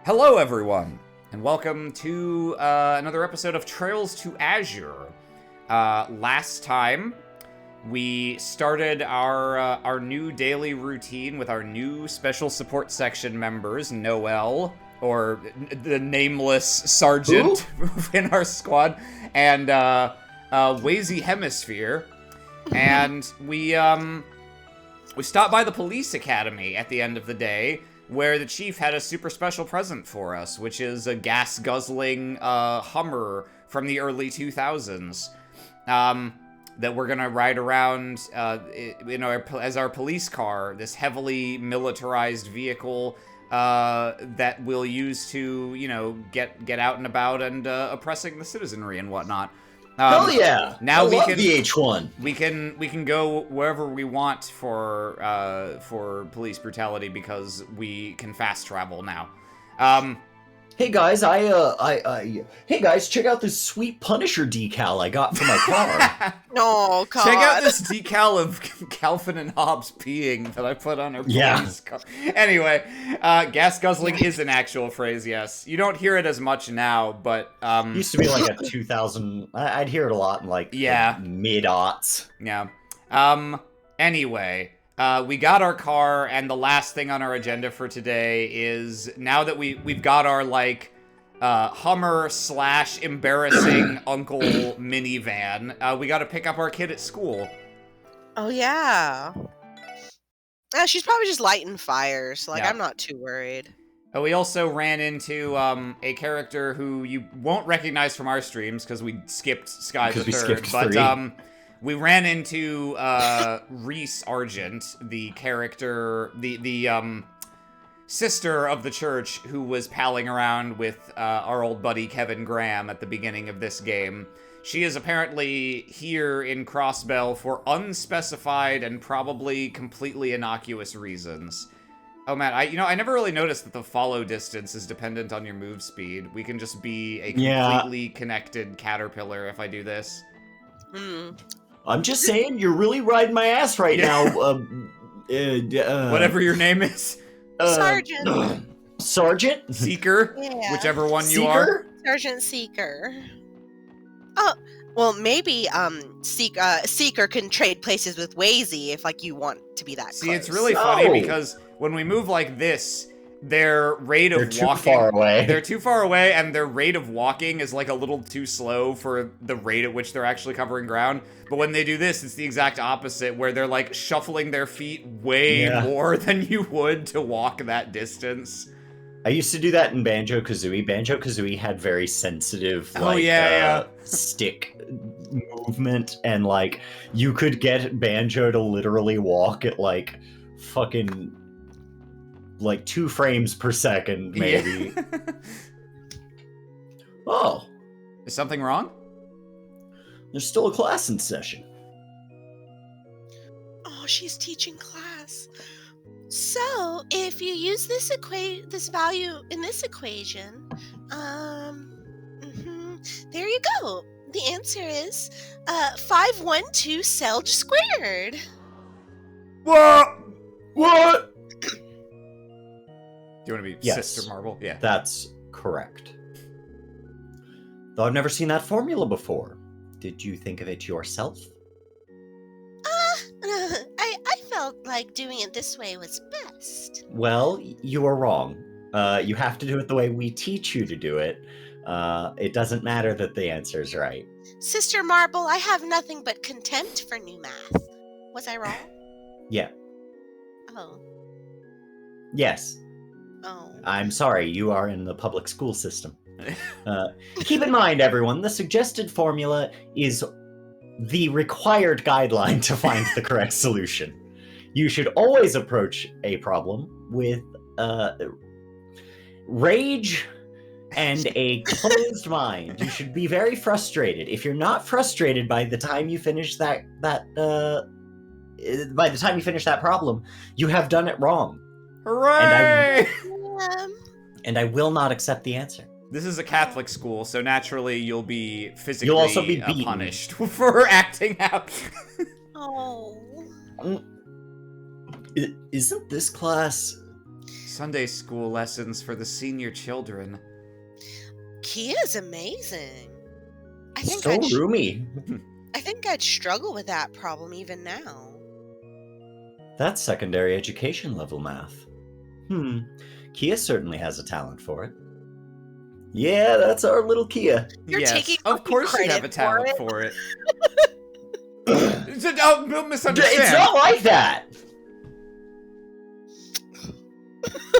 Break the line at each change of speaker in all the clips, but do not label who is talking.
Hello, everyone, and welcome to another episode of Trails to Azure. Last time, we started our new daily routine with our new special support section members, Noel, or the nameless sergeant in our squad, and Wazy Hemisphere, and we stopped by the police academy at the end of the day, where the chief had a super special present for us, which is a gas-guzzling Hummer from the early 2000s that we're gonna ride around as our police car, this heavily militarized vehicle that we'll use to, get out and about and oppressing the citizenry and whatnot.
Hell yeah!
Now
I love the H1.
We can go wherever we want for police brutality because we can fast travel now.
Hey guys, hey guys, check out this sweet Punisher decal I got for my car.
Oh, God.
Check out this decal of Calvin and Hobbes peeing that I put on our police car. Anyway, gas guzzling is an actual phrase, yes. You don't hear it as much now, but...
Used to be like a 2000... I'd hear it a lot in like the mid-aughts.
Yeah. Anyway... we got our car, and the last thing on our agenda for today is, now that we've got our, Hummer / embarrassing uncle minivan, we gotta pick up our kid at school.
Oh, yeah. She's probably just lighting fires. I'm not too worried.
We also ran into a character who you won't recognize from our streams, because we skipped Sky the Third, but, we ran into Reese Argent, the character, the sister of the church who was palling around with our old buddy Kevin Graham at the beginning of this game. She is apparently here in Crossbell for unspecified and probably completely innocuous reasons. Oh man, I never really noticed that the follow distance is dependent on your move speed. We can just be a completely connected caterpillar if I do this.
I'm just saying, you're really riding my ass right now.
Whatever your name is.
Sergeant.
Sergeant?
Seeker?
Yeah.
Whichever one you
Seeker?
are.
Sergeant Seeker. Oh, well, maybe Seeker can trade places with Wazy if, you want to be that
See,
close.
it's really funny because when we move like this, their rate of walking...
They're too far away.
They're too far away, and their rate of walking is, a little too slow for the rate at which they're actually covering ground. But when they do this, it's the exact opposite, where they're, shuffling their feet way more than you would to walk that distance.
I used to do that in Banjo-Kazooie. Banjo-Kazooie had very sensitive, stick movement, and, you could get Banjo to literally walk at, fucking... 2 frames per second, maybe. Yeah. Oh.
Is something wrong?
There's still a class in session.
Oh, she's teaching class. So, if you use this value in this equation, there you go. The answer is 512 Selge squared.
What?
Do you want to be Sister Marble? Yeah.
That's correct. Though I've never seen that formula before. Did you think of it yourself?
I felt like doing it this way was best.
Well, you are wrong. You have to do it the way we teach you to do it. It doesn't matter that the answer's right.
Sister Marble, I have nothing but contempt for new math. Was I wrong?
Yeah.
Oh.
Yes.
Oh.
I'm sorry, you are in the public school system. Keep in mind, everyone, the suggested formula is the required guideline to find the correct solution. You should always approach a problem with rage and a closed mind. You should be very frustrated. If you're not frustrated by the time you finish that problem, you have done it wrong.
Hooray!
And I will not accept the answer.
This is a Catholic school, so naturally you'll be physically
You'll also be
punished for acting out.
Oh.
Isn't this class
Sunday school lessons for the senior children.
Kia's amazing.
So roomy.
I think I'd struggle with that problem even now.
That's secondary education level math. Kia certainly has a talent for it. Yeah, that's our little Kia.
You're
yes,
taking
of course you'd
credit
have a talent
for
for it. Don't misunderstand.
It's not like that!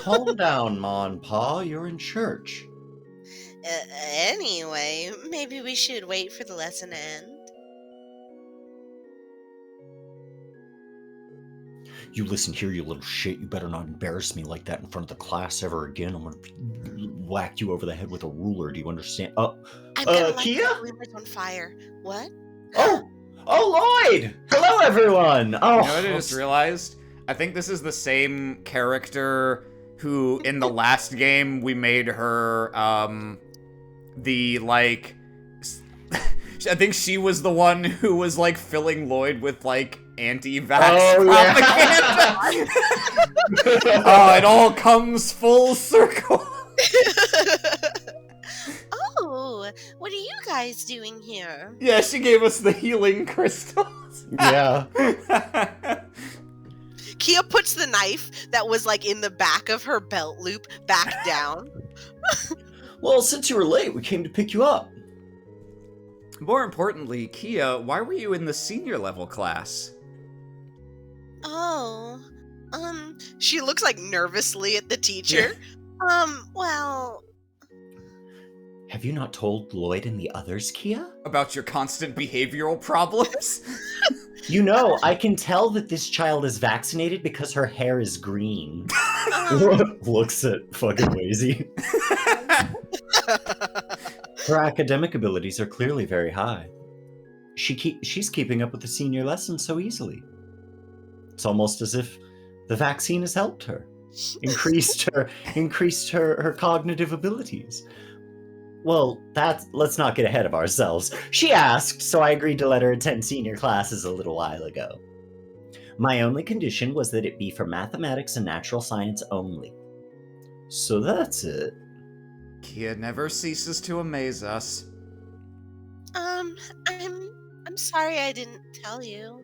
Calm down, Ma and Pa. You're in church.
Anyway, maybe we should wait for the lesson to end.
You listen here, you little shit. You better not embarrass me like that in front of the class ever again. I'm gonna whack you over the head with a ruler. Do you understand?
I'm gonna light
Kia?
the rumors on fire. What?
Oh, Lloyd! Hello, everyone! Oh,
You know what I just realized? I think this is the same character who, in the last game, we made her, the, like... I think she was the one who was, like, filling Lloyd with, like, anti-vax propaganda. Oh, it all comes full circle.
Oh, what are you guys doing here?
Yeah, she gave us the healing crystals.
yeah.
Kia puts the knife that was like in the back of her belt loop back down.
Well, since you were late, we came to pick you up.
More importantly, Kia, why were you in the senior level class?
Oh, she looks like nervously at the teacher. Well...
Have you not told Lloyd and the others, Kia?
About your constant behavioral problems?
You know, I can tell that this child is vaccinated because her hair is green. Looks at fucking Wazy. Her academic abilities are clearly very high. She's keeping up with the senior lessons so easily. It's almost as if the vaccine has helped her, increased her cognitive abilities. Well, let's not get ahead of ourselves. She asked, so I agreed to let her attend senior classes a little while ago. My only condition was that it be for mathematics and natural science only. So that's it.
Kia never ceases to amaze us.
I'm sorry I didn't tell you.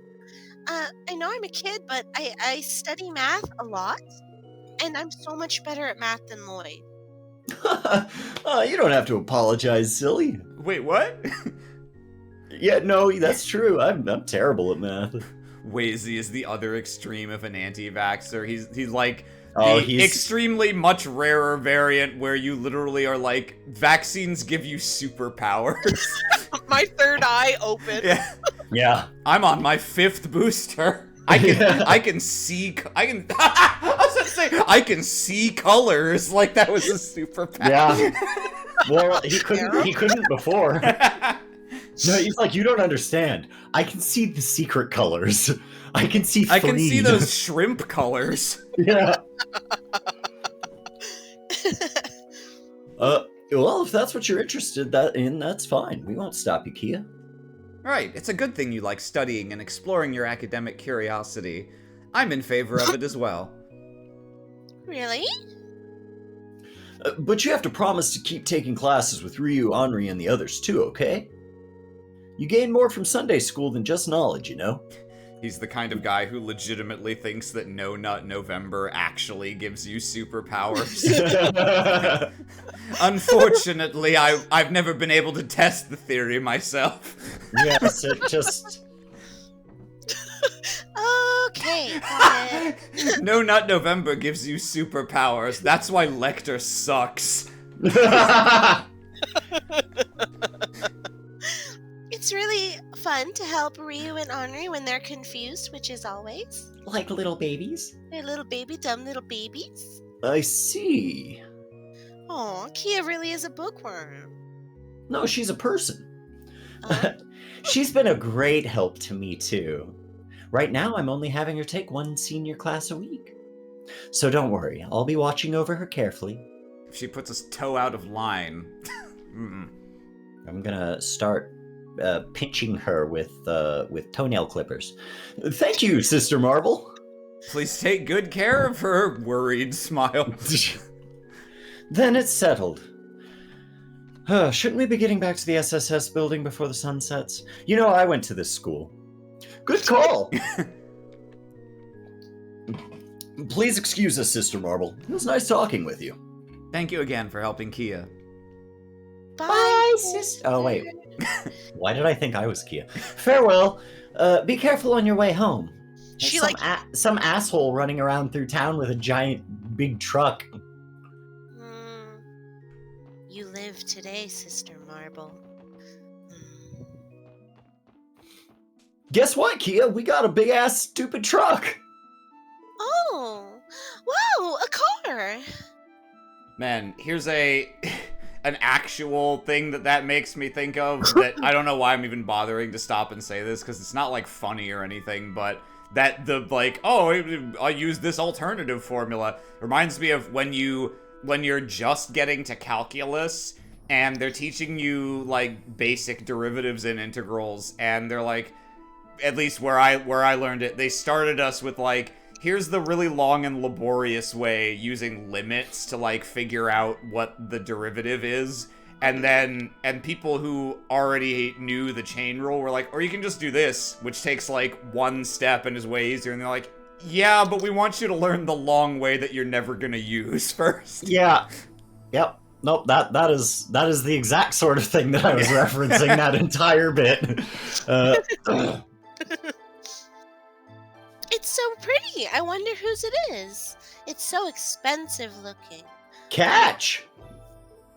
I know I'm a kid, but I study math a lot, and I'm so much better at math than Lloyd.
You don't have to apologize, silly.
Wait, what?
Yeah, no, that's true. I'm terrible at math.
Wazy is the other extreme of an anti-vaxxer. He's like
he's
extremely much rarer variant where you literally are like, vaccines give you superpowers.
My third eye open.
Yeah.
I'm on my 5th booster. I can see I can see colors. Like that was a superpower.
Yeah. Well, he couldn't before. No, he's like, you don't understand. I can see the secret colors. I can see 3.
I can see those shrimp colors.
Yeah. Well, if that's what you're interested in, that's fine. We won't stop you, Kia.
Right, it's a good thing you like studying and exploring your academic curiosity. I'm in favor of it as well.
Really?
But you have to promise to keep taking classes with Ryu, Henri, and the others too, okay? You gain more from Sunday school than just knowledge, you know?
He's the kind of guy who legitimately thinks that No Nut November actually gives you superpowers. Unfortunately, I've never been able to test the theory myself.
Yes, it just...
Okay, got it.
No Nut November gives you superpowers. That's why Lecter sucks.
It's really fun to help Ryu and Henri when they're confused, which is always.
Like little babies?
They're little baby, dumb little babies.
I see.
Aw, Kia really is a bookworm.
No, she's a person. She's been a great help to me, too. Right now, I'm only having her take 1 senior class a week. So don't worry, I'll be watching over her carefully.
If she puts a toe out of line...
I'm gonna start pinching her with toenail clippers. Thank you, Sister Marble.
Please take good care of her, worried smile.
Then it's settled. Shouldn't we be getting back to the SSS building before the sun sets? You know, I went to this school. Good call! Please excuse us, Sister Marble. It was nice talking with you.
Thank you again for helping Kia.
Bye,
sister. Oh, wait. Why did I think I was Kia? Farewell. Be careful on your way home.
She
There's some asshole running around through town with a giant big truck.
You live today, Sister Marble.
Guess what, Kia? We got a big ass stupid truck.
Oh, wow, a car.
Man, here's an actual thing that makes me think of that I don't know why I'm even bothering to stop and say this, because it's not like funny or anything, but that the like, oh, I use this alternative formula reminds me of when you're just getting to calculus and they're teaching you like basic derivatives and integrals, and they're like, at least where I learned it, they started us with like, here's the really long and laborious way using limits to like figure out what the derivative is, and people who already knew the chain rule were like, or you can just do this, which takes like one step and is way easier, and they're like, yeah, but we want you to learn the long way that you're never gonna use first.
Yeah. Yep. Nope, that is the exact sort of thing that I was referencing that entire bit.
It's so pretty. I wonder whose it is. It's so expensive looking.
Catch!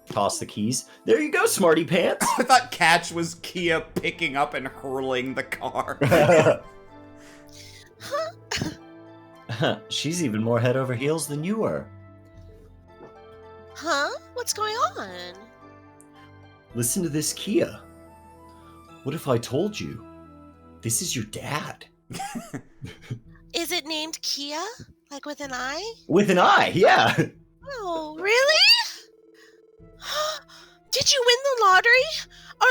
Toss the keys. There you go, smarty pants.
I thought catch was Kia picking up and hurling the car.
She's even more head over heels than you were.
Huh? What's going on?
Listen to this, Kia. What if I told you this is your dad?
Is it named Kia? Like with an I?
With an I, yeah.
Oh, really? Did you win the lottery? Or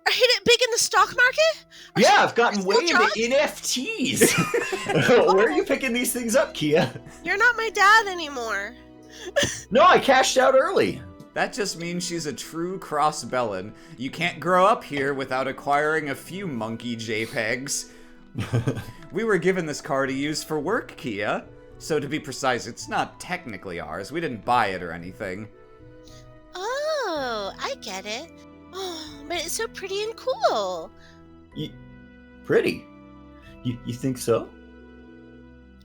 hit it big in the stock market? Or
Yeah, I've gotten way
still
into NFTs. Where are you picking these things up, Kia?
You're not my dad anymore.
No, I cashed out early.
That just means she's a true cross-bellin. You can't grow up here without acquiring a few monkey JPEGs. We were given this car to use for work, Kia. So to be precise, it's not technically ours. We didn't buy it or anything.
Oh, I get it. Oh, but it's so pretty and cool.
Pretty? You think so?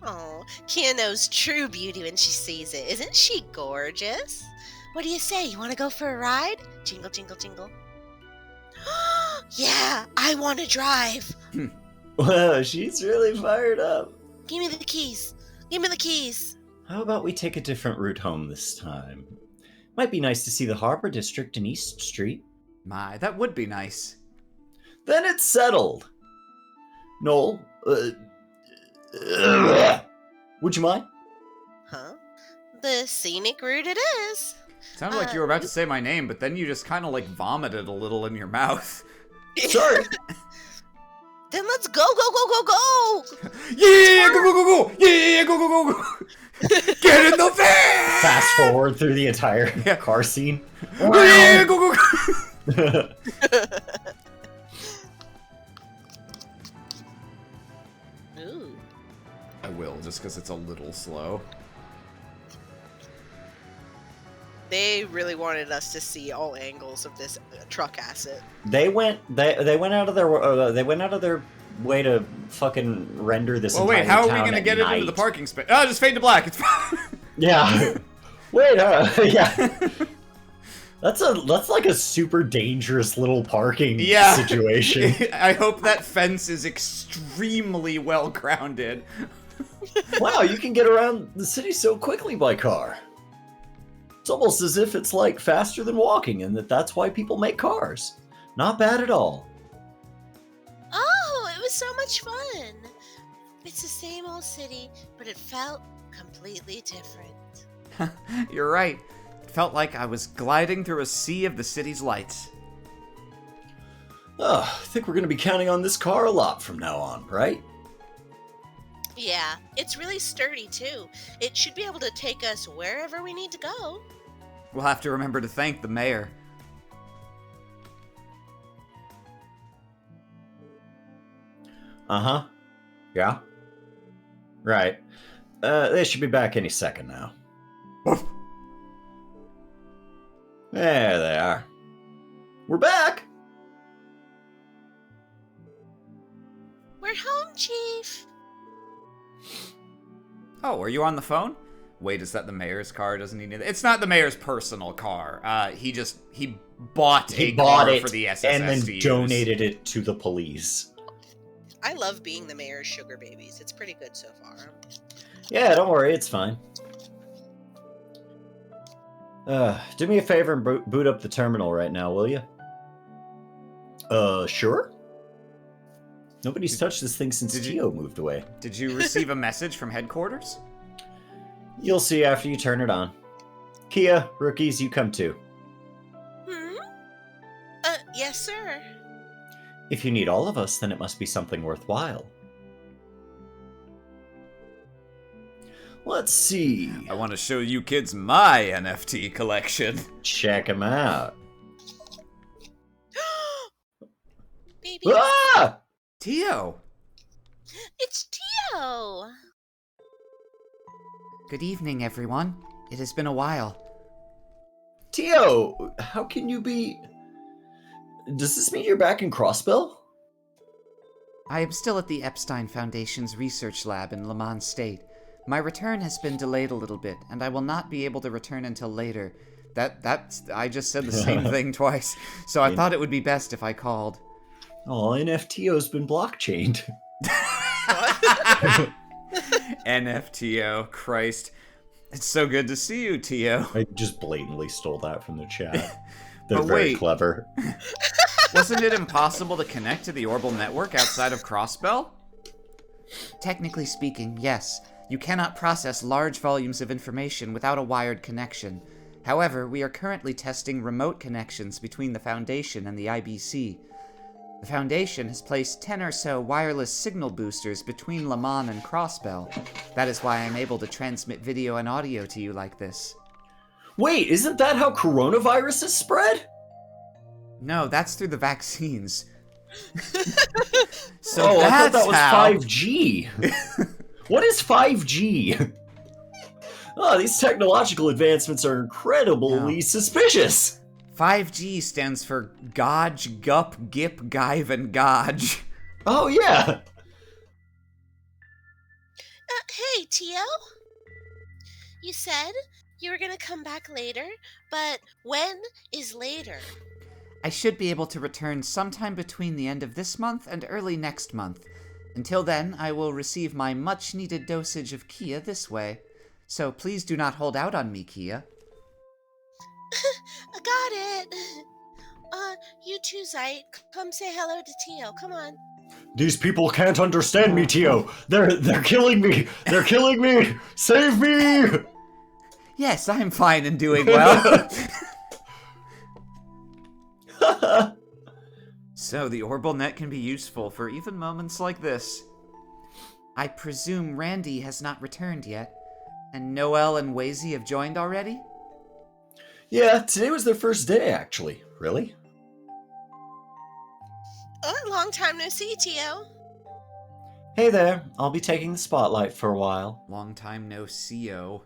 Oh, Kia knows true beauty when she sees it. Isn't she gorgeous? What do you say? You want to go for a ride? Jingle, jingle, jingle. Yeah, I want to drive.
Well, she's really fired up.
Give me the keys. Give me the keys.
How about we take a different route home this time? Might be nice to see the Harbor District and East Street.
My, that would be nice.
Then it's settled. Noel, would you mind?
Huh? The scenic route it is.
Sounded like you were about to say my name, but then you just kind of like vomited a little in your mouth.
Sorry.
Then let's go, go, go, go, go!
Yeah, go, go, go, go! Yeah, go, go, go, go! Get in the van!
Fast forward through the entire car scene.
Yeah, go, go, go!
Ooh.
I will, just because it's a little slow.
They really wanted us to see all angles of this truck asset.
They went out of their way to fucking render this.
Well, wait, how are we gonna get it into the parking space? Oh, just fade to black. It's fine.
Yeah. Wait, yeah. That's like a super dangerous little parking situation.
I hope that fence is extremely well grounded.
Wow, you can get around the city so quickly by car. It's almost as if it's like faster than walking, and that's why people make cars. Not bad at all.
Oh, it was so much fun. It's the same old city, but it felt completely different.
You're right. It felt like I was gliding through a sea of the city's lights.
Oh, I think we're going to be counting on this car a lot from now on, right?
Yeah, it's really sturdy too. It should be able to take us wherever we need to go.
We'll have to remember to thank the mayor.
Uh-huh. Yeah? Right. They should be back any second now. There they are. We're back!
We're home, Chief.
Oh, are you on the phone? Wait, is that the mayor's car? Doesn't he need it? It's not the mayor's personal car. He bought a car for the SSS
and then
to use.
donated it to the police.
I love being the mayor's sugar babies. It's pretty good so far.
Yeah, don't worry, it's fine. Do me a favor and boot up the terminal right now, will you? Sure? Nobody's touched this thing since Tio moved away.
Did you receive a message from headquarters?
You'll see after you turn it on. Kia, rookies, you come too.
Yes, sir.
If you need all of us, then it must be something worthwhile. Let's see.
I want to show you kids my NFT collection.
Check them out.
Baby.
Ah!
Tio!
It's Tio!
Good evening, everyone. It has been a while.
Tio, how can you be... Does this mean you're back in Crossbell?
I am still at the Epstein Foundation's research lab in Le Mans State. My return has been delayed a little bit, and I will not be able to return until later. I just said the same thing twice, so I thought it would be best if I called.
Oh, NFTO's been blockchained.
NFTO, Christ. It's so good to see you, Tio.
I just blatantly stole that from the chat. They're
But
very
wait.
clever.
Wasn't it impossible to connect to the Orbital network outside of Crossbell? Technically speaking, yes. You cannot process large volumes of information without a wired connection. However, we are currently testing remote connections between the Foundation and the IBC. The Foundation has placed 10 or so wireless signal boosters between Le Mans and Crossbell. That is why I'm able to transmit video and audio to you like this.
Wait, isn't that how coronavirus is spread?
No, that's through the vaccines.
So I thought that was
how...
5G. What is 5G? Oh, these technological advancements are incredibly suspicious.
5G stands for Godge, Gup, Gip, Give, and Godge.
Oh, yeah.
Hey, Tio? You said you were gonna come back later, but when is later?
I should be able to return sometime between the end of this month and early next month. Until then, I will receive my much-needed dosage of Kia this way. So please do not hold out on me, Kia.
I got it. You too, Zite. Come say hello to Tio. Come on.
These people can't understand me, Tio. They're killing me. They're killing me. Save me.
Yes, I'm fine and doing well. So the Orbital Net can be useful for even moments like this. I presume Randy has not returned yet, and Noel and Wazy have joined already?
Yeah, today was their first day, actually. Really?
Oh, long time no see, Tio.
Hey there. I'll be taking the spotlight for a while.
Long time no see-o.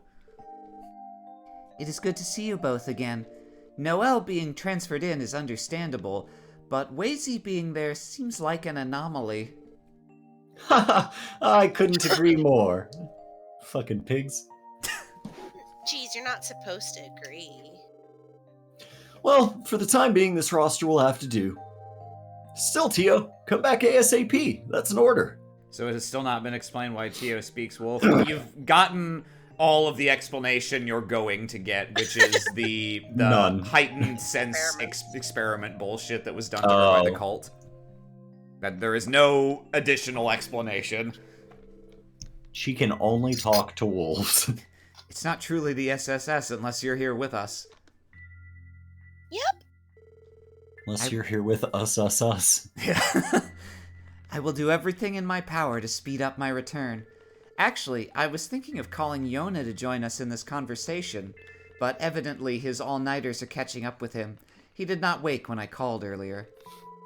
It is good to see you both again. Noel being transferred in is understandable, but Wazy being there seems like an anomaly.
Haha, I couldn't agree more. Fucking pigs.
Geez, you're not supposed to agree.
Well, for the time being, this roster will have to do. Still, Tio, come back ASAP. That's an order.
So it has still not been explained why Tio speaks wolf. You've gotten all of the explanation you're going to get, which is the heightened sense experiment bullshit that was done to her by the cult. That there is no additional explanation.
She can only talk to wolves.
It's not truly the SSS unless you're here with us.
Yep.
Unless you're here with us.
Yeah. I will do everything in my power to speed up my return. Actually, I was thinking of calling Yona to join us in this conversation, but evidently his all-nighters are catching up with him. He did not wake when I called earlier.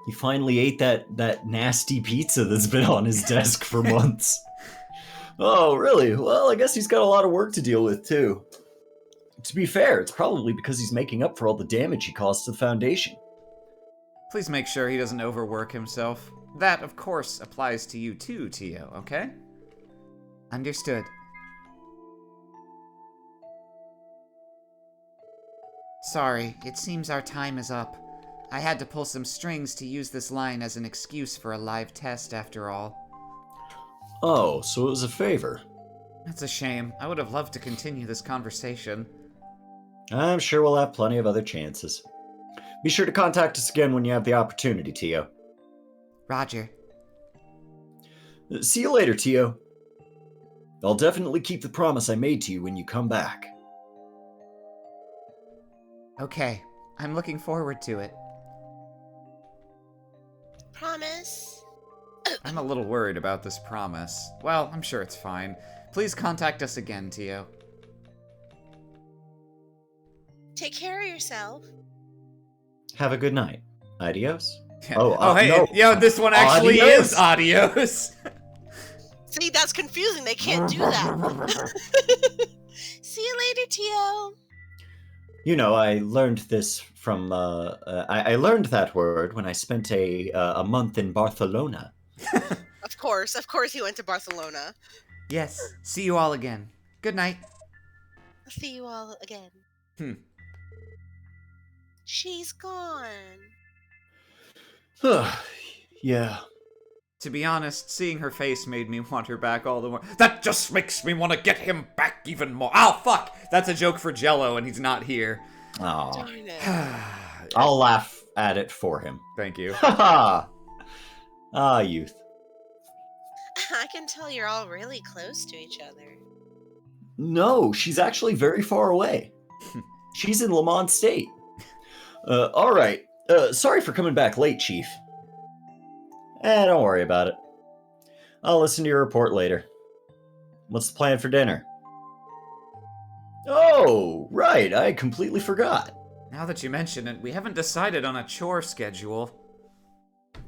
He finally ate that nasty pizza that's been on his desk for months. Oh, really? Well, I guess he's got a lot of work to deal with, too. To be fair, it's probably because he's making up for all the damage he caused to the Foundation.
Please make sure he doesn't overwork himself. That, of course, applies to you too, Tio, okay? Understood. Sorry, it seems our time is up. I had to pull some strings to use this line as an excuse for a live test, after all.
Oh, so it was a favor.
That's a shame. I would have loved to continue this conversation.
I'm sure we'll have plenty of other chances. Be sure to contact us again when you have the opportunity, Tio.
Roger.
See you later, Tio. I'll definitely keep the promise I made to you when you come back.
Okay, I'm looking forward to it.
Promise?
I'm a little worried about this promise. Well, I'm sure it's fine. Please contact us again, Tio.
Take care of yourself.
Have a good night. Adios.
Hey,
no.
yo, this one actually
Adios.
is adios.
See, that's confusing. They can't do that. See you later, Tio.
You know, I learned this from, I learned that word when I spent a month in Barcelona.
Of course he went to Barcelona.
Yes, see you all again. Good night.
I'll see you all again. She's gone.
Yeah.
To be honest, seeing her face made me want her back all the more. That just makes me want to get him back even more. Oh, fuck! That's a joke for Jello, and he's not here.
Oh.
Darn it.
I'll laugh at it for him.
Thank you.
Haha! Youth.
I can tell you're all really close to each other.
No, she's actually very far away. She's in Lamont State. Alright. Sorry for coming back late, Chief. Don't worry about it. I'll listen to your report later. What's the plan for dinner? Oh, right, I completely forgot.
Now that you mention it, we haven't decided on a chore schedule.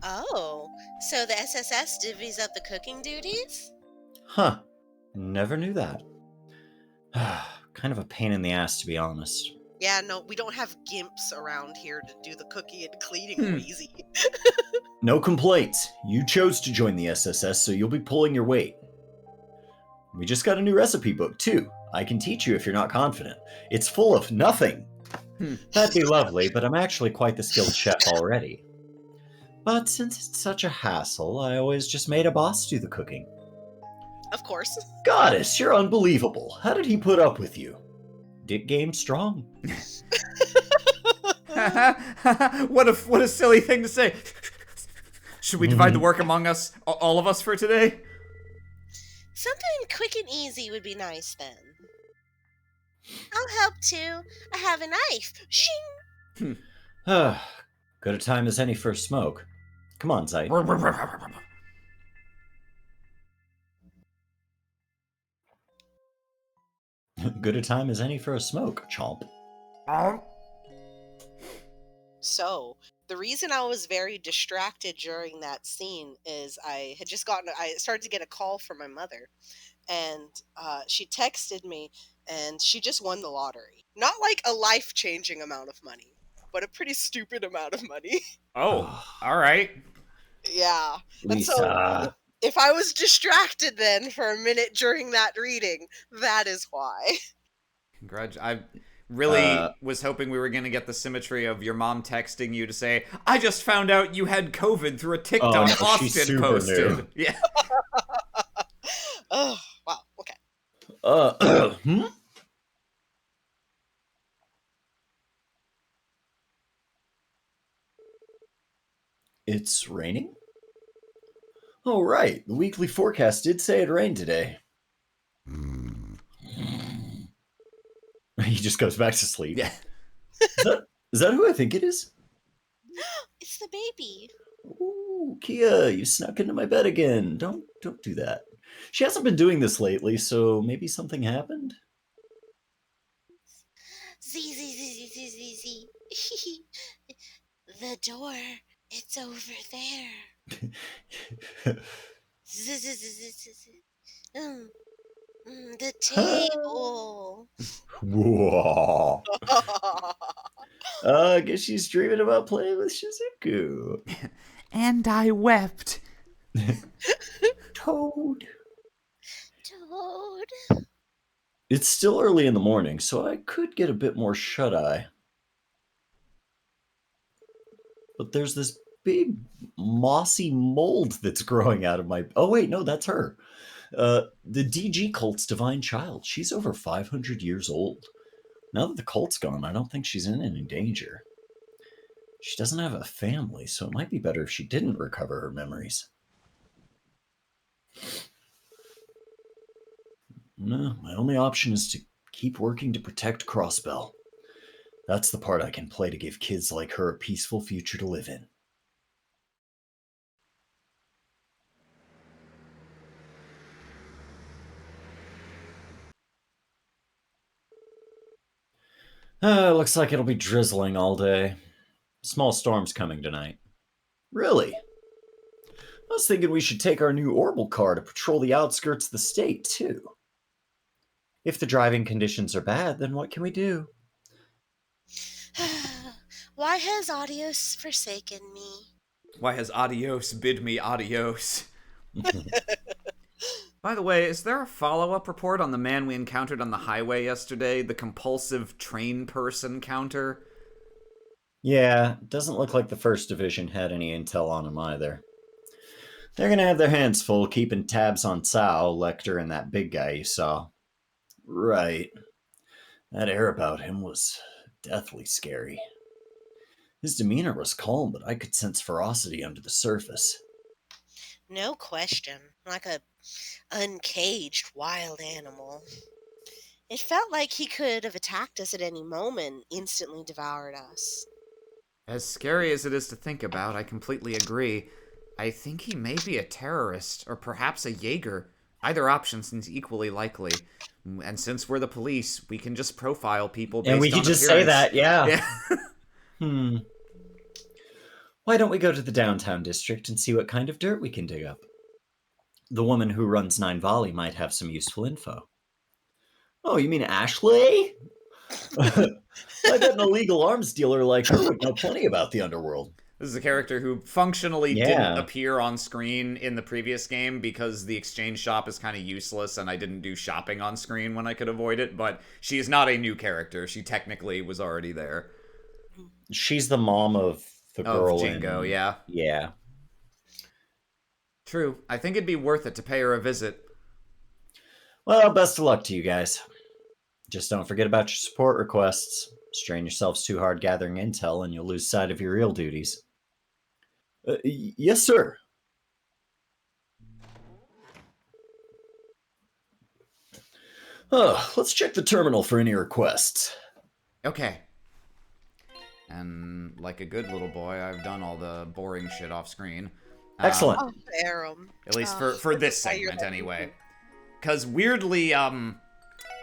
Oh, so the SSS divvies up the cooking duties?
Huh. Never knew that. Kind of a pain in the ass, to be honest.
Yeah, no, we don't have gimps around here to do the cooking and cleaning easy.
No complaints. You chose to join the SSS, so you'll be pulling your weight. We just got a new recipe book, too. I can teach you if you're not confident. It's full of nothing. That'd be lovely, but I'm actually quite the skilled chef already. But since it's such a hassle, I always just made a boss do the cooking.
Of course.
Goddess, you're unbelievable. How did he put up with you? Dick game strong.
What a silly thing to say. Should we divide the work among us, all of us, for today?
Something quick and easy would be nice then. I'll help too. I have a knife. Shing!
Good a time as any for a smoke. Come on, Zeit. Good a time as any for a smoke, chomp.
So, the reason I was very distracted during that scene is I started to get a call from my mother. And she texted me, and she just won the lottery. Not like a life-changing amount of money, but a pretty stupid amount of money.
Oh, all right.
Yeah.
Lisa.
And so, if I was distracted then for a minute during that reading, that is why.
I really was hoping we were going to get the symmetry of your mom texting you to say, I just found out you had COVID through a TikTok Austin posted.
New.
Yeah.
Oh, wow. Okay.
It's raining? Oh, right. The weekly forecast did say it rained today. He just goes back to sleep.
Yeah.
Is that who I think it is?
It's the baby.
Ooh, Kia, you snuck into my bed again. Don't do that. She hasn't been doing this lately, so maybe something happened?
Z. The door, it's over there. Mm, the table.
Whoa. I guess she's dreaming about playing with Shizuku.
And I wept.
Toad.
Toad.
It's still early in the morning, so I could get a bit more shut-eye. But there's this big mossy mold that's growing out of my... Oh, wait, no, that's her. The DG cult's divine child. She's over 500 years old. Now that the cult's gone, I don't think she's in any danger. She doesn't have a family, so it might be better if she didn't recover her memories. No, my only option is to keep working to protect Crossbell. That's the part I can play to give kids like her a peaceful future to live in. Looks like it'll be drizzling all day. Small storm's coming tonight. Really? I was thinking we should take our new Orbital car to patrol the outskirts of the state, too. If the driving conditions are bad, then what can we do?
Why has Adios forsaken me?
Why has Adios bid me adios? By the way, is there a follow-up report on the man we encountered on the highway yesterday? The compulsive train person counter?
Yeah, doesn't look like the 1st Division had any intel on him either. They're gonna have their hands full keeping tabs on Sao, Lecter, and that big guy you saw. Right. That air about him was deathly scary. His demeanor was calm, but I could sense ferocity under the surface.
No question. Like a uncaged wild animal. It felt like he could have attacked us at any moment, instantly devoured us.
As scary as it is to think about, I completely agree. I think he may be a terrorist, or perhaps a Jaeger. Either option seems equally likely. And since we're the police, we can just profile people based on
and we
appearance.
can just say that, yeah.
Yeah.
Why don't we go to the downtown district and see what kind of dirt we can dig up? The woman who runs Nine Valley might have some useful info. Oh, you mean Ashley? I bet an illegal arms dealer like her would know plenty about the underworld.
This is a character who functionally didn't appear on screen in the previous game because the exchange shop is kind of useless and I didn't do shopping on screen when I could avoid it, but she is not a new character. She technically was already there.
She's the mom of the girl
Jingo, yeah.
Yeah.
True. I think it'd be worth it to pay her a visit.
Well, best of luck to you guys. Just don't forget about your support requests. Strain yourselves too hard gathering intel and you'll lose sight of your real duties. Yes, sir. Let's check the terminal for any requests.
Okay. And like a good little boy, I've done all the boring shit off screen.
Excellent.
At least for this segment, anyway. Because weirdly,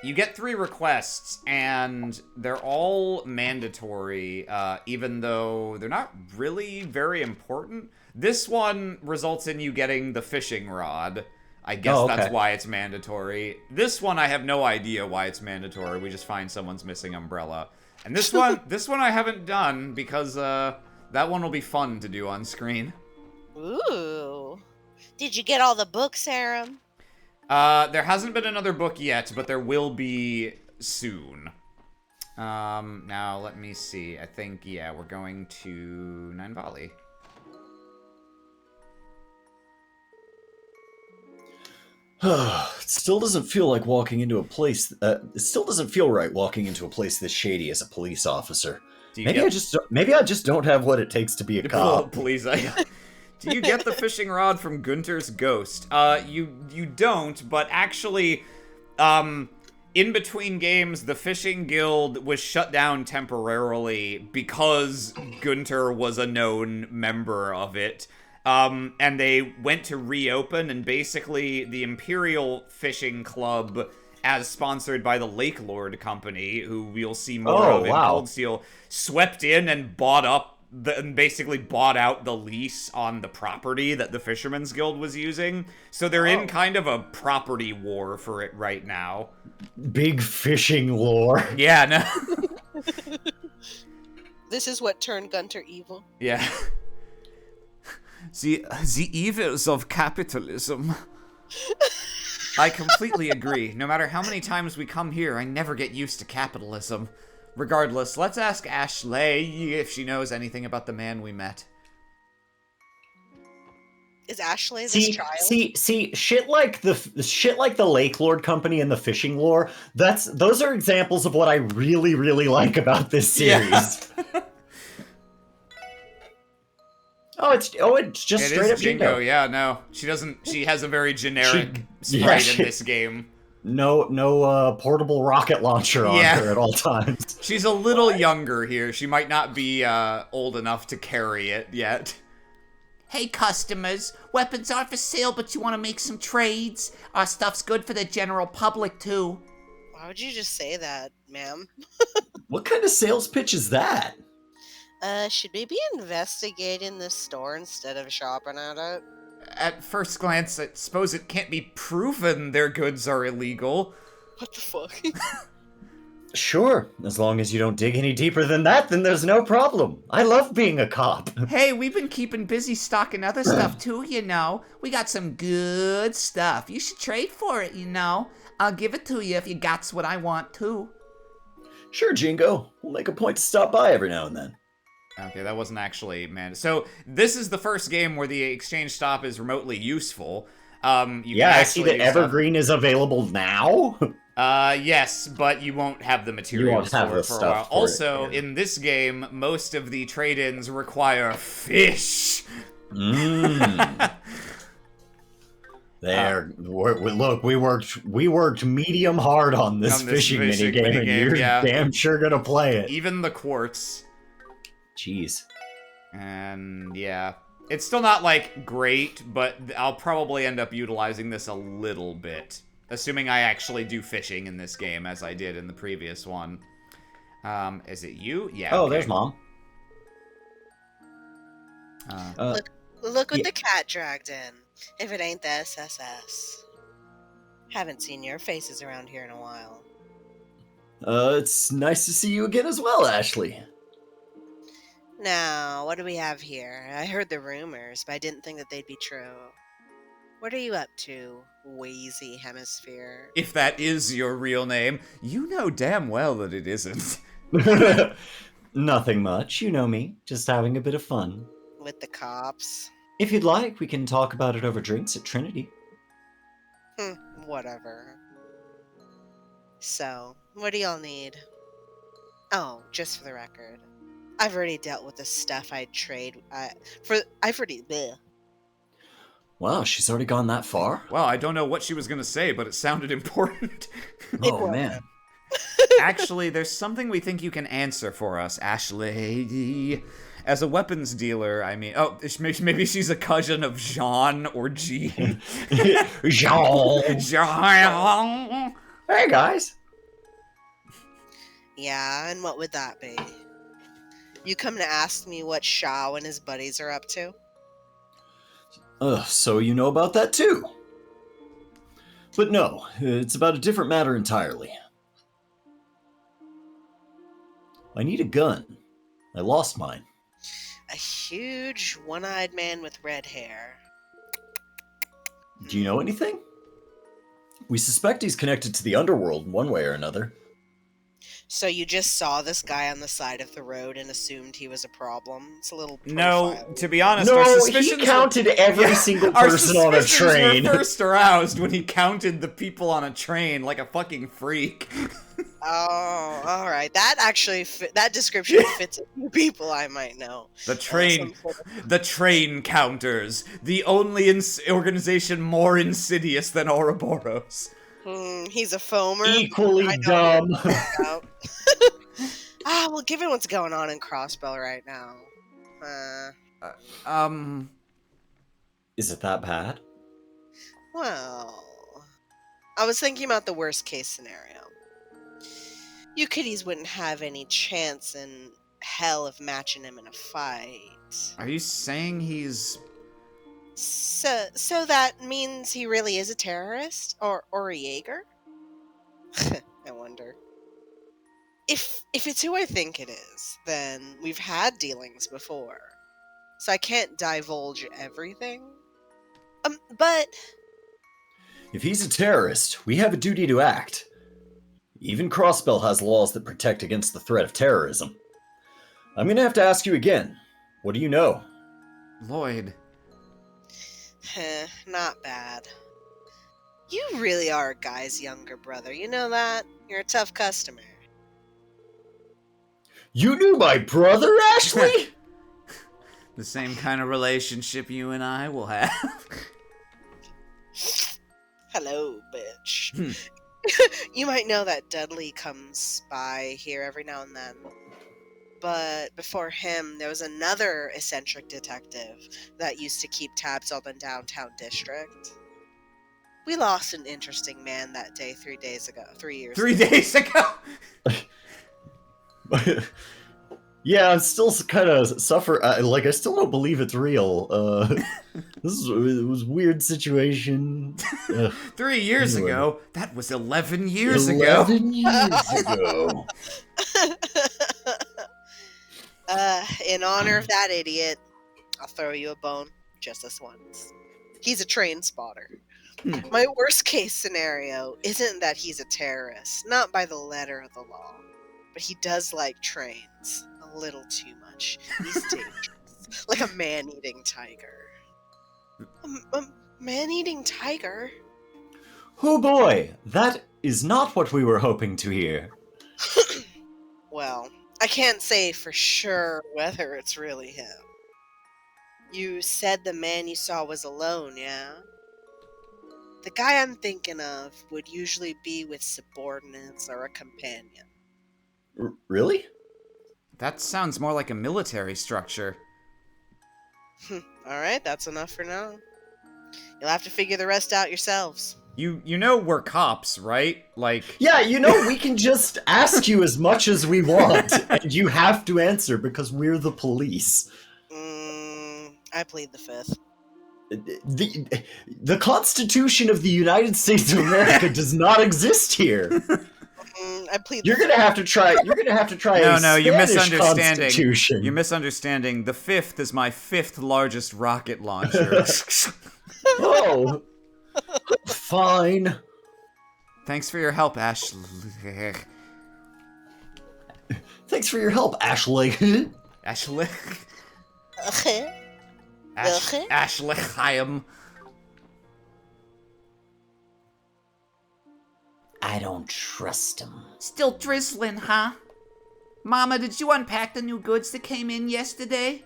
you get 3 requests, and they're all mandatory, even though they're not really very important. This one results in you getting the fishing rod. I guess that's why it's mandatory. This one, I have no idea why it's mandatory. We just find someone's missing umbrella. And this one I haven't done, because that one will be fun to do on screen.
Ooh. Did you get all the books, Aram?
There hasn't been another book yet, but there will be soon. Now, let me see. I think, yeah, we're going to Nine Valley.
It still doesn't feel like walking into a place... it still doesn't feel right walking into a place this shady as a police officer. Maybe I just don't have what it takes to be a cop.
Please, do you get the fishing rod from Gunter's ghost? You don't, but actually, in between games, the fishing guild was shut down temporarily because Gunter was a known member of it. And they went to reopen, and basically the Imperial Fishing Club, as sponsored by the Lake Lord Company, who we'll see more of in Cold Steel, swept in and basically bought out the lease on the property that the Fisherman's Guild was using. So they're in kind of a property war for it right now.
Big fishing lore.
Yeah, no.
This is what turned Gunter evil.
Yeah. The evils of capitalism. I completely agree. No matter how many times we come here, I never get used to capitalism. Regardless, let's ask Ashley if she knows anything about the man we met.
Is Ashley this child?
See, shit like the Lake Lord Company and the fishing lore. Those are examples of what I really, really like about this series. Yeah. It's just straight up
Jingo. Yeah, no, she doesn't. She has a very generic sprite in this game.
No portable rocket launcher on her at all times.
She's a little younger here. She might not be old enough to carry it yet. Hey, customers. Weapons aren't for sale, but you want to make some trades? Our stuff's good for the general public, too.
Why would you just say that, ma'am?
What kind of sales pitch is that?
Should we be investigating this store instead of shopping at it?
At first glance, I suppose it can't be proven their goods are illegal.
What the fuck?
Sure, as long as you don't dig any deeper than that, then there's no problem. I love being a cop.
Hey, we've been keeping busy stocking other stuff too, you know. We got some good stuff. You should trade for it, you know. I'll give it to you if you got what I want too.
Sure, Jingo. We'll make a point to stop by every now and then.
Okay, that wasn't actually, man. So, this is the first game where the exchange stop is remotely useful.
I see that Evergreen is available now.
Yes, but you won't have the materials for it for a while. Also, in this game, most of the trade-ins require fish.
Look, we worked medium hard on this fishing minigame, and you're damn sure gonna play it.
Even the quartz.
Jeez.
And yeah, it's still not like great, but I'll probably end up utilizing this a little bit, assuming I actually do fishing in this game as I did in the previous one. Is it you? Yeah.
Oh, okay. There's Mom.
Look what the cat dragged in. If it ain't the SSS. Haven't seen your faces around here in a while.
It's nice to see you again as well, Ashley.
Now, what do we have here? I heard the rumors, but I didn't think that they'd be true. What are you up to, Wheezy Hemisphere?
If that is your real name, you know damn well that it isn't.
Nothing much, you know me. Just having a bit of fun.
With the cops?
If you'd like, we can talk about it over drinks at Trinity.
Whatever. So, what do y'all need? Oh, just for the record. I've already dealt with the stuff I'd trade. Bleh.
Wow, she's already gone that far?
Well, I don't know what she was going to say, but it sounded important.
Oh, man.
Actually, there's something we think you can answer for us, Ashley. As a weapons dealer, I mean... Oh, maybe she's a cousin of Jean or Jean.
Jean.
Jean.
Hey, guys.
Yeah, and what would that be? You come to ask me what Shao and his buddies are up to?
So you know about that too? But no, it's about a different matter entirely. I need a gun. I lost mine.
A huge, one-eyed man with red hair.
Do you know anything? We suspect he's connected to the underworld in one way or another.
So you just saw this guy on the side of the road and assumed he was a problem? It's a little profile.
No, to be honest,
no,
our suspicions
he counted every single person on a train.
Were first aroused when he counted the people on a train like a fucking freak.
Oh, all right. That actually that description fits a few people I might know.
The train counters, the only organization more insidious than Ouroboros.
He's a foamer.
Equally dumb.
Well, given what's going on in Crossbell right now.
Is it that bad?
Well, I was thinking about the worst case scenario. You kiddies wouldn't have any chance in hell of matching him in a fight.
Are you saying he's...
So that means he really is a terrorist? Or a Jaeger? I wonder. If it's who I think it is, then we've had dealings before. So I can't divulge everything. But...
If he's a terrorist, we have a duty to act. Even Crossbell has laws that protect against the threat of terrorism. I'm gonna have to ask you again. What do you know?
Lloyd.
Not bad. You really are a guy's younger brother, you know that? You're a tough customer.
You knew my brother, Ashley?
The same kind of relationship you and I will have.
Hello, bitch. You might know that Dudley comes by here every now and then. But before him, there was another eccentric detective that used to keep tabs on the downtown district. We lost an interesting man that day 3 days ago. 3 years ago.
3 days ago?
Yeah, I'm still kind of I still don't believe it's real. It was a weird situation.
3 years
Anyway.
ago? That was 11 years ago.
11 years ago.
In honor of that idiot, I'll throw you a bone just this once. He's a train spotter. My worst case scenario isn't that he's a terrorist, not by the letter of the law, but he does like trains a little too much. He's dangerous, like a man-eating tiger. A man-eating tiger?
Oh boy, that is not what we were hoping to hear.
Well, I can't say for sure whether it's really him. You said the man you saw was alone, yeah? The guy I'm thinking of would usually be with subordinates or a companion.
Really?
That sounds more like a military structure.
Alright, that's enough for now. You'll have to figure the rest out yourselves.
You know we're cops, right? Like...
Yeah, we can just ask you as much as we want, and you have to answer because we're the police.
I plead the fifth.
The Constitution of the United States of America does not exist here.
I plead.
You're gonna have to try. You're gonna have to try.
No, you're misunderstanding.
Constitution.
You're misunderstanding. The 5th is my 5th largest rocket launcher.
Oh, fine.
Thanks for your help, Ash.
Thanks for your help, Ashley.
Ashley.
Okay.
Ashley Chaim.
I don't trust him.
Still drizzling, huh? Mama, did you unpack the new goods that came in yesterday?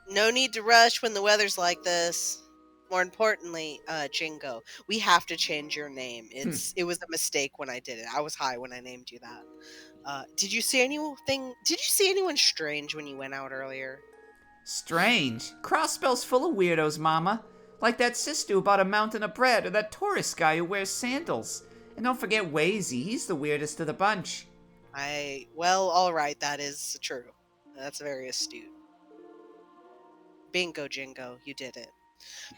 No need to rush when the weather's like this. More importantly, Jingo, we have to change your name. It was a mistake when I did it. I was high when I named you that. Did you see anything? Did you see anyone strange when you went out earlier?
Strange. Crossbell's full of weirdos, Mama. Like that sister who bought a mountain of bread, or that tourist guy who wears sandals. And don't forget Wazy, he's the weirdest of the bunch.
Well, alright, that is true. That's very astute. Bingo, Jingo, you did it.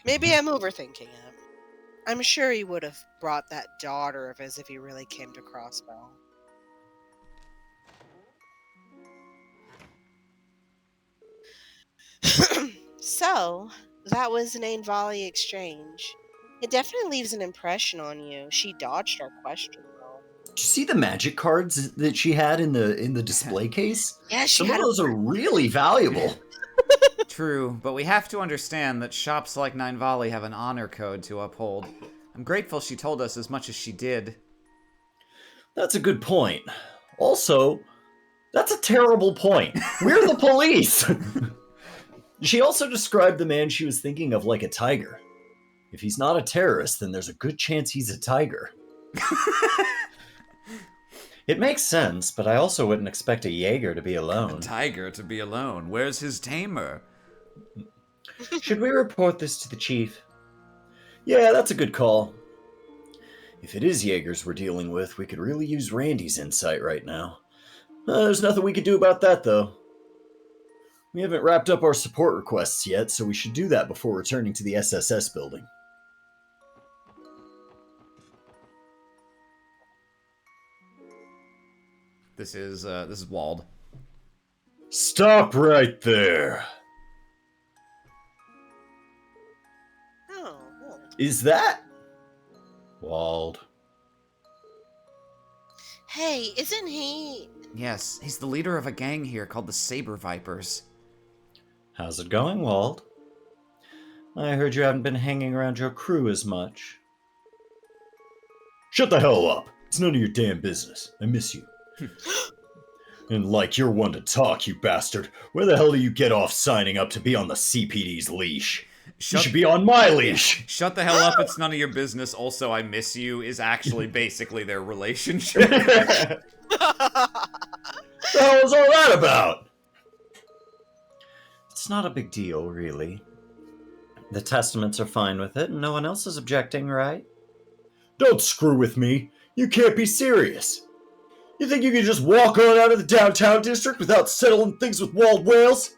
Maybe I'm overthinking it. I'm sure he would have brought that daughter of his if he really came to Crossbell. So, that was an Ain Volley exchange. It definitely leaves an impression on you. She dodged our question, though.
Did you see the magic cards that she had in the display case?
Yeah,
Some of those are really valuable.
True, but we have to understand that shops like Nine Volley have an honor code to uphold. I'm grateful she told us as much as she did.
That's a good point. Also, that's a terrible point. We're the police! She also described the man she was thinking of like a tiger. If he's not a terrorist, then there's a good chance he's a tiger. It makes sense, but I also wouldn't expect a Jaeger to be alone.
A tiger to be alone. Where's his tamer?
Should we report this to the chief? Yeah, that's a good call. If it is Jaegers we're dealing with, we could really use Randy's insight right now. There's nothing we could do about that, though. We haven't wrapped up our support requests yet, so we should do that before returning to the SSS building.
This is Wald.
Stop right there.
Oh.
Is that Wald?
Hey, isn't he...
Yes, he's the leader of a gang here called the Saber Vipers.
How's it going, Wald? I heard you haven't been hanging around your crew as much. Shut the hell up! It's none of your damn business. I miss you. And like you're one to talk, you bastard. Where the hell do you get off signing up to be on the CPD's leash? You should be on my leash!
Shut the hell up, it's none of your business. Also, I miss you is actually basically their relationship.
What the hell was all that about? It's not a big deal, really. The Testaments are fine with it, and no one else is objecting, right? Don't screw with me. You can't be serious. You think you can just walk on out of the downtown district without settling things with Wald Wales?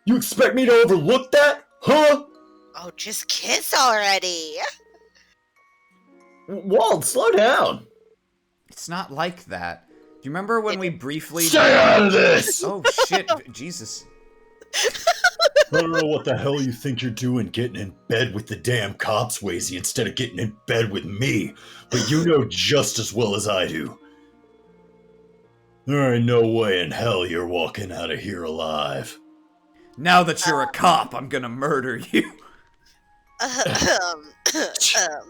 You expect me to overlook that? Huh?
Oh, just kiss already.
Wald, slow down.
It's not like that. Do you remember when we briefly...
Stay out of this!
Oh, shit. Jesus.
I don't know what the hell you think you're doing getting in bed with the damn cops, Wazy, instead of getting in bed with me. But you know just as well as I do. There ain't no way in hell you're walking out of here alive.
Now that you're a cop, I'm gonna murder you.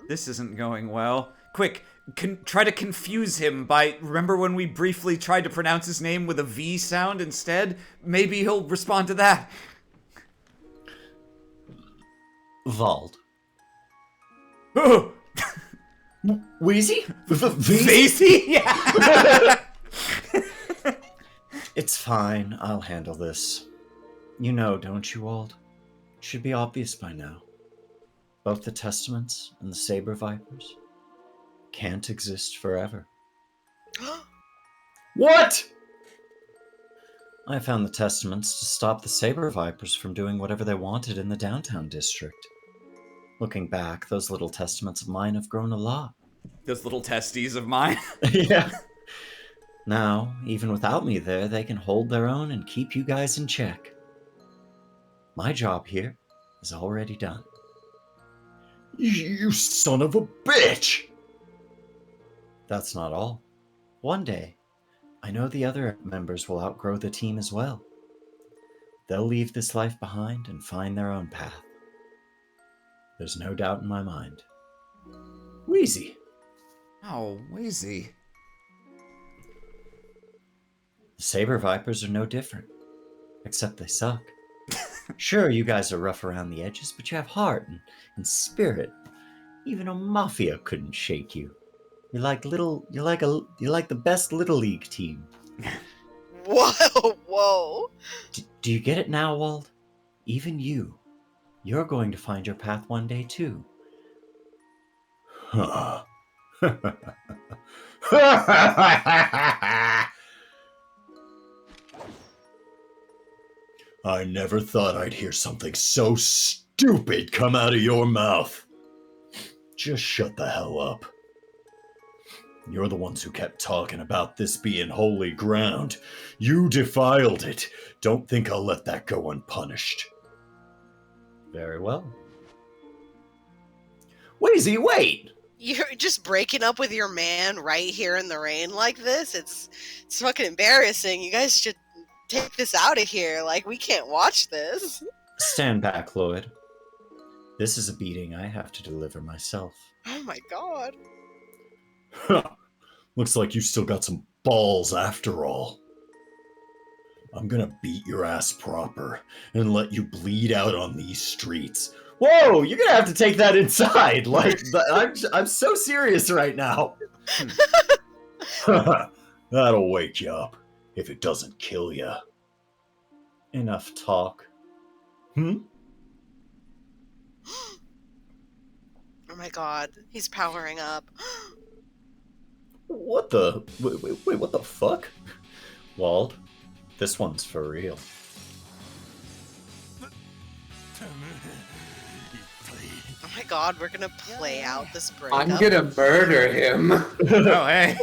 This isn't going well. Quick, try to confuse him by... Remember when we briefly tried to pronounce his name with a V sound instead? Maybe he'll respond to that.
Wald.
Oh!
Wheezy?
Vacy? Yeah!
It's fine. I'll handle this. You know, don't you, Wald? It should be obvious by now. Both the Testaments and the Saber Vipers can't exist forever. What? I found the Testaments to stop the Saber Vipers from doing whatever they wanted in the downtown district. Looking back, those little Testaments of mine have grown a lot.
Those little testes of mine?
Yeah. Now, even without me there, they can hold their own and keep you guys in check. My job here is already done. You son of a bitch! That's not all. One day, I know the other members will outgrow the team as well. They'll leave this life behind and find their own path. There's no doubt in my mind. Wheezy.
Oh, Wheezy.
The Saber Vipers are no different, except they suck. Sure, you guys are rough around the edges, but you have heart and spirit. Even a mafia couldn't shake you. You're like the best little league team.
Whoa.
Do you get it now, Wald? Even you're going to find your path one day too. Huh. I never thought I'd hear something so stupid come out of your mouth. Just shut the hell up. You're the ones who kept talking about this being holy ground. You defiled it. Don't think I'll let that go unpunished. Very well. Wheezy, wait!
You're just breaking up with your man right here in the rain like this? It's fucking embarrassing. You guys should take this out of here. Like, we can't watch this.
Stand back, Lloyd. This is a beating I have to deliver myself.
Oh my god.
Looks like you still got some balls after all. I'm gonna beat your ass proper and let you bleed out on these streets. Whoa, you're gonna have to take that inside. Like, I'm so serious right now. That'll wake you up, if it doesn't kill you. Enough talk.
Oh my god, he's powering up.
What the? Wait, what the fuck? Wald, this one's for real.
Oh my god, we're gonna play out this breakup.
I'm gonna murder him.
Oh, hey.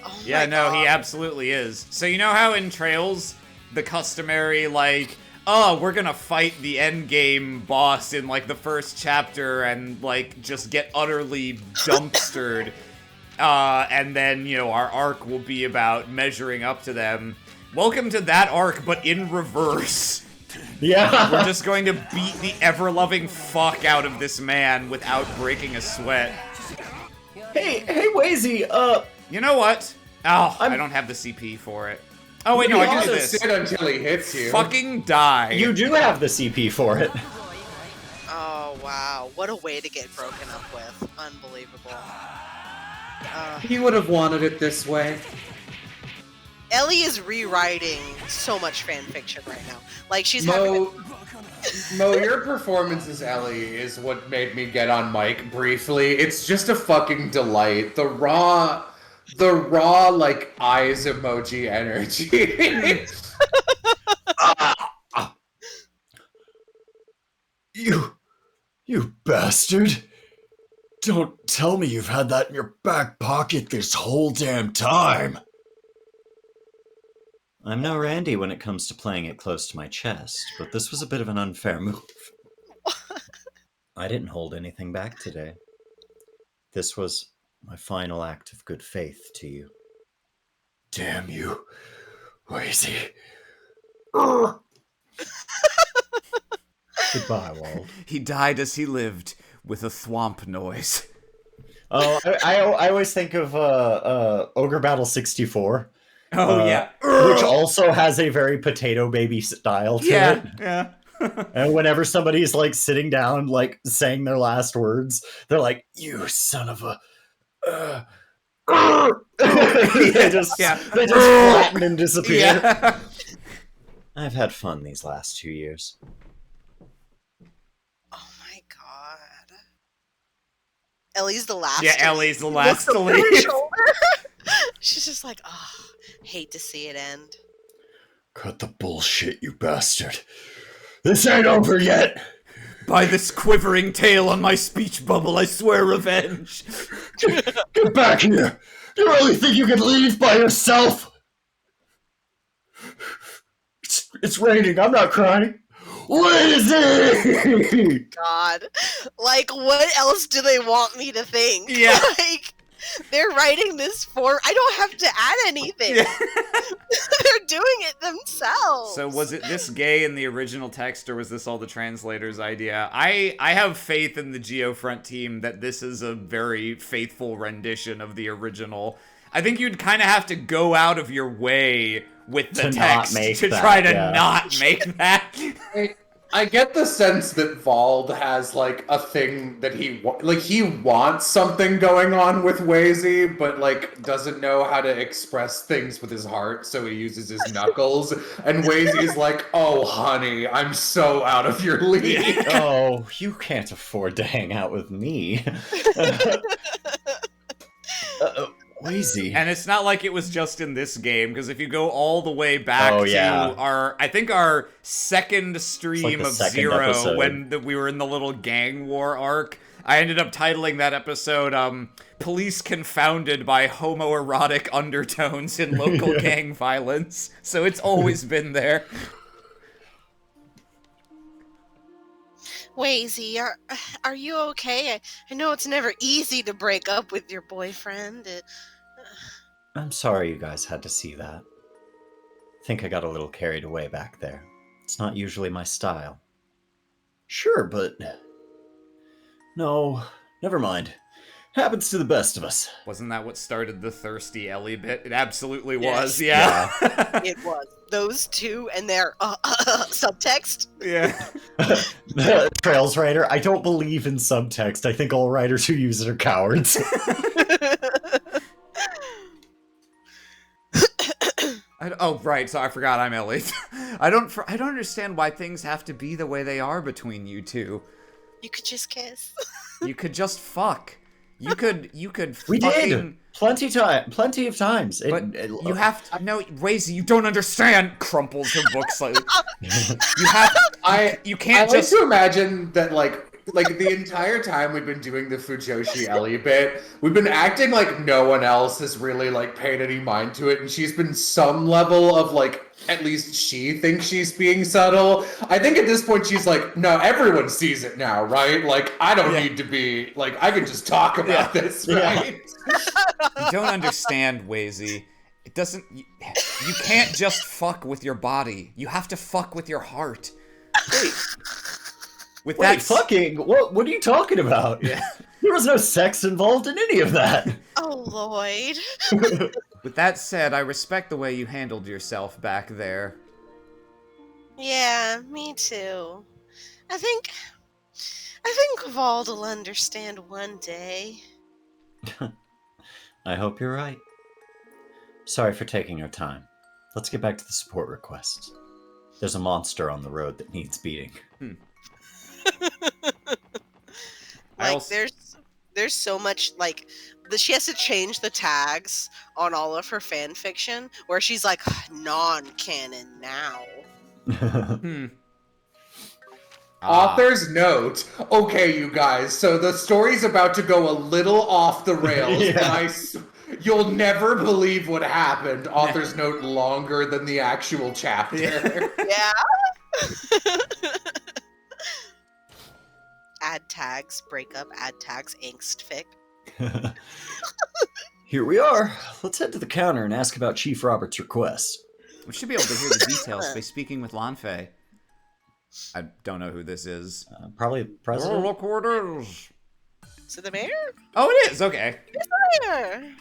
Oh
Yeah,
my
no, he
God.
absolutely is. So you know how in Trails, the customary, like, oh, we're gonna fight the endgame boss in, like, the first chapter and, like, just get utterly dumpstered. And then, you know, our arc will be about measuring up to them. Welcome to that arc, but in reverse.
Yeah.
We're just going to beat the ever-loving fuck out of this man without breaking a sweat.
Hey, Wazy,
You know what? Oh, I
I'm-
don't have the CP for it. Oh, wait, no, I
You
can do
just
this.
sit until he hits you.
Fucking die.
you do have the CP for it.
Oh wow, what a way to get broken up with. Unbelievable.
He would have wanted it this way.
Ellie is rewriting so much fan fiction right now. Like she's having
Mo, your performance as Ellie is what made me get on mic briefly. It's just a fucking delight. The raw like eyes emoji energy.
You bastard. Don't tell me you've had that in your back pocket this whole damn time. I'm no Randy when it comes to playing it close to my chest, but this was a bit of an unfair move. I didn't hold anything back today. This was my final act of good faith to you. Damn you, Wazy. Goodbye, Wald.
He died as he lived, with a thwomp noise.
Oh, I always think of Ogre Battle 64.
Oh, yeah.
Which also has a very Potato Baby style to it.
Yeah.
And whenever somebody's like sitting down, like saying their last words, they're like, "You son of a." they just flatten and disappear.
Yeah.
I've had fun these last 2 years.
Oh my god. Ellie's the last.
Yeah,
to
Ellie's the
leave.
last
Looks
to
over her
leave.
shoulder. She's just like, oh, hate to see it end.
Cut the bullshit, you bastard. This ain't over yet.
By this quivering tail on my speech bubble, I swear revenge.
Get back here. You really think you can leave by yourself? It's raining. I'm not crying. Lazy!
God. Like, what else do they want me to think?
Yeah.
Like, they're writing this for. I don't have to add anything.
Yeah.
They're doing it themselves.
So was it this gay in the original text, or was this all the translator's idea? I have faith in the Geofront team that this is a very faithful rendition of the original. I think you'd kind of have to go out of your way with the
To not
text
make
to
that,
try to
yeah.
not make that.
I get the sense that Vald has like a thing that he wants something going on with Wazy, but like doesn't know how to express things with his heart, so he uses his knuckles. And Wazy's like, "Oh, honey, I'm so out of your league."
Oh, you can't afford to hang out with me. Wazy.
And it's not like it was just in this game, because if you go all the way back to our second stream
the
of
second
Zero,
episode.
when we were in the little gang war arc, I ended up titling that episode, Police Confounded by Homoerotic Undertones in Local Gang Violence. So it's always been there.
Wazy, are you okay? I know it's never easy to break up with your boyfriend.
I'm sorry you guys had to see that. I think I got a little carried away back there. It's not usually my style. Sure, but... No, never mind. Happens to the best of us.
Wasn't that what started the thirsty Ellie bit? It absolutely
Yes.
was, yeah.
It was. Those two and their subtext.
Yeah.
Trails writer, I don't believe in subtext. I think all writers who use it are cowards.
Oh, right. So I forgot I'm Ellie. I don't understand why things have to be the way they are between you two.
You could just kiss.
You could just fuck. You could
We
fucking...
did plenty of times.
But you have to... No, Wazy, you don't understand. Crumples her book slightly. You can't
I
just...
like to imagine that, like the entire time we've been doing the Fujoshi Ellie bit, we've been acting like no one else has really, like, paid any mind to it, and she's been some level of, like, at least she thinks she's being subtle. I think at this point she's like, no, everyone sees it now, right? Like, I don't need to be, like, I can just talk about this, right?
You don't understand, Wazy. It doesn't... You can't just fuck with your body. You have to fuck with your heart.
Wait, fucking? What are you talking about?
Yeah.
There was no sex involved in any of that.
Oh, Lloyd.
With that said, I respect the way you handled yourself back there.
Yeah, me too. I think Vald will understand one day.
I hope you're right. Sorry for taking our time. Let's get back to the support requests. There's a monster on the road that needs beating.
There's so much, like, she has to change the tags on all of her fan fiction where she's like, non-canon now.
Author's note. Okay, you guys, so the story's about to go a little off the rails, and you'll never believe what happened. Author's note longer than the actual chapter.
Yeah. Add tags, breakup, add tags, angst fic.
Here we are. Let's head to the counter and ask about Chief Robert's request.
We should be able to hear the details by speaking with Lanfei. I don't know who this is.
Probably president.
Look who it is.
So the mayor?
Oh, it is. Okay.
It's the mayor.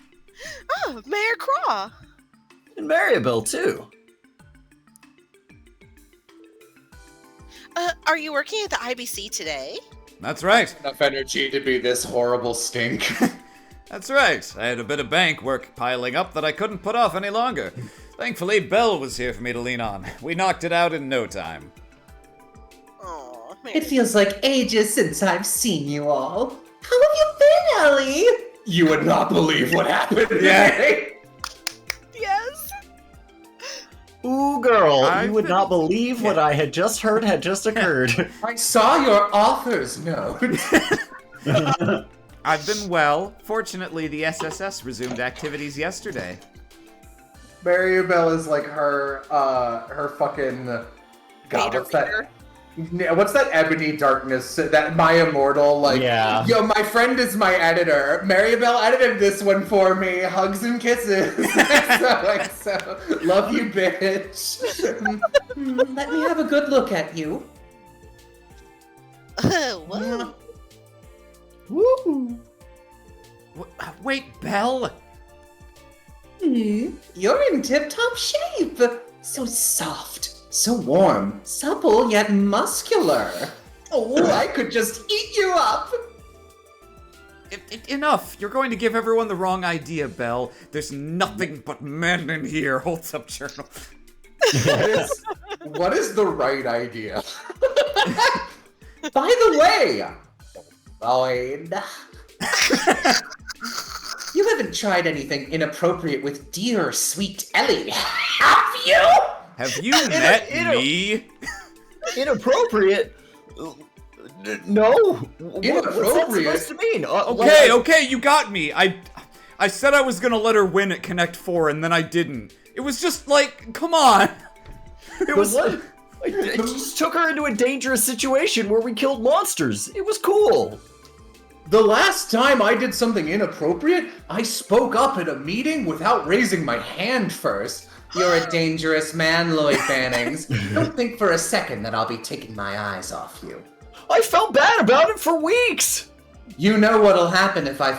Oh, Mayor Craw.
And Maribel, too.
Are you working at the IBC today?
That's right.
Enough energy to be this horrible stink.
That's right. I had a bit of bank work piling up that I couldn't put off any longer. Thankfully, Belle was here for me to lean on. We knocked it out in no time.
Oh,
It feels like ages since I've seen you all. How have you been, Ellie?
You would not believe what happened
Yeah.
today.
yes.
Ooh, girl,
I've
you would
been-
not believe what I had just heard had just occurred.
I saw your author's note.
I've been well. Fortunately, the SSS resumed activities yesterday.
Maribel is like her fucking... God,
Vader
what's that?
figure.
What's that ebony darkness? That my immortal, like, yo, my friend is my editor. Maribel edited this one for me. Hugs and kisses. so, love you, bitch.
Let me have a good look at you.
Whoa.
Woo!
Wait, Belle?
You're in tip-top shape. So soft, so warm, supple yet muscular. Oh, I could just eat you up.
Enough! You're going to give everyone the wrong idea, Belle. There's nothing but men in here. Holds up journal.
What is the right idea?
By the way, Lloyd, you haven't tried anything inappropriate with dear sweet Ellie, have you?
Have you met me?
Inappropriate? No. What's that
Inappropriate?
supposed to mean?
Okay, you got me. I said I was gonna let her win at Connect 4, and then I didn't. It was just like, come on. It was...
What? I just took her into a dangerous situation where we killed monsters. It was cool.
The last time I did something inappropriate, I spoke up at a meeting without raising my hand first.
You're a dangerous man, Lloyd Bannings. Don't think for a second that I'll be taking my eyes off you.
I felt bad about it for weeks.
You know what'll happen if I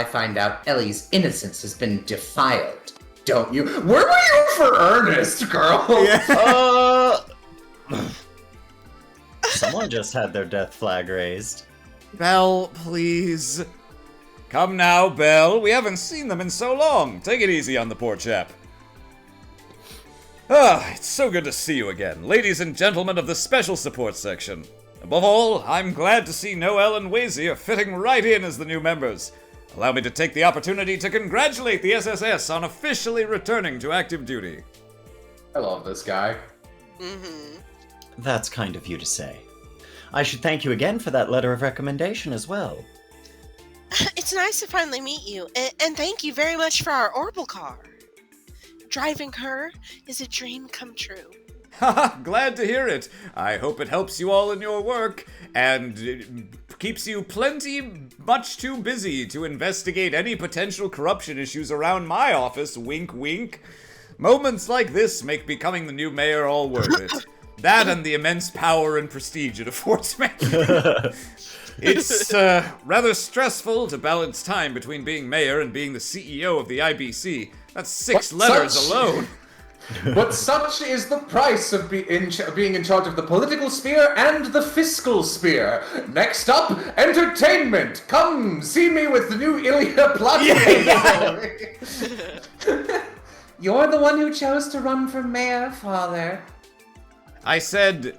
find out Ellie's innocence has been defiled, don't you?
Where were you for earnest, girl?
Someone just had their death flag raised.
Belle, please. Come now, Belle. We haven't seen them in so long. Take it easy on the poor chap. Ah, it's so good to see you again, ladies and gentlemen of the Special Support Section. Above all, I'm glad to see Noel and Wazy are fitting right in as the new members. Allow me to take the opportunity to congratulate the SSS on officially returning to active duty.
I love this guy.
That's kind of you to say. I should thank you again for that letter of recommendation as well.
It's nice to finally meet you, and thank you very much for our orbital car. Driving her is a dream come true.
Haha, glad to hear it. I hope it helps you all in your work, and it keeps you much too busy to investigate any potential corruption issues around my office, wink wink. Moments like this make becoming the new mayor all worth it. That and the immense power and prestige it affords me. It's rather stressful to balance time between being mayor and being the CEO of the IBC. That's 6 letters alone.
But such is the price of being in charge of the political sphere and the fiscal sphere. Next up, entertainment. Come see me with the new Ilya platform.
You're the one who chose to run for mayor, Father.
I said,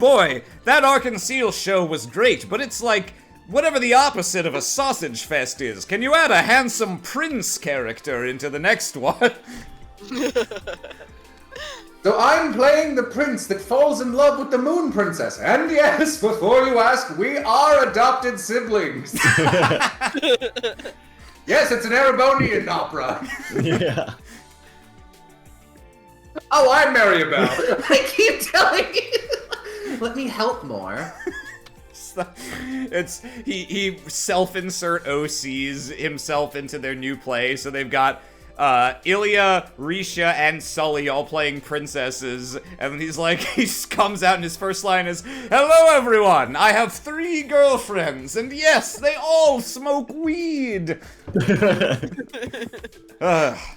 boy, that Arkansas show was great, but it's like whatever the opposite of a sausage fest is. Can you add a handsome prince character into the next one?
So I'm playing the prince that falls in love with the moon princess. And yes, before you ask, we are adopted siblings. Yes, it's an Erebonian opera.
Yeah.
Oh, I'm Maribel.
I keep telling you. Let me help more.
It's he self-insert OCs himself into their new play, so they've got Ilya, Risha, and Sully all playing princesses, and he's like, he just comes out and his first line is, "Hello everyone, I have 3 girlfriends, and yes, they all smoke weed."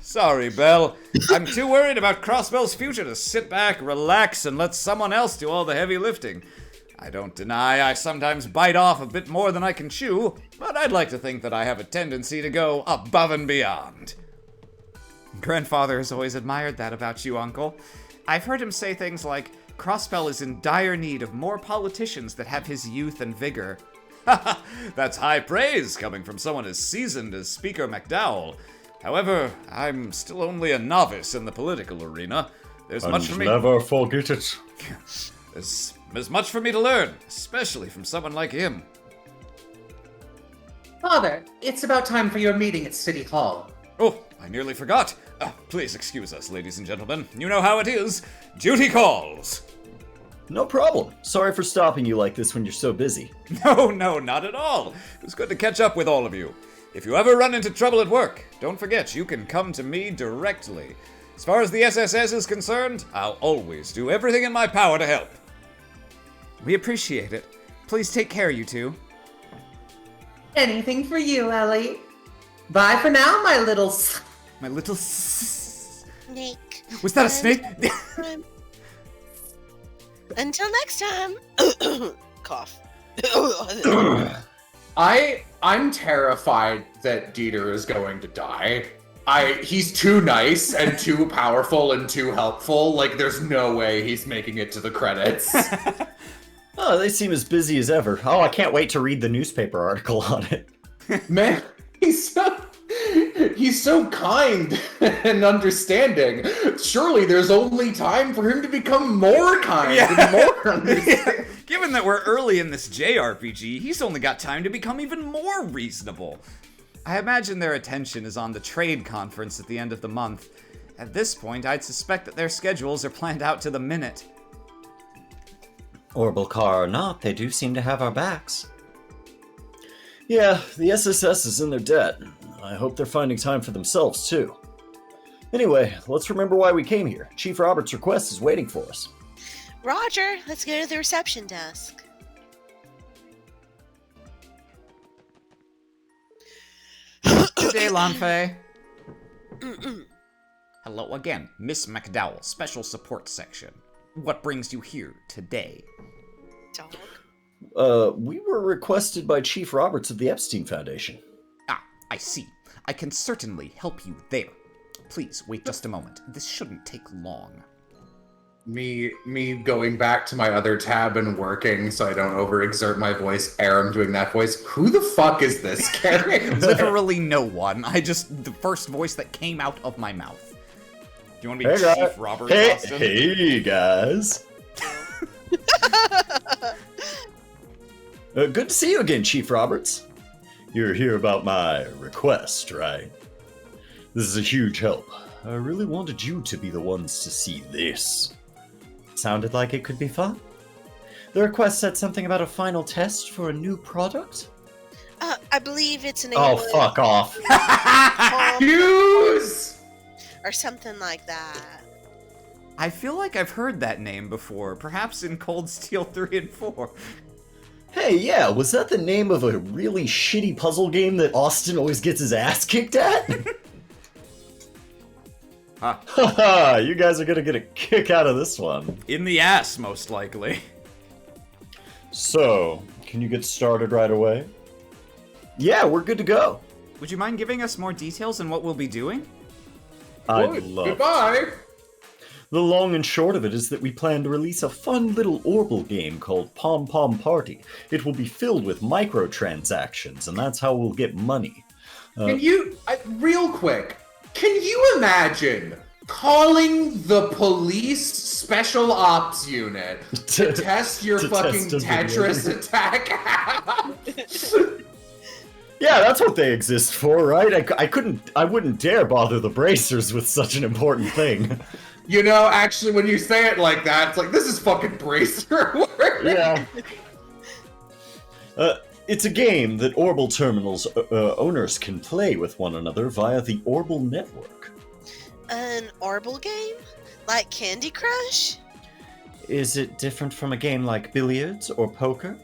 Sorry, Belle. I'm too worried about Crossbell's future to sit back, relax, and let someone else do all the heavy lifting. I don't deny I sometimes bite off a bit more than I can chew, but I'd like to think that I have a tendency to go above and beyond. Grandfather has always admired that about you, Uncle. I've heard him say things like, Crossbell is in dire need of more politicians that have his youth and vigor. Haha, that's high praise coming from someone as seasoned as Speaker McDowell. However, I'm still only a novice in the political arena. There's much for me.
Never forget it.
There's much for me to learn, especially from someone like him.
Father, it's about time for your meeting at City Hall.
Oh, I nearly forgot. Please excuse us, ladies and gentlemen. You know how it is. Duty calls.
No problem. Sorry for stopping you like this when you're so busy.
No, not at all. It was good to catch up with all of you. If you ever run into trouble at work, don't forget you can come to me directly. As far as the SSS is concerned, I'll always do everything in my power to help. We appreciate it. Please take care, you two.
Anything for you, Ellie. Bye for now, my little...
My little
Snake.
Was that a snake?
Until next time. Cough.
I'm terrified that Dieter is going to die. He's too nice and too powerful and too helpful. Like, there's no way he's making it to the credits.
Oh, they seem as busy as ever. Oh, I can't wait to read the newspaper article on it.
Man, he's so kind and understanding. Surely there's only time for him to become more kind and more understanding.
Given that we're early in this JRPG, he's only got time to become even more reasonable. I imagine their attention is on the trade conference at the end of the month. At this point, I'd suspect that their schedules are planned out to the minute.
Orbital car or not, they do seem to have our backs. Yeah, the SSS is in their debt. I hope they're finding time for themselves, too. Anyway, let's remember why we came here. Chief Robert's request is waiting for us.
Roger, let's go to the reception desk.
Good day, Lanfei. Hello again, Miss McDowell, Special Support Section. What brings you here today?
Dog.
We were requested by Chief Roberts of the Epstein Foundation.
Ah, I see. I can certainly help you there. please, wait just a moment. This shouldn't take long.
Me going back to my other tab and working so I don't overexert my voice. Aram doing that voice. Who the fuck is this character?
Literally no one. The first voice that came out of my mouth. Do you want to be Chief Robert Austin?
Hey, guys. Good to see you again, Chief Roberts. You're here about my request, right? This is a huge help. I really wanted you to be the ones to see this. Sounded like it could be fun. The request said something about a final test for a new product?
I believe it's an
Oh, fuck off.
Use!
Or something like that.
I feel like I've heard that name before, perhaps in Cold Steel 3 and 4.
Hey, yeah, was that the name of a really shitty puzzle game that Austin always gets his ass kicked at? Haha, you guys are gonna get a kick out of this one.
In the ass, most likely.
So, can you get started right away? Yeah, we're good to go.
Would you mind giving us more details on what we'll be doing?
I'd love
Goodbye!
The long and short of it is that we plan to release a fun little Orbital game called Pom Pom Party. It will be filled with microtransactions, and that's how we'll get money.
Can you, real quick, can you imagine calling the police special ops unit to test your
to
fucking
test a
Tetris
video.
attack?
Yeah, that's what they exist for, right? I wouldn't dare bother the bracers with such an important thing.
You know, actually, when you say it like that, it's like, this is fucking bracer work.
Yeah. It's a game that Orbital Terminal's owners can play with one another via the Orbital network.
An Orbital game? Like Candy Crush?
Is it different from a game like billiards or poker?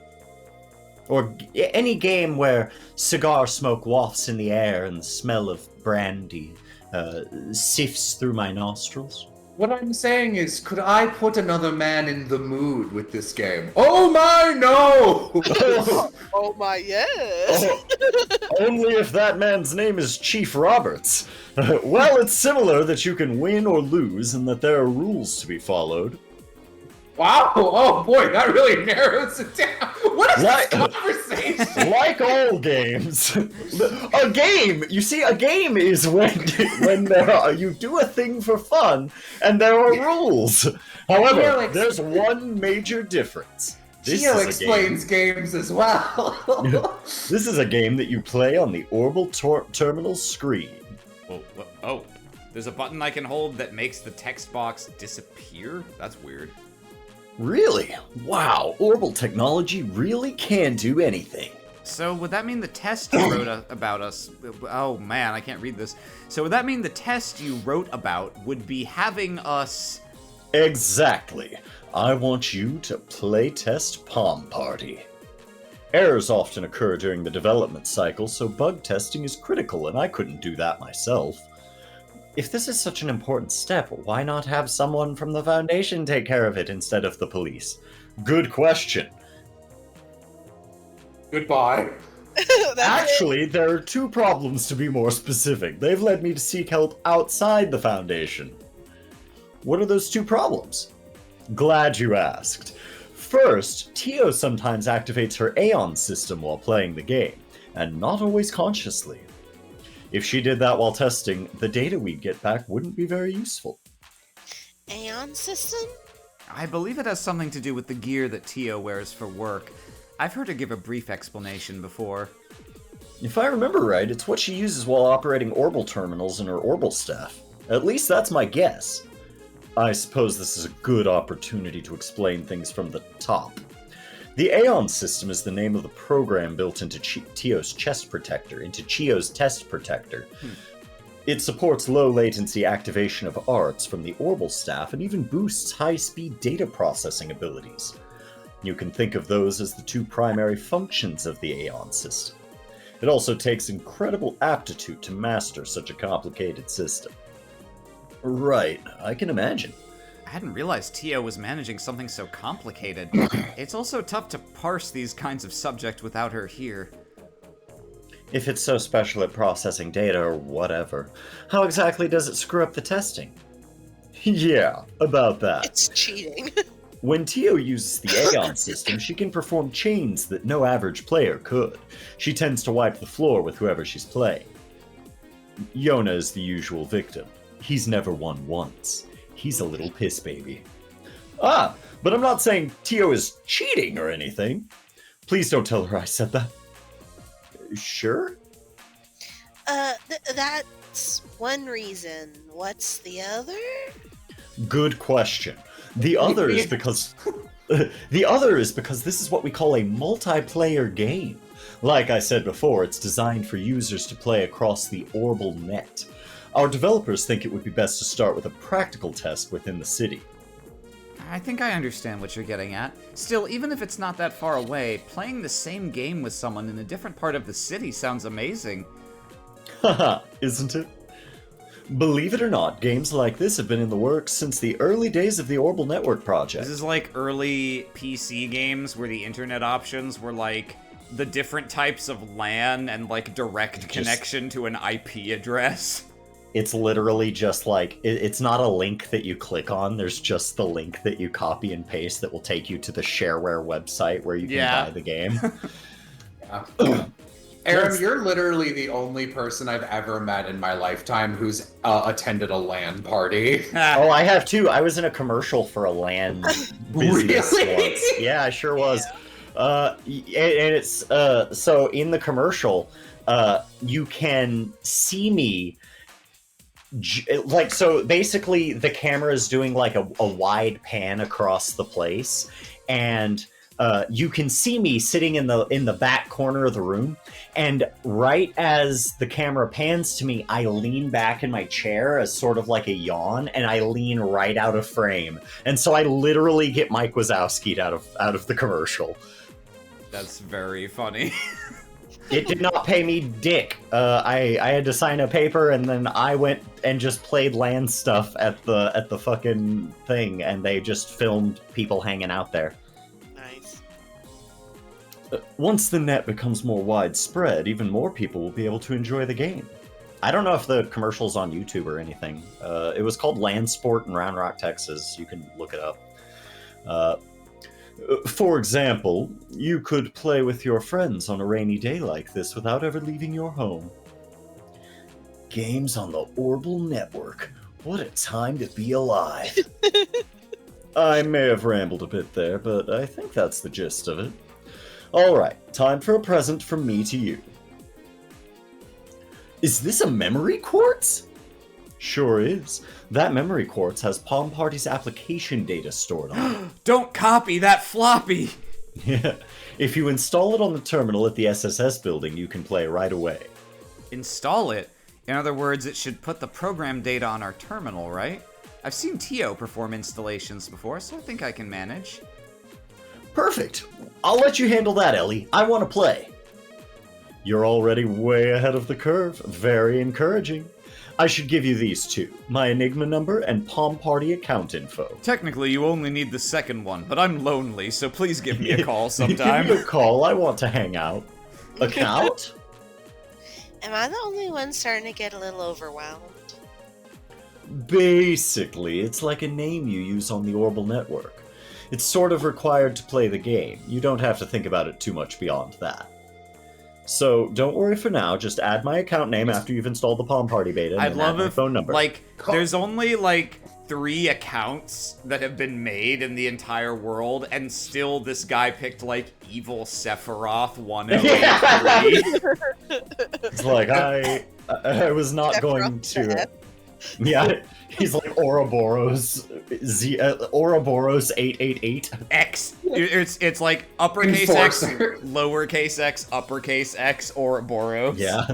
Or any game where cigar smoke wafts in the air and the smell of brandy sifts through my nostrils?
What I'm saying is, could I put another man in the mood with this game? Oh my, no!
Oh my, yes!
Only if that man's name is Chief Roberts. Well, it's similar that you can win or lose and that there are rules to be followed.
Wow! Oh boy, that really narrows it down. What is this conversation?
Like all games, a game. You see, a game is when you do a thing for fun and there are rules. However, there's one major difference.
Geo explains games as well.
This is a game that you play on the Orbital Terminal screen.
Oh, there's a button I can hold that makes the text box disappear? That's weird.
Really? Wow, Orbital technology really can do anything.
So would that mean the test you wrote about us... Oh man, I can't read this. So would that mean the test you wrote about would be having us...
Exactly. I want you to playtest Pom Party. Errors often occur during the development cycle, so bug testing is critical, and I couldn't do that myself. If this is such an important step, why not have someone from the Foundation take care of it instead of the police? Good question.
Goodbye.
Actually, there are two problems to be more specific. They've led me to seek help outside the Foundation. What are those two problems? Glad you asked. First, Tio sometimes activates her Aeon system while playing the game, and not always consciously. If she did that while testing, the data we'd get back wouldn't be very useful.
Aeon system?
I believe it has something to do with the gear that Tio wears for work. I've heard her give a brief explanation before.
If I remember right, it's what she uses while operating Orbital terminals in her Orbital staff. At least that's my guess. I suppose this is a good opportunity to explain things from the top. The Aeon system is the name of the program built into Tio's test protector. It supports low-latency activation of arts from the Orbital staff and even boosts high-speed data processing abilities. You can think of those as the two primary functions of the Aeon system. It also takes incredible aptitude to master such a complicated system. Right, I can imagine.
I hadn't realized Tio was managing something so complicated. It's also tough to parse these kinds of subject without her here.
If it's so special at processing data or whatever, how exactly does it screw up the testing? Yeah, about that.
It's cheating.
When Tio uses the Aeon system, she can perform chains that no average player could. She tends to wipe the floor with whoever she's playing. Yona is the usual victim. He's never won once. He's a little piss baby. Ah, but I'm not saying Tio is cheating or anything. Please don't tell her I said that. Sure?
That's one reason. What's the other?
Good question. The other is because this is what we call a multiplayer game. Like I said before, it's designed for users to play across the Orbal net. Our developers think it would be best to start with a practical test within the city.
I think I understand what you're getting at. Still, even if it's not that far away, playing the same game with someone in a different part of the city sounds amazing.
Haha, isn't it? Believe it or not, games like this have been in the works since the early days of the Orbal Network project.
This is like early PC games where the internet options were like the different types of LAN and like direct connection to an IP address.
It's literally just like, it's not a link that you click on, there's just the link that you copy and paste that will take you to the shareware website where you can buy the game.
Yeah. Aaron, you're literally the only person I've ever met in my lifetime who's attended a LAN party.
Oh, I have too. I was in a commercial for a LAN business once. Yeah, I sure was. And it's, so in the commercial, you can see me like, so basically the camera is doing like a wide pan across the place, and you can see me sitting in the back corner of the room, and right as the camera pans to me, I lean back in my chair as sort of like a yawn, and I lean right out of frame, and so I literally get Mike Wazowski'd out of the commercial.
That's very funny.
It did not pay me dick. I had to sign a paper, and then I went and just played LAN stuff at the fucking thing, and they just filmed people hanging out there.
Nice.
Once the net becomes more widespread, even more people will be able to enjoy the game. I don't know if the commercial's on YouTube or anything. It was called Land Sport in Round Rock, Texas. You can look it up. For example, you could play with your friends on a rainy day like this without ever leaving your home. Games on the Orbal Network. What a time to be alive. I may have rambled a bit there, but I think that's the gist of it. Alright, time for a present from me to you. Is this a memory quartz? Sure is. That memory quartz has Palm Party's application data stored on it.
Don't copy that floppy!
Yeah. If you install it on the terminal at the SSS building, you can play right away.
Install it? In other words, it should put the program data on our terminal, right? I've seen Tio perform installations before, so I think I can manage.
Perfect. I'll let you handle that, Ellie. I want to play. You're already way ahead of the curve. Very encouraging. I should give you these two, my Enigma number and Palm Party account info.
Technically, you only need the second one, but I'm lonely, so please give me a call sometime.
Give me a call, I want to hang out. Account?
Am I the only one starting to get a little overwhelmed?
Basically, it's like a name you use on the Orbal Network. It's sort of required to play the game. You don't have to think about it too much beyond that. So, don't worry for now, just add my account name after you've installed the Palm Party beta, and
I'd love
my
if,
phone number.
like, there's only, like, 3 accounts that have been made in the entire world, and still this guy picked, like, Evil Sephiroth 1083.
It's like, I was not going to... Yeah, he's like Ouroboros, Ouroboros 888.
X. It's like uppercase
Enforcer.
X, lowercase x, uppercase X, Ouroboros.
Yeah.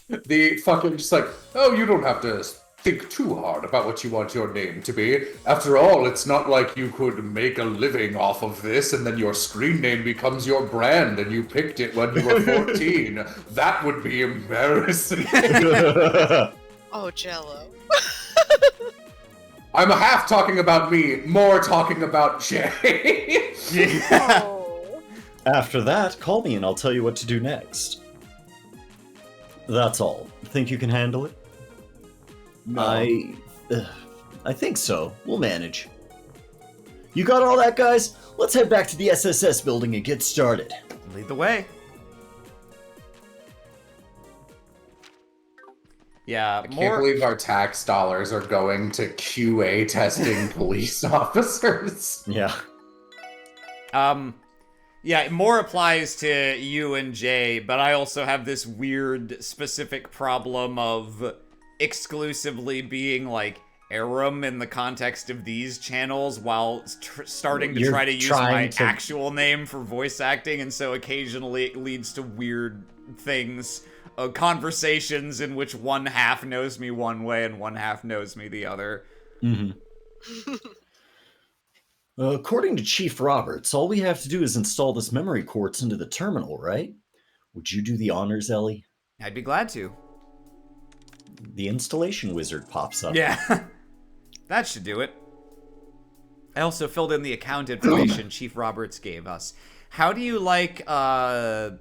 The fucking just like, oh, you don't have to think too hard about what you want your name to be. After all, it's not like you could make a living off of this and then your screen name becomes your brand and you picked it when you were 14. That would be embarrassing.
Oh, Jello.
I'm half talking about me, more talking about Jay.
Yeah.
Oh.
After that, call me and I'll tell you what to do next. That's all. Think you can handle it?
No.
I think so. We'll manage. You got all that, guys? Let's head back to the SSS building and get started.
Lead the way. Yeah,
I can't believe our tax dollars are going to QA testing police officers.
Yeah.
Yeah, it more applies to you and Jay, but I also have this weird specific problem of exclusively being like Aram in the context of these channels while starting to
You're
try to use
trying
my
to-
actual name for voice acting, and so occasionally it leads to weird things, conversations in which one half knows me one way and one half knows me the other.
Mm-hmm. According to Chief Roberts, all we have to do is install this memory quartz into the terminal, right? Would you do the honors, Ellie?
I'd be glad to.
The installation wizard pops up.
Yeah. That should do it. I also filled in the account information Chief Roberts gave us. How do you like
Waldex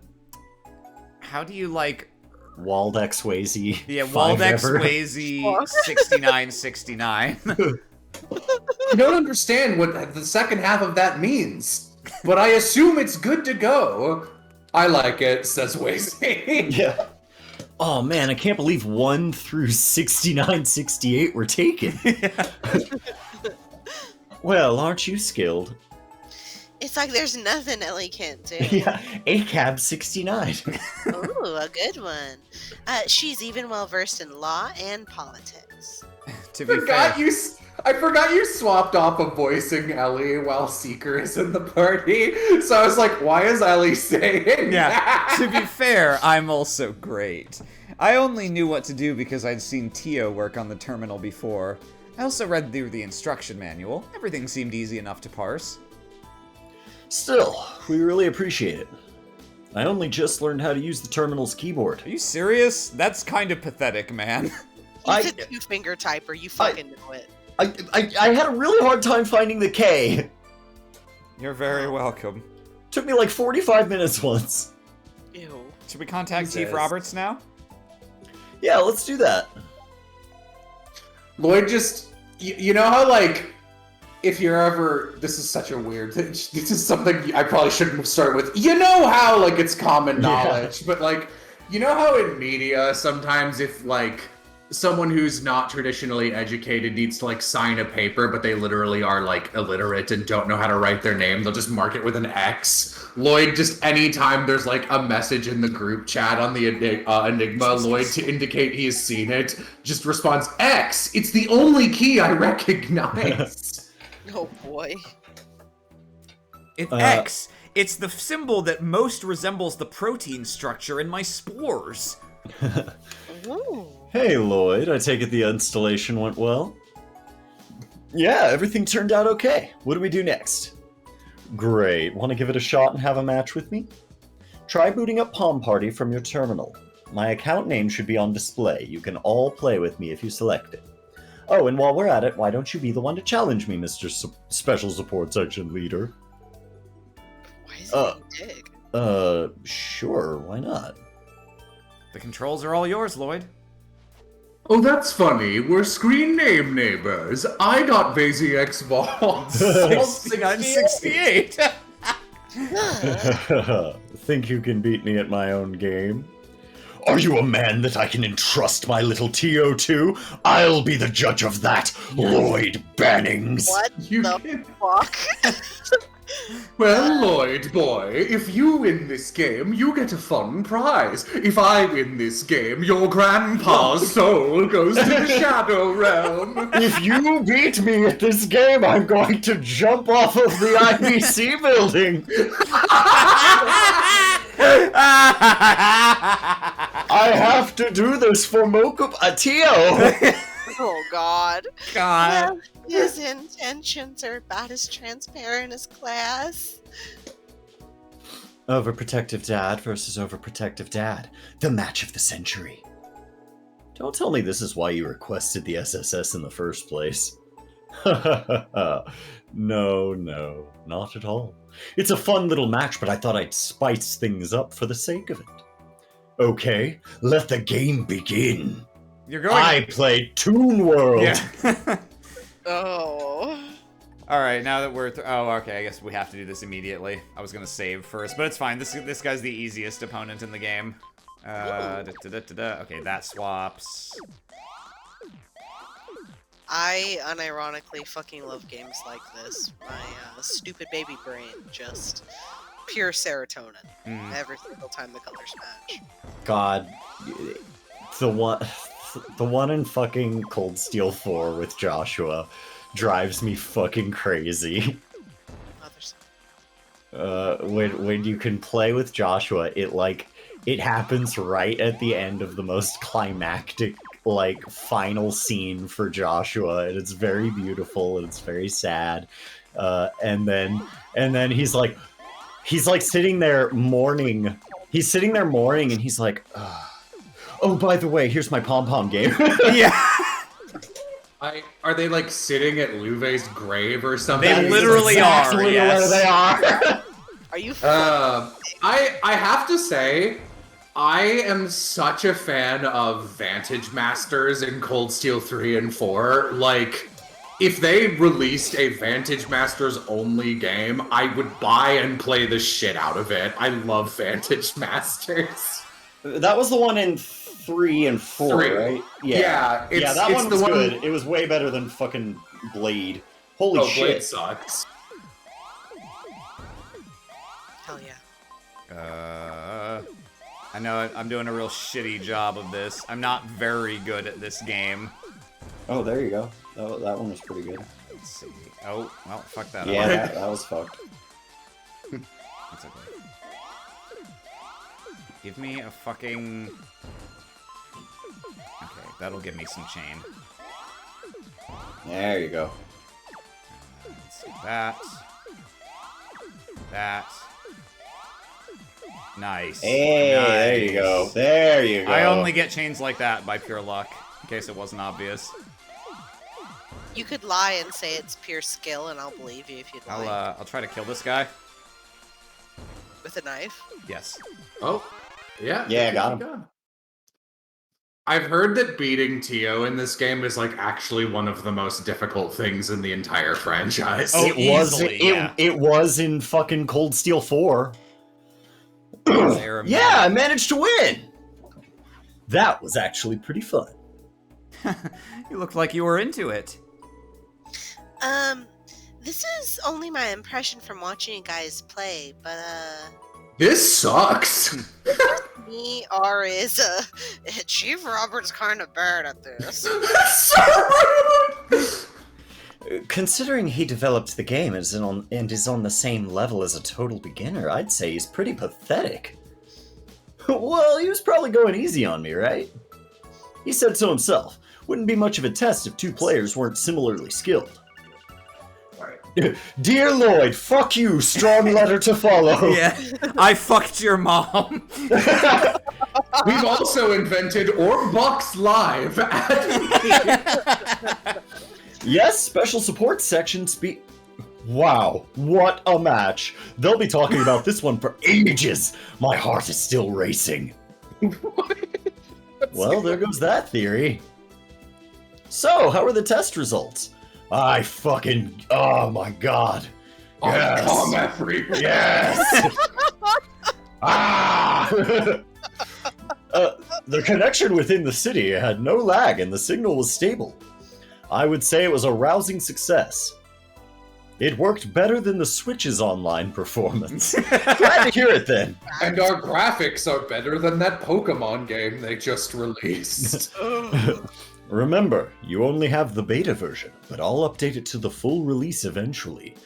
Swayze?
Yeah,
five
Waldex
ever?
Swayze 6969.
I don't understand what the second half of that means, but I assume it's good to go. I like it, says Wazy.
Yeah. Oh man, I can't believe 1 through 6968 were taken. Well, aren't you skilled?
It's like there's nothing Ellie can't do.
Yeah, ACAB 69.
Ooh, a good one. She's even well versed in law and politics.
To be fair,
I forgot you swapped off of voicing Ellie while Seeker is in the party. So I was like, why is Ellie saying
yeah.
that?
To be fair, I'm also great. I only knew what to do because I'd seen Tio work on the terminal before. I also read through the instruction manual. Everything seemed easy enough to parse.
Still, we really appreciate it. I only just learned how to use the terminal's keyboard.
Are you serious? That's kind of pathetic, man.
He's a two-finger typer. You fucking know it.
I had a really hard time finding the K.
You're very welcome.
Took me like 45 minutes once.
Ew.
Should we contact Chief
Jesus.
Roberts now?
Yeah, let's do that.
Lloyd just, you know how like, if you're ever, this is such a weird thing, this is something I probably shouldn't start with. You know how like it's common knowledge, but like, you know how in media sometimes if like someone who's not traditionally educated needs to like sign a paper, but they literally are like illiterate and don't know how to write their name, they'll just mark it with an X. Lloyd, just anytime there's like a message in the group chat on the Enigma, Lloyd, to indicate he has seen it, just responds, X! It's the only key I recognize.
Oh boy.
It's X. It's the symbol that most resembles the protein structure in my spores.
Ooh.
Hey, Lloyd, I take it the installation went well? Yeah, everything turned out okay. What do we do next? Great. Want to give it a shot and have a match with me? Try booting up Palm Party from your terminal. My account name should be on display. You can all play with me if you select it. Oh, and while we're at it, why don't you be the one to challenge me, Mr. Special Support Section Leader?
Why is he being a dick?
Sure, why not?
The controls are all yours, Lloyd.
Oh, that's funny. We're screen name neighbors. I got Vazy X Vault.
6968.
Think you can beat me at my own game? Are you a man that I can entrust my little Tio to? I'll be the judge of that, Lloyd Bannings.
What
You
the
can-
fuck?
Well, Lloyd boy, if you win this game, you get a fun prize. If I win this game, your grandpa's soul goes to the Shadow Realm.
If you beat me at this game, I'm going to jump off of the IBC building. I have to do this for Tio.
Oh god.
God.
Well, his intentions are about as transparent as glass.
Overprotective Dad versus Overprotective Dad. The match of the century. Don't tell me this is why you requested the SSS in the first place. No, not at all. It's a fun little match, but I thought I'd spice things up for the sake of it. Okay, let the game begin.
You're going.
I play Toon World.
Yeah.
Oh.
All right, now that we're oh, okay. I guess we have to do this immediately. I was gonna save first, but it's fine. This guy's the easiest opponent in the game. Okay, that swaps.
I unironically fucking love games like this. My stupid baby brain just pure serotonin every single time the colors match.
God, the one in fucking Cold Steel 4 with Joshua drives me fucking crazy. When you can play with Joshua, it happens right at the end of the most climactic final scene for Joshua, and it's very beautiful and it's very sad. And then he's sitting there mourning. He's sitting there mourning, and he's like, "Oh, by the way, here's my pom-pom game."
Yeah.
Are they like sitting at Louvet's grave or something?
They literally are. Yes.
Where they are.
Are you?
I have to say, I am such a fan of Vantage Masters in Cold Steel 3 and 4. Like, if they released a Vantage Masters only game, I would buy and play the shit out of it. I love Vantage Masters.
That was the one in 3 and 4,
3.
right?
Yeah,
that one was good. It was way better than fucking Blade. Holy shit.
Blade sucks.
Hell yeah.
I know I'm doing a real shitty job of this. I'm not very good at this game.
Oh, there you go. That one was pretty good.
Let's see. Oh, well, fuck that
Yeah,
up.
that was fucked.
That's okay. Give me a fucking... Okay, that'll give me some chain.
There you go.
Let's do that. That. Nice.
Hey,
nice.
there you go. There you go.
I only get chains like that by pure luck, in case it wasn't obvious.
You could lie and say it's pure skill, and I'll believe you if you'd like.
I'll try to kill this guy.
With a knife?
Yes.
Oh, yeah.
Yeah, got him.
I've heard that beating Tio in this game is like actually one of the most difficult things in the entire franchise.
Oh,
it was in fucking Cold Steel 4. Yeah, I managed to win! That was actually pretty fun.
You looked like you were into it.
This is only my impression from watching you guys play, but,
This sucks!
me, R is, Chief Robert's kind of bad at this.
Considering he developed the game and is on the same level as a total beginner, I'd say he's pretty pathetic. Well, he was probably going easy on me, right? He said so himself. Wouldn't be much of a test if two players weren't similarly skilled. Dear Lloyd, fuck you, strong letter to follow.
Yeah, I fucked your mom.
We've also invented Orbox Live.
Yes, special support section Wow, what a match. They'll be talking about this one for ages. My heart is still racing. Well, there goes that theory. So, how are the test results? Oh my god. Yes.
Combat free.
Yes. The connection within the city had no lag and the signal was stable. I would say it was a rousing success. It worked better than the Switch's online performance. Glad to hear it then.
And our graphics are better than that Pokemon game they just released.
Remember, you only have the beta version, but I'll update it to the full release eventually.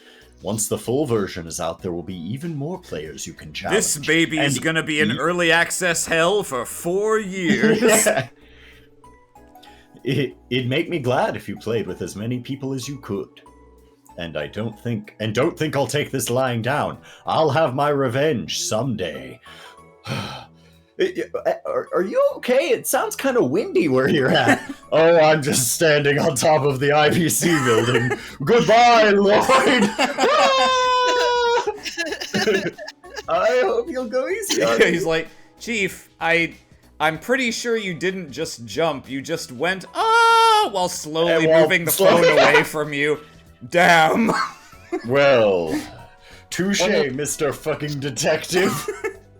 Once the full version is out, there will be even more players you can challenge.
This baby is gonna be in early access hell for 4 years.
Yeah. It'd make me glad if you played with as many people as you could. And don't think I'll take this lying down. I'll have my revenge someday. Are you okay? It sounds kind of windy where you're at. Oh, I'm just standing on top of the IBC building. Goodbye, Lloyd! I hope you'll go easy on me.
He's like, Chief, I I'm pretty sure you didn't just jump, you just went, oh, while slowly
Well,
moving the phone away from you. Damn.
Well, touche, Mr. fucking detective.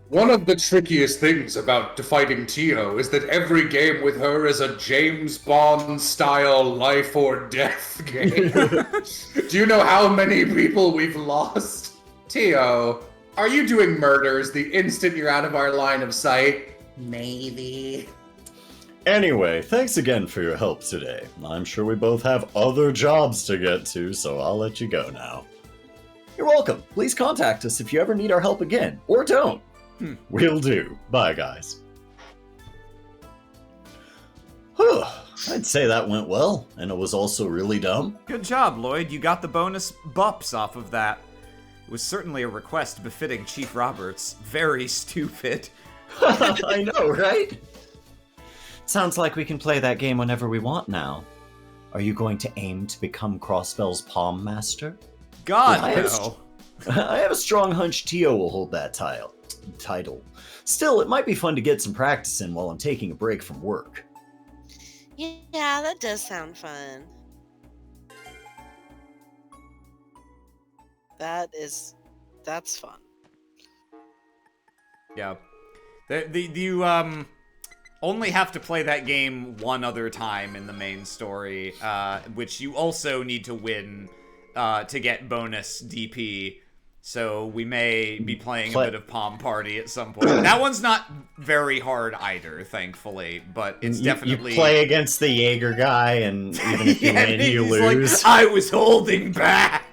One of the trickiest things about defeating Tio is that every game with her is a James Bond-style life or death game. Do you know how many people we've lost? Tio, are you doing murders the instant you're out of our line of sight? Maybe.
Anyway, thanks again for your help today. I'm sure we both have other jobs to get to, so I'll let you go now. You're welcome. Please contact us if you ever need our help again, or don't. Will do. Bye, guys. Whew. I'd say that went well, and it was also really dumb.
Good job, Lloyd. You got the bonus bups off of that. It was certainly a request befitting Chief Roberts. Very stupid.
I know, right? Sounds like we can play that game whenever we want now. Are you going to aim to become Crossbell's Palm Master?
God,
Well,
no.
I have a strong hunch Tio will hold that title. Still, it might be fun to get some practice in while I'm taking a break from work.
Yeah, that does sound fun. That's fun.
Yeah. You only have to play that game one other time in the main story, which you also need to win to get bonus DP. So we may be playing a bit of Palm Party at some point. That one's not very hard either, thankfully, but it's definitely...
You play against the Jaeger guy, and even if you win, you lose.
Like, I was holding back!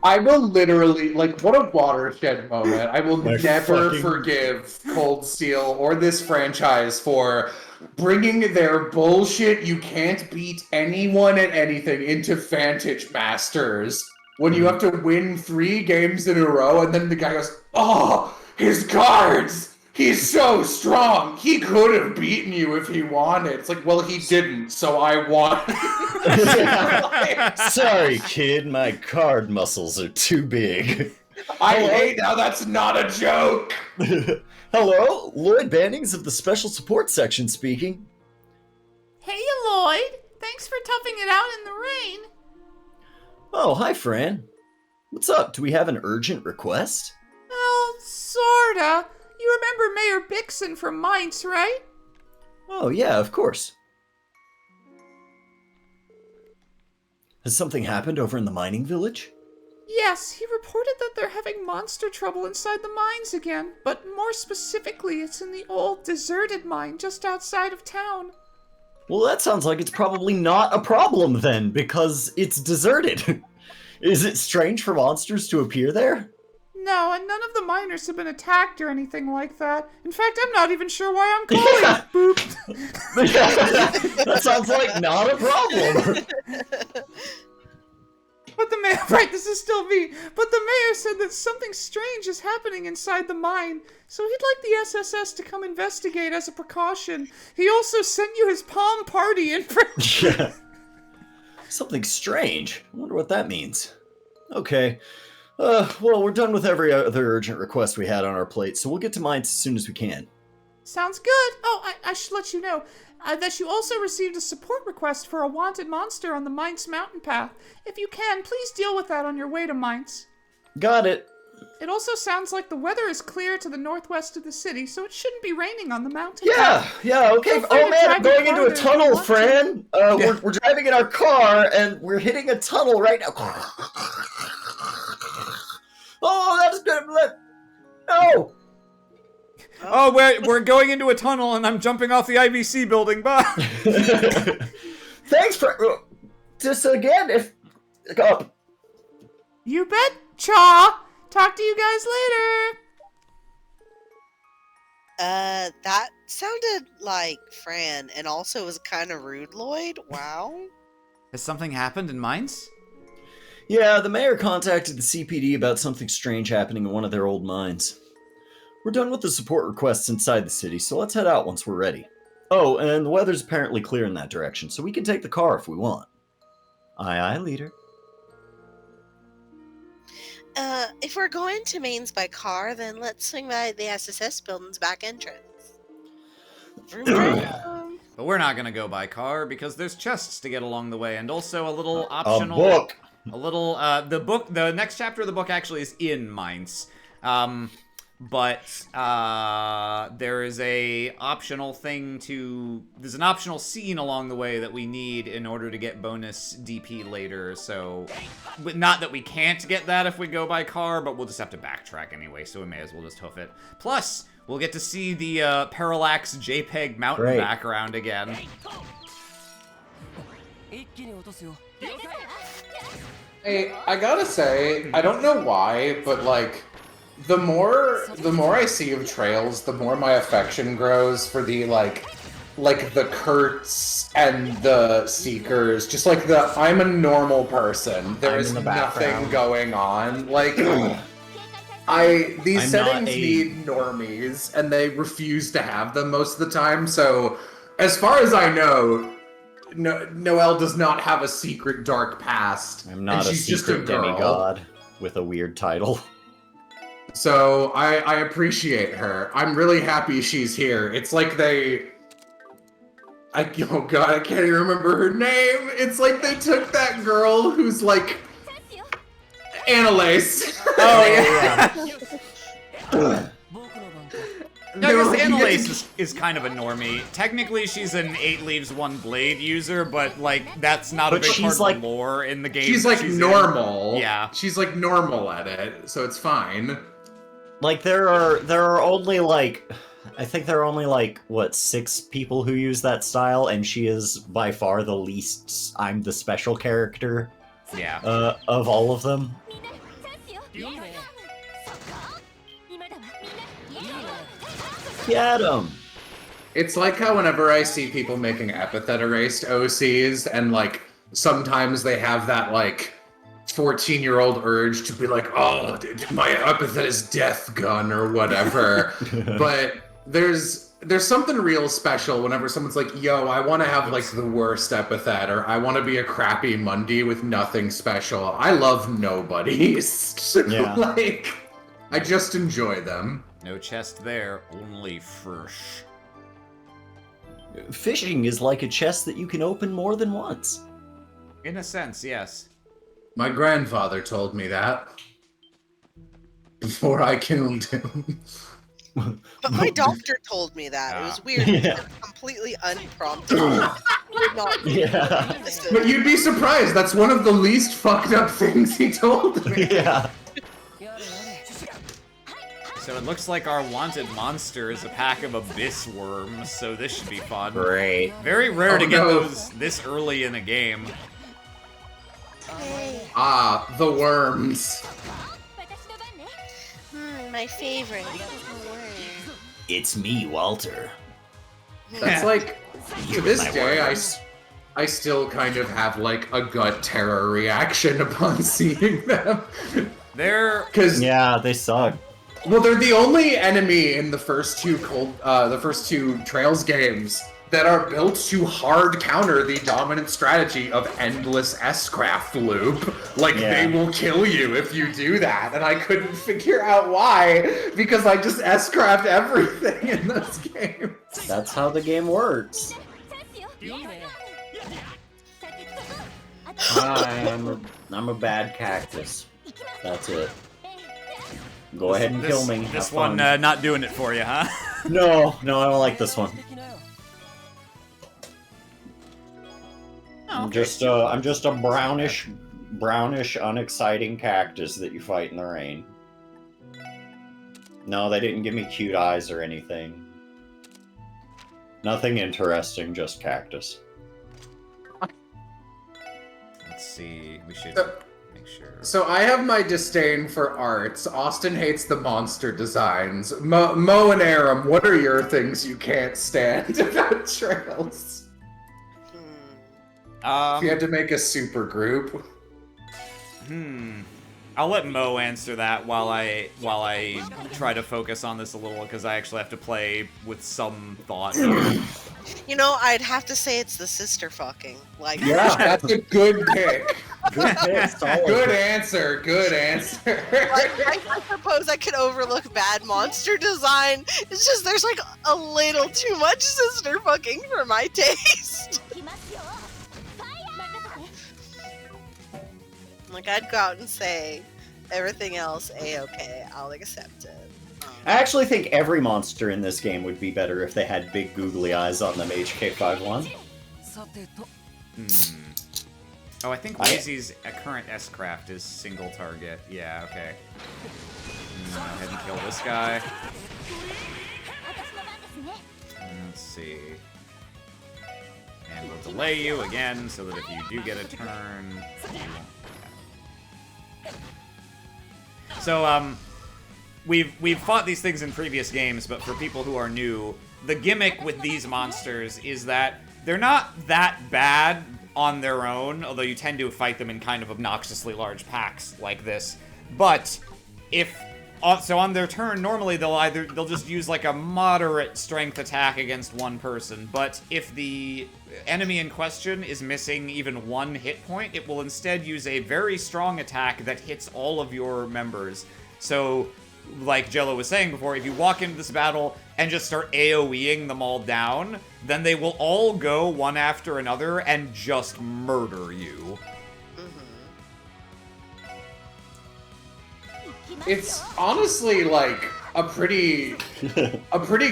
I will literally, like, what a watershed moment. I will never
fucking...
forgive Cold Steel or this franchise for bringing their bullshit, you can't beat anyone at anything, into Vantage Masters. When you have to win 3 games in a row, and then the guy goes, oh, his cards! He's so strong! He could have beaten you if he wanted. It's like, well, he didn't, so I won.
Sorry, kid, my card muscles are too big.
I hate how that's not a joke!
Hello, Lloyd Bannings of the Special Support Section speaking.
Hey, Lloyd! Thanks for toughing it out in the rain.
Oh, hi, Fran. What's up? Do we have an urgent request?
Well, sorta. You remember Mayor Bixen from Mainz, right?
Oh, yeah, of course. Has something happened over in the mining village?
Yes, he reported that they're having monster trouble inside the mines again, but more specifically, it's in the old deserted mine just outside of town.
Well, that sounds like it's probably not a problem then, because it's deserted. Is it strange for monsters to appear there?
No, and none of the miners have been attacked or anything like that. In fact, I'm not even sure why I'm calling. Boop.
That sounds like not a problem.
But the mayor, right, this is still me. But the mayor said that something strange is happening inside the mine, so he'd like the SSS to come investigate as a precaution. He also sent you his Palm Party info.
Yeah. Something strange. I wonder what that means. Okay. Well, we're done with every other urgent request we had on our plate, so we'll get to mine as soon as we can.
Sounds good. Oh, I should let you know that you also received a support request for a wanted monster on the Mainz mountain path. If you can, please deal with that on your way to Mainz.
Got it.
It also sounds like the weather is clear to the northwest of the city, so it shouldn't be raining on the mountain path.
Yeah, okay.
Feel free
Oh
to
man,
drive
I'm going
your
into a
car there
tunnel,
if you want
Fran. We're driving in our car, and we're hitting a tunnel right now. Oh, that's good. No!
Oh, we're going into a tunnel, and I'm jumping off the IBC building. Bye.
Thanks for... Just again, if...
You bet, Chaw. Talk to you guys later.
That sounded like Fran, and also was kind of rude, Lloyd. Wow.
Has something happened in Mainz?
Yeah, the mayor contacted the CPD about something strange happening in one of their old mines. We're done with the support requests inside the city, so let's head out once we're ready. Oh, and the weather's apparently clear in that direction, so we can take the car if we want. Aye, aye, leader.
If we're going to Mainz by car, then let's swing by the SSS building's back entrance.
But we're not gonna go by car because there's chests to get along the way, and also a little
A
optional.
book.
A little. The next chapter of the book actually is in Mainz. But there is a optional thing to. There's an optional scene along the way that we need in order to get bonus DP later. So, not that we can't get that if we go by car, but we'll just have to backtrack anyway. So we may as well just hoof it. Plus, we'll get to see the Parallax JPEG mountain
Great.
background again.
Hey, I gotta say, I don't know why, but like, the more I see of Trails, the more my affection grows for the like the Kurtz and the Seekers. Just like I'm a normal person. There is nothing going on. Like, these settings need normies, and they refuse to have them most of the time. So, as far as I know, Noelle does not have a secret dark past.
I'm not
and
a
she's just
secret
a girl.
demigod with a weird title.
So I appreciate her. I'm really happy she's here. It's like oh god, I can't even remember her name. It's like they took that girl who's like Annalise.
Oh yeah. No,
They were
because
like,
Annalise is kind of a normie. Technically, she's an 8 Leaves, 1 Blade user, but, like, that's not a
But
big
she's
part of
like-
the lore in the game.
she's like
in.
normal.
Yeah.
She's like normal at it, so it's fine.
Like there are only like, I think there are only like what 6 people who use that style, and she is by far the least. I'm the special character.
Yeah.
Of all of them. Get him.
It's like how whenever I see people making epithet erased OCs, and like sometimes they have that like 14-year-old urge to be like, oh, my epithet is death gun or whatever. But there's something real special whenever someone's like, yo, I want to have like the worst epithet, or I want to be a crappy Mundy with nothing special. I love nobodies.
Yeah.
Like, I just enjoy them.
No chest there, only fish.
Fishing is like a chest that you can open more than once.
In a sense, yes.
My grandfather told me that before I killed him.
But my doctor told me that. It was weird.
Yeah.
It was completely unprompted. Did not
Yeah.
listen.
But you'd be surprised, that's one of the least fucked up things he told me.
Yeah.
So it looks like our wanted monster is a pack of abyss worms, so this should be fun.
Great.
Very rare to
Oh,
get
no.
those this early in a game.
Hey.
Ah, the worms.
My favorite. The word.
It's me, Walter.
That's like, to this
my
day,
worms.
I still kind of have like a gut terror reaction upon seeing them.
They're
Because
Yeah, they suck.
well, they're the only enemy in the first two Trails games that are built to hard counter the dominant strategy of endless S-craft loop. Like,
Yeah.
they will kill you if you do that, and I couldn't figure out why, because I just S-craft everything in those games.
That's how the game works. I'm a bad cactus. That's it. Go ahead and kill me. Have
This
fun.
one not doing it for you, huh?
No, I don't like this one.
Oh,
I'm just a brownish, unexciting cactus that you fight in the rain. No, they didn't give me cute eyes or anything. Nothing interesting, just cactus.
Let's see. We should make sure.
So I have my disdain for arts. Austin hates the monster designs. Mo and Aram, what are your things you can't stand about Trails? If you had to make a super group.
I'll let Mo answer that while I try to focus on this a little, because I actually have to play with some thought.
You know, I'd have to say it's the sister fucking. Like,
Yeah, that's a good pick.
Good pick, solid.
Good answer. Good answer.
I suppose I could overlook bad monster design. It's just there's like a little too much sister fucking for my taste. Like I'd go out and say everything else a-okay, I'll accept it.
I actually think every monster in this game would be better if they had big googly eyes on them, HK51.
Oh, I think Lazy's current S-Craft is single target. Yeah, okay. Go ahead and kill this guy. Let's see. And we'll delay you again, so that if you do get a turn, you won't. So, we've fought these things in previous games, but for people who are new, the gimmick with these monsters is that they're not that bad on their own, although you tend to fight them in kind of obnoxiously large packs like this. But so on their turn, normally they'll just use like a moderate strength attack against one person, but if the enemy in question is missing even one hit point, it will instead use a very strong attack that hits all of your members. So, like Jello was saying before, if you walk into this battle and just start AoEing them all down, then they will all go one after another and just murder you.
It's honestly like a pretty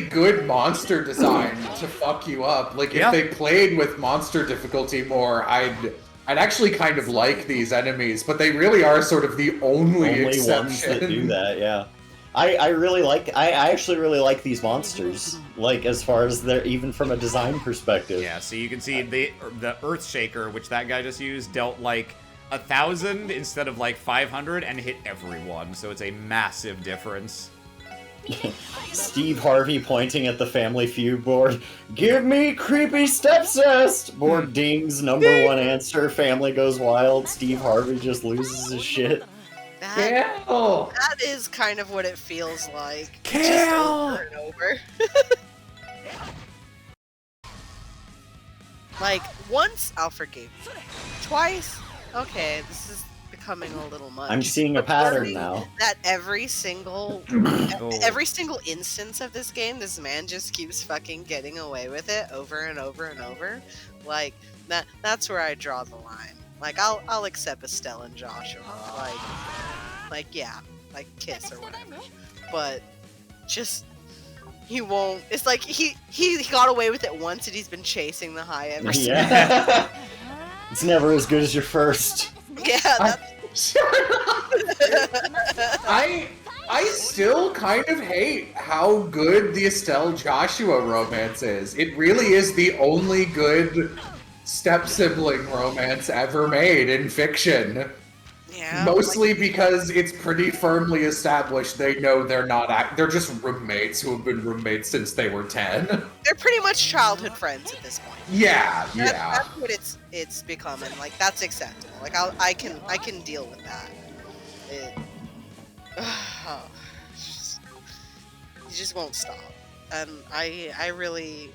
good monster design to fuck you up. Like if they played with monster difficulty more, I'd actually kind of like these enemies, but they really are sort of the only exception.
Ones that do that, yeah. I actually really like these monsters, like as far as they're even from a design perspective.
Yeah, so you can see the Earthshaker, which that guy just used, dealt like 1,000 instead of like 500 and hit everyone, so it's a massive difference.
Steve Harvey pointing at the Family Feud board. Give me creepy stepsist! Board dings, number one answer, family goes wild, Steve Harvey just loses his shit.
That is kind of what it feels like.
Kill!
Just over and over. Like, once, I'll forgive. Twice, okay, this is becoming a little much.
I'm seeing a pattern now.
That every single instance of this game, this man just keeps fucking getting away with it over and over and over. Like, that's where I draw the line. Like, I'll accept Estelle and Joshua. Like, yeah, like kiss or whatever. But just he won't. It's like he got away with it once, and he's been chasing the high ever since.
Yeah. It's never as good as your first.
Yeah.
I still kind of hate how good the Estelle Joshua romance is. It really is the only good step-sibling romance ever made in fiction.
Yeah.
Mostly because it's pretty firmly established they know they're not they're just roommates who have been roommates since they were 10.
They're pretty much childhood friends at this point.
Yeah.
That's what it's becoming. Like, that's acceptable. Like, I can deal with that. You just won't stop. And I really...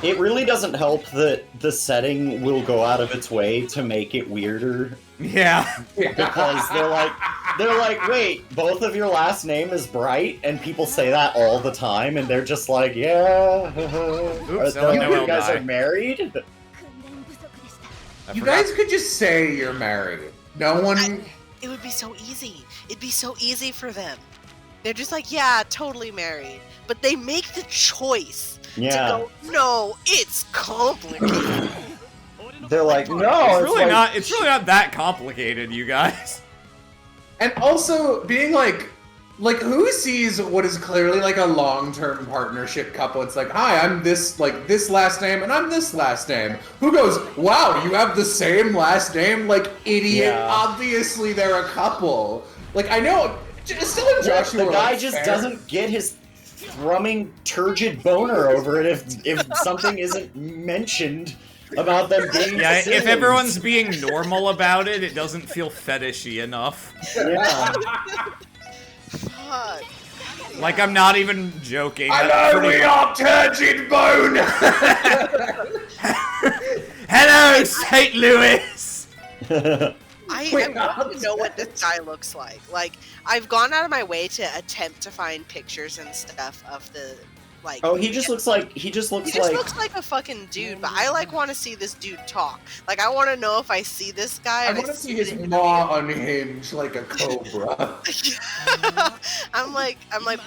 It really doesn't help that the setting will go out of its way to make it weirder.
Yeah.
Because they're like, wait, both of your last name is Bright, and people say that all the time, and they're just like, yeah.
Oops,
you guys are married?
You guys could just say you're married. No one...
It would be so easy. It'd be so easy for them. They're just like, yeah, totally married. But they make the choice to go, no, it's complicated.
They're like, no,
it's really not that complicated, you guys.
And also being like who sees what is clearly like a long-term partnership couple? It's like, hi, I'm this last name and I'm this last name. Who goes, wow, you have the same last name? Like, idiot, obviously they're a couple. Like, I know, still in Joshua.
The guy just doesn't get his thrumming turgid boner over it if something isn't mentioned about them being siblings.
If everyone's being normal about it, it doesn't feel fetishy enough.
Yeah.
Fuck.
Like, I'm not even joking.
I know we are turgid bone!
Hello, St. Louis!
I
Wait,
want to know what this guy looks like. Like, I've gone out of my way to attempt to find pictures and stuff of the, like...
Oh, he just looks like
He just looks like a fucking dude, but I, like, want to see this dude talk. Like, I want to know if I see this guy...
I want to see his maw unhinged like a cobra.
I'm like,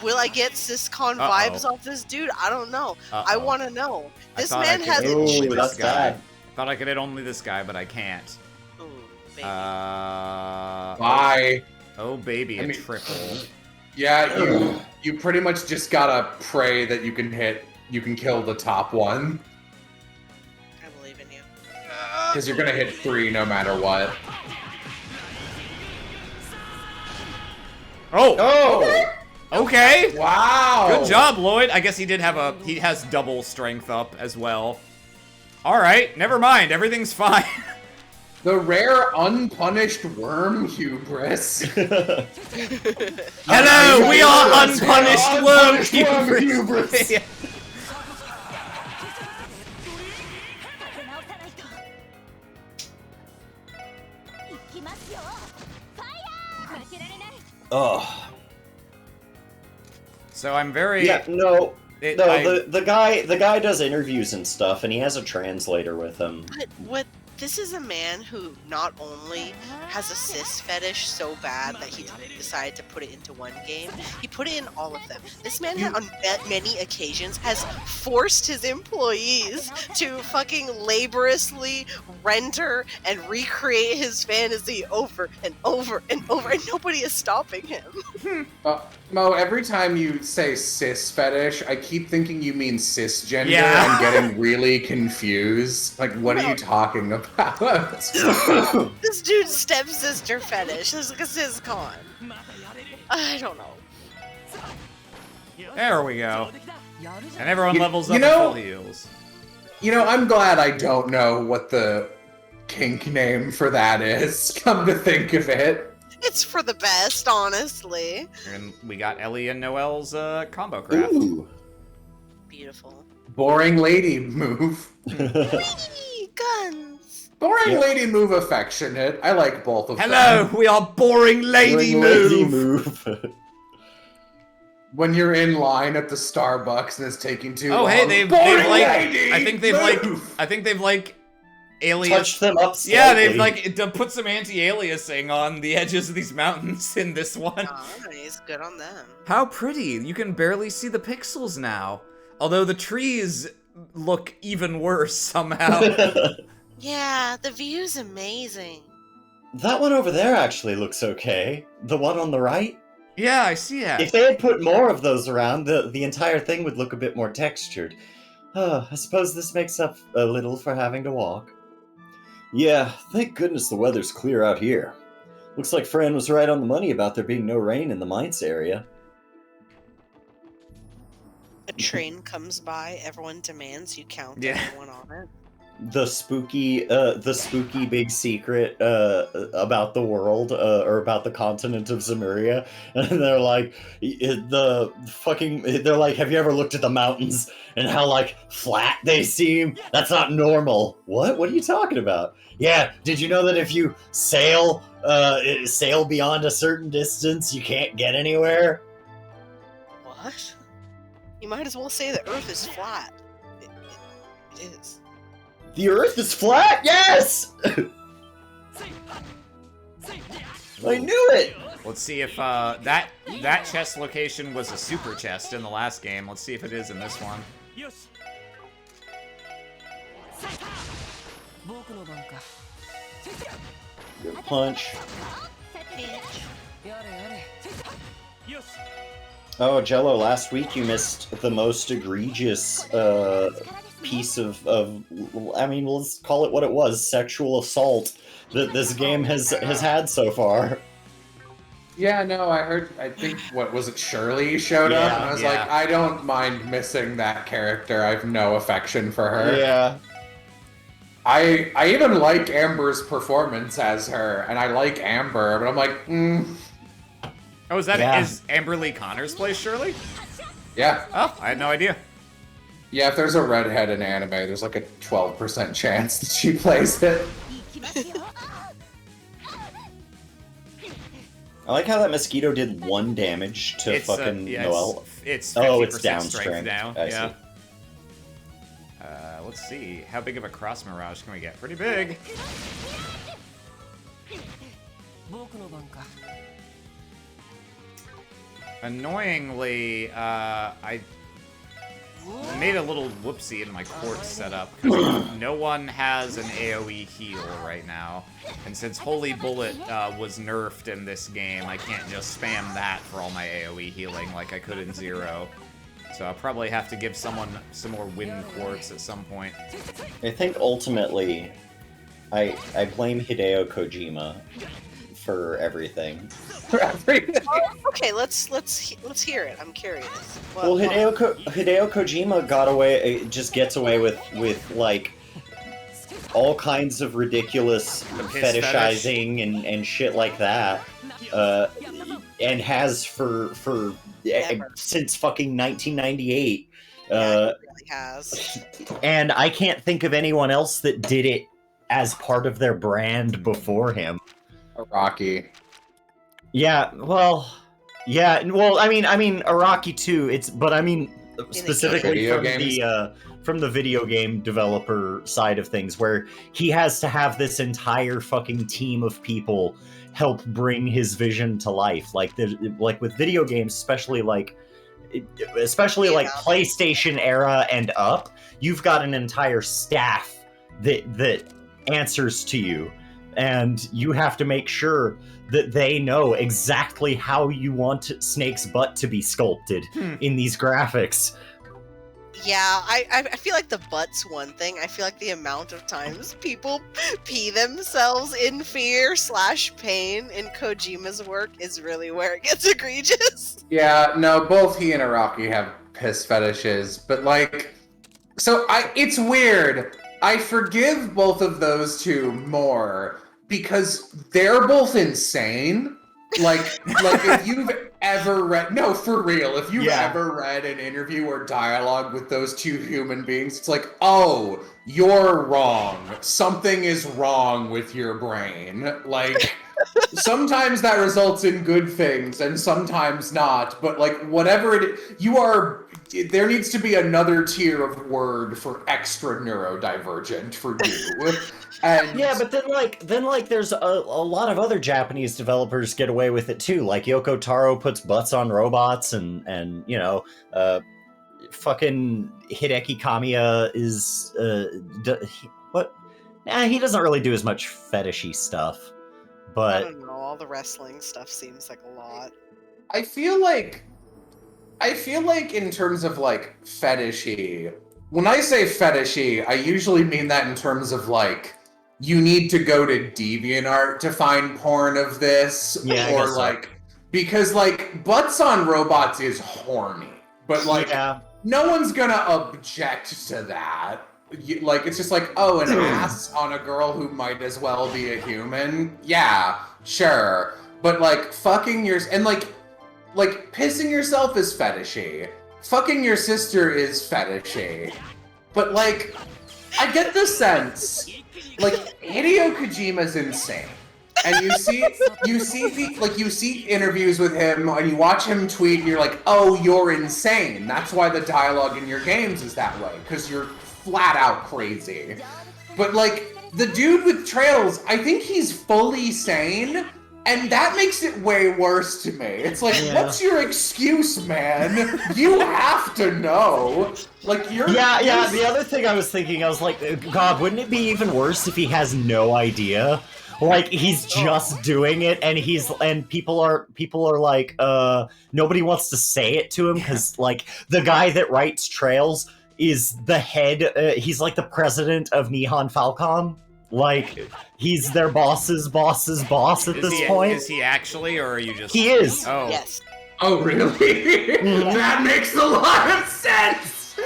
will I get Syscon vibes off this dude? I don't know. I want to know. This man has...
Ooh, that's bad.
I thought I could hit only this guy, but I can't.
Ooh, baby.
Bye.
Oh, baby, a triple.
Yeah, you pretty much just gotta pray that you can kill the top one.
I believe in you.
Because you're gonna hit 3 no matter what.
Oh! Okay!
Wow!
Good job, Lloyd. I guess he has double strength up as well. Alright, never mind. Everything's fine.
The rare unpunished worm hubris.
Hello, we are unpunished worm hubris. Yeah.
Oh.
So I'm very...
Yeah, the guy does interviews and stuff, and he has a translator with him.
But this is a man who not only has a cis fetish so bad that he decided to put it into one game, he put it in all of them. This man on many occasions has forced his employees to fucking laboriously render and recreate his fantasy over and over and over, and nobody is stopping him.
Mo, every time you say cis fetish, I keep thinking you mean cisgender
Yeah.
and getting really confused. Like, what are you talking about?
This dude's stepsister fetish is like a ciscon. I don't know.
There we go. And everyone levels up
you know-
and full heals.
You know, I'm glad I don't know what the kink name for that is, come to think of it.
It's for the best, honestly.
And we got Ellie and Noelle's combo craft.
Ooh.
Beautiful.
Boring lady move.
Whee! Guns!
Boring lady move affectionate. I like both of
Hello,
them.
we are boring lady
Lady
move.
move.
When you're in line at the Starbucks and it's taking too long.
Oh, hey, they've
Boring
like,
lady,
I think they've like alias.
Touched them up slightly.
Yeah, they've like put some anti-aliasing on the edges of these mountains in this one.
Oh, nice. Good on them.
How pretty! You can barely see the pixels now. Although the trees look even worse somehow.
Yeah, the view's amazing.
That one over there actually looks okay. The one on the right?
Yeah, I see that.
If they had put more of those around, the entire thing would look a bit more textured. I suppose this makes up a little for having to walk. Yeah, thank goodness the weather's clear out here. Looks like Fran was right on the money about there being no rain in the mines area.
A train comes by, everyone demands you count everyone on it.
The spooky big secret about the world or about the continent of Zemuria, and they're like, they're like, have you ever looked at the mountains and how like flat they seem? That's not normal. What are you talking about? Yeah, did you know that if you sail beyond a certain distance, you can't get anywhere?
What? You might as well say the Earth is flat. It is.
The Earth is flat? Yes! I knew it!
Let's see if that chest location was a super chest in the last game. Let's see if it is in this one.
Good punch. Oh, Jello, last week you missed the most egregious piece of I mean, let's call it what it was, sexual assault that this game has had so far.
Yeah, no, I think, what was it, Shirley showed up, and I was like, I don't mind missing that character, I have no affection for her.
Yeah.
I even like Amber's performance as her, and I like Amber, but I'm like,
Oh, is Amber Lee Connor's place, Shirley?
Yeah.
Oh, I had no idea.
Yeah, if there's a redhead in anime, there's like a 12% chance that she plays it.
I like how that mosquito did 1 damage to fucking Noelle.
It's 50%
it's down
strength
strength.
now.
I
Yeah.
see.
Let's see. How big of a cross mirage can we get? Pretty big. Annoyingly, I made a little whoopsie in my court setup because no one has an AoE heal right now, and since Holy Bullet was nerfed in this game, I can't just spam that for all my AoE healing like I could in Zero. So I'll probably have to give someone some more wind quartz at some point.
I think ultimately, I blame Hideo Kojima for everything.
Okay, let's hear it. I'm curious.
Well, Hideo Kojima gets away with like all kinds of ridiculous fetishizing and shit like that, and has for since fucking 1998.
Yeah, it really has.
And I can't think of anyone else that did it as part of their brand before him.
Araki.
Yeah, well, I mean, Araki too. But I mean, specifically from the video game developer side of things, where he has to have this entire fucking team of people help bring his vision to life. Like with video games, especially like PlayStation era and up, you've got an entire staff that answers to you. And you have to make sure that they know exactly how you want Snake's butt to be sculpted in these graphics.
Yeah, I feel like the butt's one thing. I feel like the amount of times people pee themselves in fear / pain in Kojima's work is really where it gets egregious.
Yeah, no, both he and Araki have piss fetishes, but like, it's weird. I forgive both of those two more because they're both insane. Like if you've ever read, no, for real, if you've ever read an interview or dialogue with those two human beings, it's like, oh, you're wrong. Something is wrong with your brain. Like, sometimes that results in good things and sometimes not, but like, whatever there needs to be another tier of word for extra neurodivergent for you. And
yeah, but then there's a lot of other Japanese developers get away with it too. Like Yoko Taro puts butts on robots, and you know, fucking Hideki Kamiya is he doesn't really do as much fetishy stuff, but
I don't know. All the wrestling stuff seems like a lot.
I feel like in terms of like fetishy, when I say fetishy, I usually mean that in terms of like, you need to go to DeviantArt to find porn of this, or like, because like butts on robots is horny, but like no one's gonna object to that. Like, it's just like, oh, an ass on a girl who might as well be a human. Yeah, sure, but like fucking and like pissing yourself is fetishy. Fucking your sister is fetishy. But like, I get the sense, like, Hideo Kojima's insane. And you see interviews with him and you watch him tweet and you're like, oh, you're insane. That's why the dialogue in your games is that way, because you're flat out crazy. But like, the dude with Trails, I think he's fully sane, and that makes it way worse to me. It's like, what's your excuse, man? You have to know. Like, you're...
Yeah, the other thing I was thinking, I was like, God, wouldn't it be even worse if he has no idea? Like, he's just doing it, and people are like, nobody wants to say it to him, because, like, the guy that writes Trails is the head, he's like the president of Nihon Falcom. Like, he's their boss's boss at this point.
Is he actually, or are you just...
He is!
Oh.
Yes.
Oh, really? That makes a lot of sense!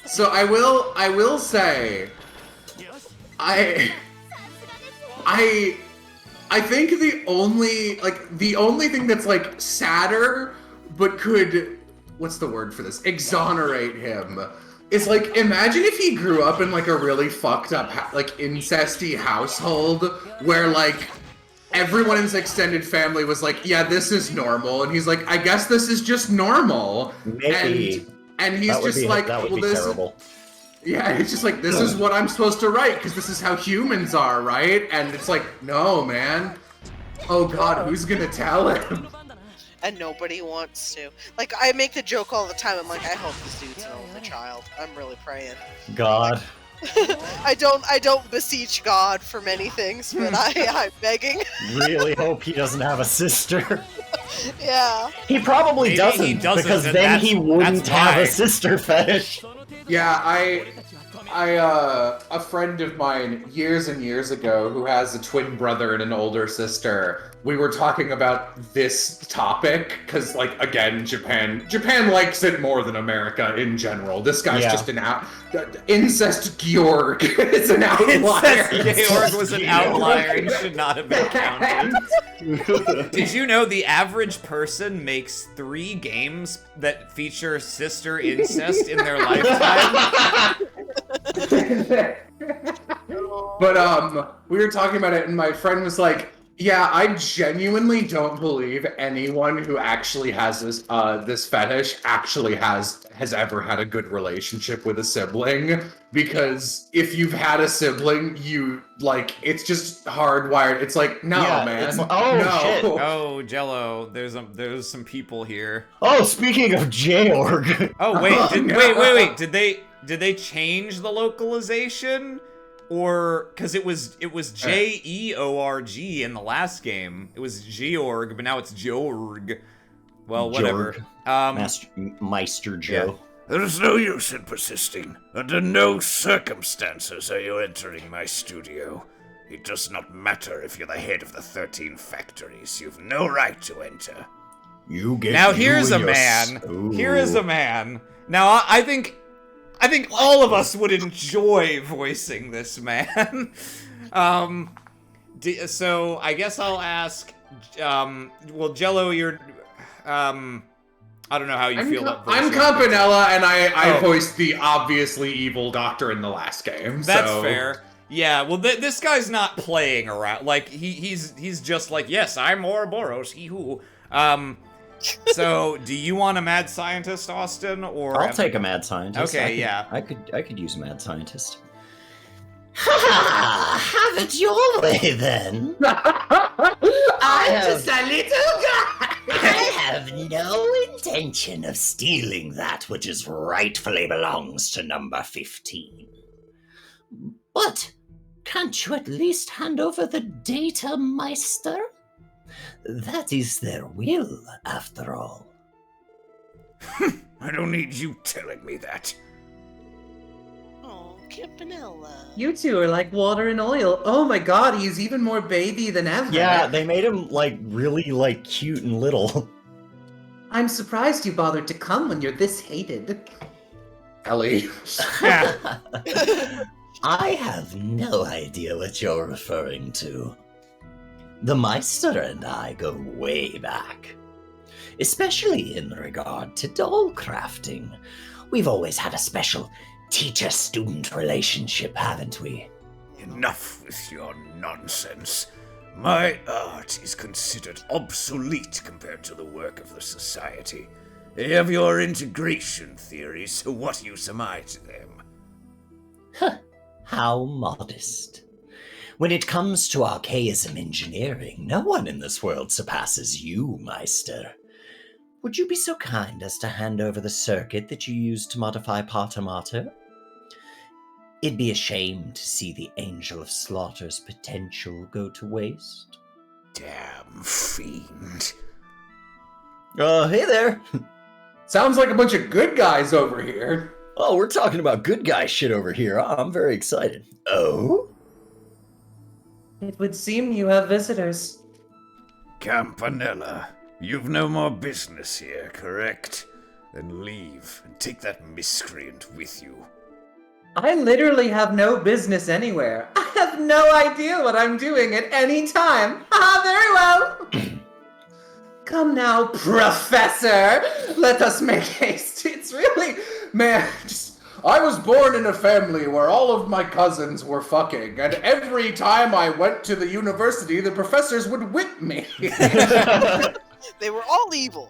So I will say, I think the only thing that's, like, sadder, but could, what's the word for this? Exonerate him. It's like, imagine if he grew up in, like, a really fucked up, like, incesty household where, like, everyone in his extended family was like, yeah, this is normal. And he's like, I guess this is just normal.
Maybe.
And he's just like,
that would
well,
be
this
terrible.
Yeah, it's just like, this is what I'm supposed to write, because this is how humans are, right? And it's like, no, man. Oh god, who's gonna tell him?
And nobody wants to. Like, I make the joke all the time. I'm like, I hope this dude's an only child. I'm really praying.
God.
I don't beseech God for many things, but I'm begging.
Really hope he doesn't have a sister.
Yeah.
He probably
Maybe
doesn't,
he doesn't,
because
and
then he wouldn't
that's
have
why.
a sister fetish.
Yeah, a friend of mine years and years ago who has a twin brother and an older sister, we were talking about this topic, because, like, again, Japan likes it more than America in general. This guy's just an incest Georg is an outlier.
Incest Georg was an outlier and should not have been counted. Did you know the average person makes 3 games that feature sister incest in their lifetime?
But we were talking about it, and my friend was like, yeah, I genuinely don't believe anyone who actually has this fetish actually has ever had a good relationship with a sibling, because if you've had a sibling, it's just hardwired. It's like, no, man.
Shit.
Oh, Jello, there's some people here.
Oh, speaking of Georg.
Oh, wait, did they change the localization? Or, because it was Jeorg in the last game. It was Georg, but now it's Georg. Well, whatever.
Meister Joe.
Yeah.
There's no use in persisting. Under no circumstances are you entering my studio. It does not matter if you're the head of the 13 factories. You've no right to enter.
Here's a man. Here is a man. Now, I think all of us would enjoy voicing this man. So I guess I'll ask. Well, Jello, you're. I don't know how you feel about voicing.
I'm Campanella, and I voiced the obviously evil doctor in the last game.
That's fair. Yeah. Well, this guy's not playing around. Like he's just like, yes, I'm Ouroboros. He who. So, do you want a mad scientist, Austin, or
I'll take a mad scientist.
Okay, yeah.
I could use a mad scientist. Ha! Have it your way then.
I'm just a little guy.
I have no intention of stealing that which is rightfully belongs to number 15. But can't you at least hand over the data, Meister? That is their will, after all.
I don't need you telling me that.
Oh, Campanella.
You two are like water and oil. Oh my god, he's even more baby than ever.
Yeah, they made him, really, cute and little.
I'm surprised you bothered to come when you're this hated.
Ellie.
I have no idea what you're referring to. The Meister and I go way back. Especially in regard to doll crafting. We've always had a special teacher-student relationship, haven't we?
Enough with your nonsense. My art is considered obsolete compared to the work of the Society. They have your integration theories, so what use am I to them?
Huh, how modest. When it comes to archaism engineering, no one in this world surpasses you, Meister. Would you be so kind as to hand over the circuit that you used to modify Potomato? It'd be a shame to see the Angel of Slaughter's potential go to waste.
Damn fiend.
Hey there.
Sounds like a bunch of good guys over here.
Oh, we're talking about good guy shit over here. I'm very excited. Oh?
It would seem you have visitors.
Campanella, you've no more business here, correct? Then leave and take that miscreant with you.
I literally have no business anywhere. I have no idea what I'm doing at any time. Very well. Come now, Professor. Let us make haste. It's really, man, just
I was born in a family where all of my cousins were fucking, and every time I went to the university, the professors would whip me.
They were all evil.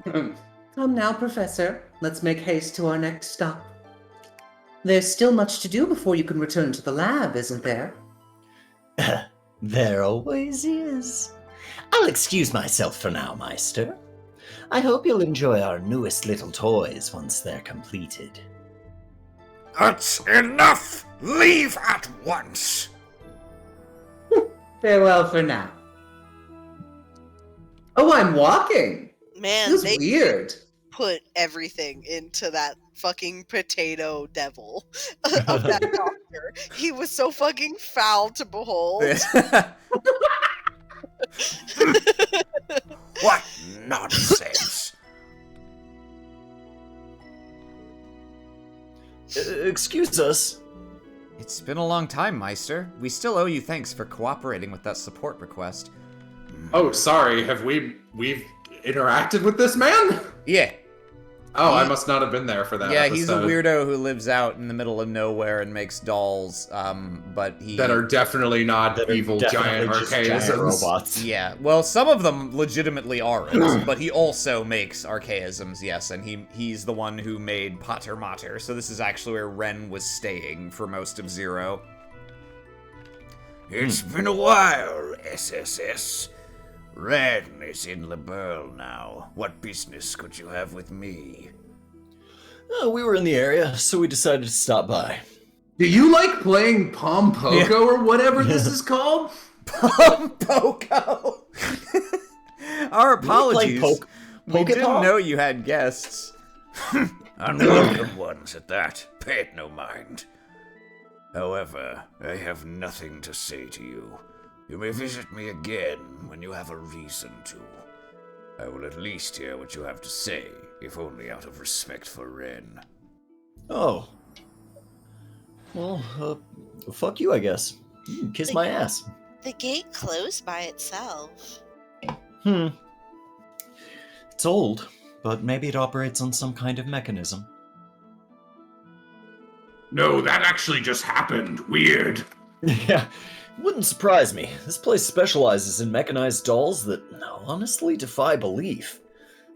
Come now, Professor. Let's make haste to our next stop. There's still much to do before you can return to the lab, isn't there?
There always is. I'll excuse myself for now, Meister. I hope you'll enjoy our newest little toys once they're completed.
That's enough! Leave at once!
Farewell for now. Oh, I'm walking!
Man,
Feels
they
weird.
put everything into that fucking potato devil of that doctor. He was so fucking foul to behold.
What nonsense!
Excuse us.
It's been a long time, Meister. We still owe you thanks for cooperating with that support request.
Oh, sorry. Have we've interacted with this man?
Yeah.
Oh, I must not have been there for that.
Yeah,
episode.
he's a weirdo who lives out in the middle of nowhere and makes dolls, but he...
That are definitely not evil giant archaisms.
robots.
Yeah, well, some of them legitimately aren't, but he also makes archaisms, yes, and he's the one who made Pater Mater, so this is actually where Ren was staying for most of Zero.
It's been a while, SSS. Ren is in Liberl now. What business could you have with me?
We were in the area, so we decided to stop by.
Do you like playing Pom Poko or whatever this is called?
Pom Poko! Our apologies. We didn't know you had guests.
Unwelcome ones at that. Pay it no mind. However, I have nothing to say to you. You may visit me again when you have a reason to. I will at least hear what you have to say, if only out of respect for Ren.
Oh. Well, fuck you, I guess. You can kiss my ass.
The gate closed by itself.
It's old, but maybe it operates on some kind of mechanism.
No, that actually just happened. Weird.
Yeah, wouldn't surprise me. This place specializes in mechanized dolls that honestly defy belief.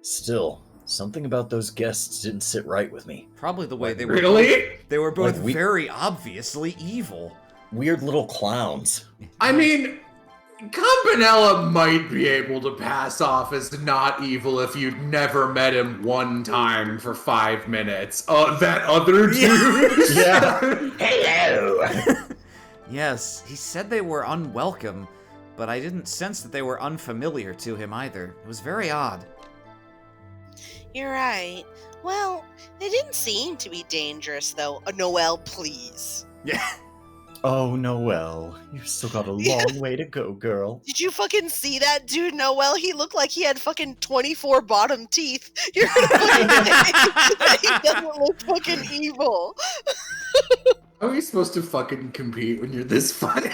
Still, something about those guests didn't sit right with me.
Probably the way they were.
Really?
They were both
Like
very obviously evil.
Weird little clowns.
I mean, Campanella might be able to pass off as not evil if you'd never met him one time for 5 minutes. That other dude?
Yeah.
Hello!
Yes, he said they were unwelcome, but I didn't sense that they were unfamiliar to him either. It was very odd.
You're right. Well, they didn't seem to be dangerous, though. Noelle, please.
Yeah.
Oh, Noelle, you've still got a long way to go, girl.
Did you fucking see that dude, Noelle? He looked like he had fucking 24 bottom teeth. You're gonna fucking say he doesn't look fucking evil.
How are you supposed to fucking compete when you're this funny?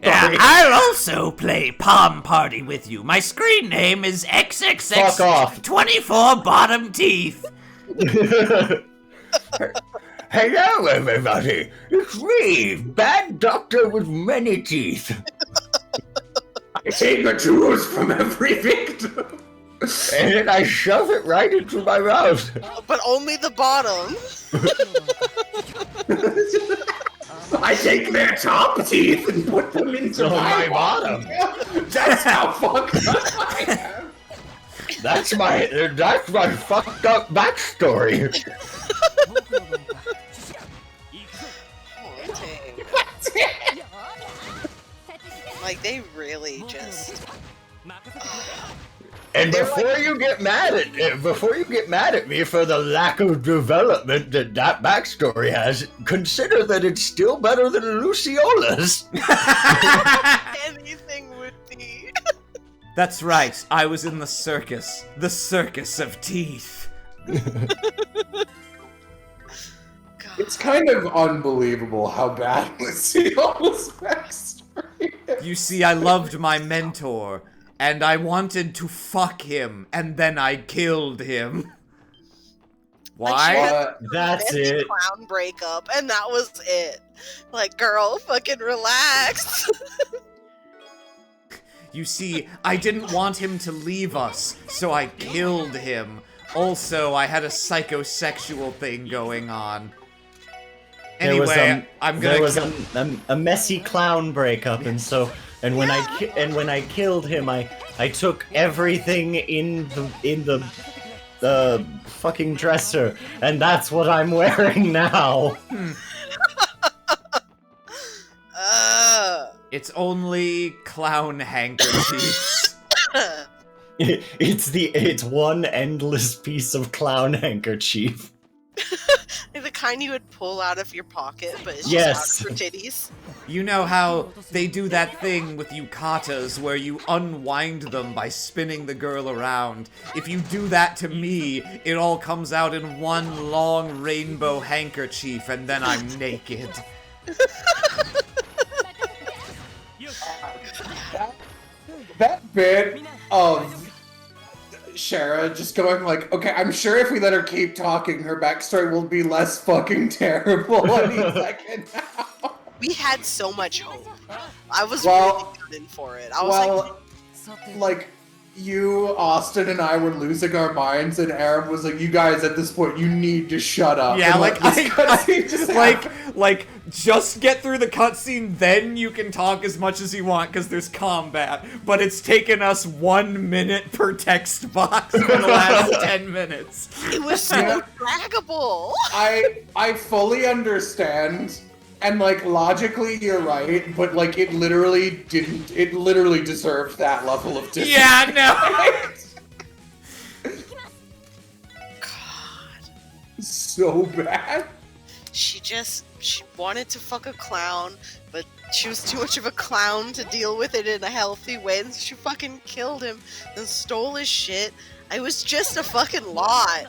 I'll also play Palm Party with you. My screen name is
Fuck off.
24 Bottom Teeth.
Hello, everybody! It's me, Bad Doctor with Many Teeth.
I take the jewels from every victim.
And then I shove it right into my mouth.
But only the bottom.
I take their top teeth and put them into my bottom. That's how fucked up I am.
That's my fucked up backstory.
Like, they really just...
And before you get mad at me for the lack of development that backstory has, consider that it's still better than Luciola's.
Anything would be.
That's right, I was in the circus of teeth.
It's kind of unbelievable how bad Luciola's backstory is.
You see, I loved my mentor, and I wanted to fuck him, and then I killed him. Why?
That's it.
Clown breakup, and that was it. Like, girl, fucking relax.
You see, I didn't want him to leave us, so I killed him. Also, I had a psychosexual thing going on. Anyway,
there was a messy clown breakup, and when I killed him, I took everything in the fucking dresser, and that's what I'm wearing now.
It's only clown handkerchiefs.
It's one endless piece of clown handkerchief.
Like the kind you would pull out of your pocket, but it's
Yes.
just out for titties.
You know how they do that thing with yukatas where you unwind them by spinning the girl around? If you do that to me, it all comes out in one long rainbow handkerchief, and then I'm naked.
That bit of Shara just going like, okay, I'm sure if we let her keep talking, her backstory will be less fucking terrible any second now.
We had so much hope. I was really gunning for it. I was
like, you, Austin, and I were losing our minds, and Aaron was like, you guys, at this point, you need to shut up.
Yeah,
and
just get through the cutscene, then you can talk as much as you want, because there's combat. But it's taken us 1 minute per text box for the last 10 minutes.
It was so draggable.
I fully understand, and, like, logically, you're right, but, like, it literally deserved that level of disrespect.
Yeah, no!
God.
So bad.
She wanted to fuck a clown, but she was too much of a clown to deal with it in a healthy way, and she fucking killed him and stole his shit. I was just a fucking lot.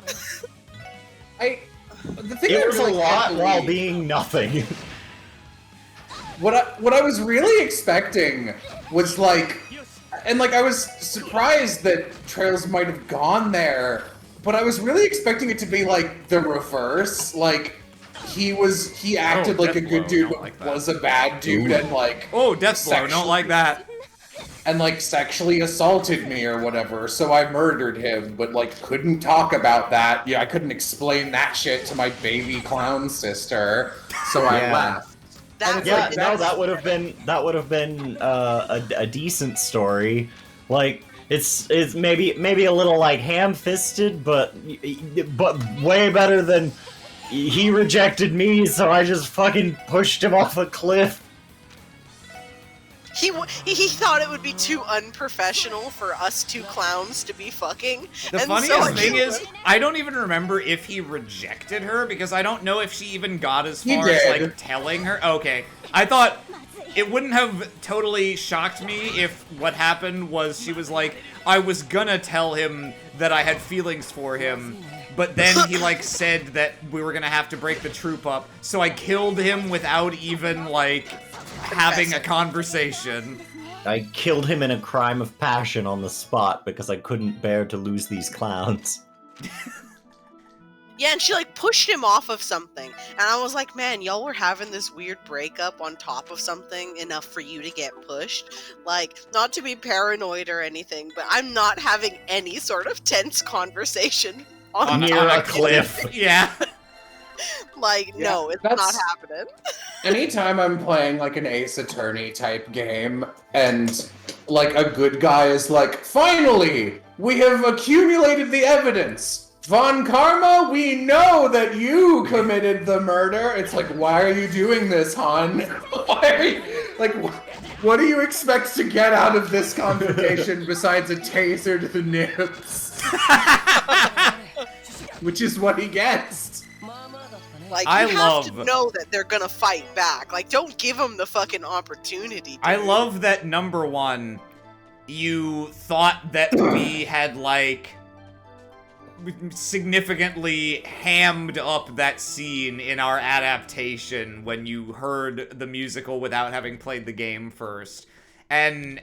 It was a lot while being nothing.
What I was really expecting was like, and like I was surprised that Trails might have gone there, but I was really expecting it to be like the reverse, like he acted like a good dude but was a bad dude and like
Deathblow, don't like that.
And like sexually assaulted me or whatever, so I murdered him, but like couldn't talk about that. Yeah, I couldn't explain that shit to my baby clown sister, so I left.
That would have been a decent story. Like it's maybe a little like ham-fisted, but way better than he rejected me, so I just fucking pushed him off a cliff.
He thought it would be too unprofessional for us two clowns to be fucking.
The funniest thing is, I don't even remember if he rejected her, because I don't know if she even got as far as, like, telling her. Okay. I thought it wouldn't have totally shocked me if what happened was she was like, I was gonna tell him that I had feelings for him, but then he, like, said that we were gonna have to break the troop up, so I killed him without even, like, having a conversation.
I killed him in a crime of passion on the spot because I couldn't bear to lose these clowns.
Yeah, and she like pushed him off of something. And I was like, man, y'all were having this weird breakup on top of something enough for you to get pushed. Like, not to be paranoid or anything, but I'm not having any sort of tense conversation on
a cliff.
Yeah.
Like, no, it's not happening.
Anytime I'm playing like an Ace Attorney type game and like a good guy is like, finally, we have accumulated the evidence. Von Karma, we know that you committed the murder. It's like, why are you doing this, hon? Why are you, like, what do you expect to get out of this confrontation besides a taser to the nips? Which is what he gets.
Like, you have to know that they're gonna fight back. Like, don't give them the fucking opportunity, dude.
I love that, number one, you thought that we had, like, significantly hammed up that scene in our adaptation when you heard the musical without having played the game first.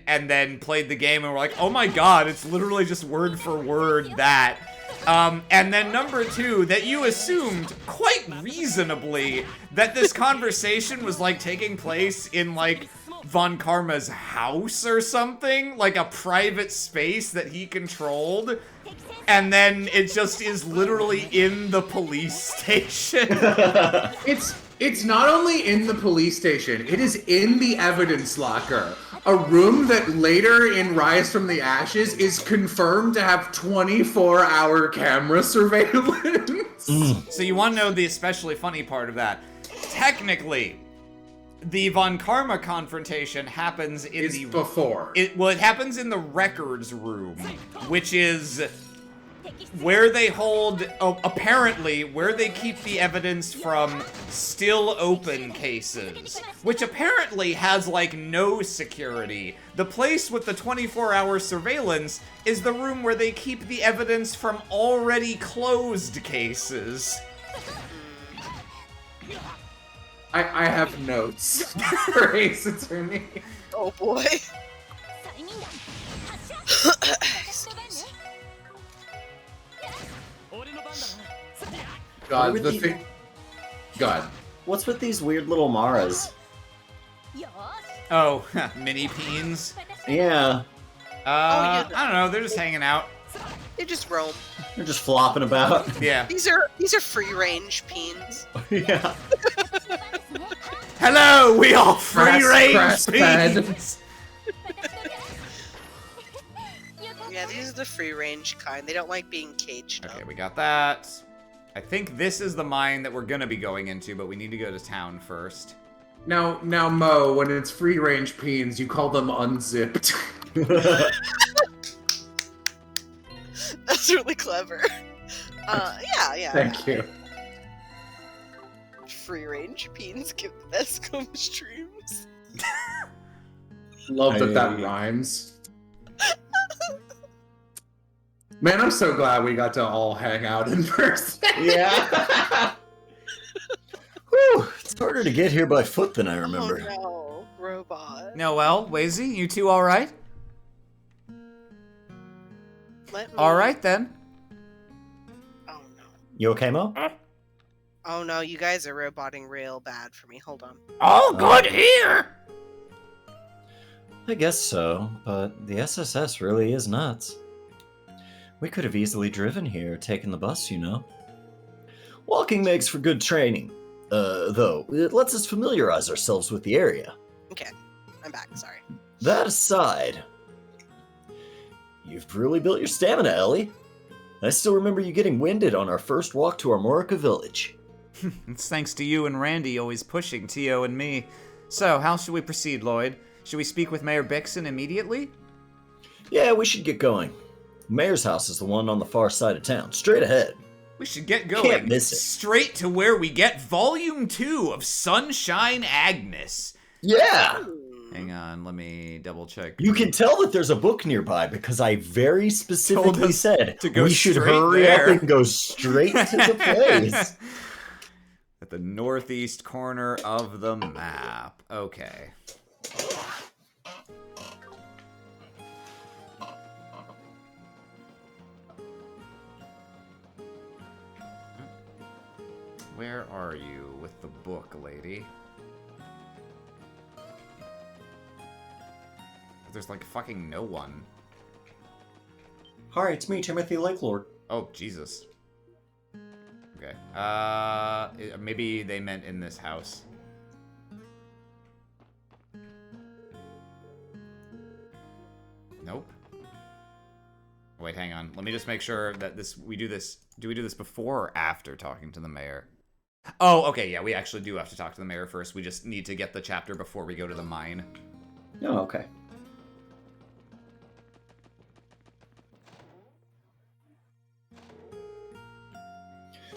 and then played the game and were like, oh my god, it's literally just word for word that. And then number 2, that you assumed, quite reasonably, that this conversation was, like, taking place in, like, Von Karma's house or something, like a private space that he controlled, and then it just is literally in the police station.
It's not only in the police station, it is in the evidence locker. A room that later in Rise from the Ashes is confirmed to have 24-hour camera surveillance.
So you want to know the especially funny part of that? Technically, the Von Karma confrontation happens in
before.
It happens in the records room, which is where they hold, apparently, where they keep the evidence from still open cases, which apparently has, like, no security. The place with the 24-hour surveillance is the room where they keep the evidence from already closed cases.
I have notes for Ace Attorney.
Oh boy.
God, the thing. God.
What's with these weird little Maras?
Oh, mini peens.
Yeah.
I don't know, they're just hanging out.
They just roam.
They're just flopping about.
Yeah.
These are free range peens.
Yeah.
Hello, we all free range
Grass-fed.
peens.
Yeah, these are the free range kind. They don't like being caged up.
Okay, we got that. I think this is the mine that we're gonna be going into, but we need to go to town first.
Now, Mo, when it's free range peens, you call them unzipped.
That's really clever. Yeah.
Thank you.
Free range peens give the best cum streams.
Love that rhymes. Man, I'm so glad we got to all hang out in person.
Yeah. Whew, it's harder to get here by foot than I remember.
Oh no, robot.
Noelle, Wazy, you two all right?
Let me...
All right then.
Oh no.
You okay, Mo?
Oh no, you guys are roboting real bad for me. Hold on.
All good here!
I guess so, but the SSS really is nuts. We could have easily driven here, taken the bus, you know. Walking makes for good training, though it lets us familiarize ourselves with the area.
Okay, I'm back. Sorry.
That aside, you've really built your stamina, Ellie. I still remember you getting winded on our first walk to Armorica Village.
It's thanks to you and Randy always pushing Tio and me. So, how should we proceed, Lloyd? Should we speak with Mayor Bixon immediately?
Yeah, we should get going. Mayor's house is the one on the far side of town, straight ahead.
We should get going.
Can't miss it.
Straight to where we get Volume 2 of Sunshine Agnes.
Yeah!
Hang on, let me double check.
You can tell that there's a book nearby because I very specifically said
to go
we should
straight
hurry
there.
up and go straight to the place.
At the northeast corner of the map. Okay. Where are you with the book, lady? There's like fucking no one.
Hi, it's me, Timothy Lakelord.
Oh, Jesus. Okay. Maybe they meant in this house. Nope. Wait, hang on. Let me just make sure that do we do this before or after talking to the mayor? Oh, okay, yeah, we actually do have to talk to the mayor first. We just need to get the chapter before we go to the mine.
Oh, okay.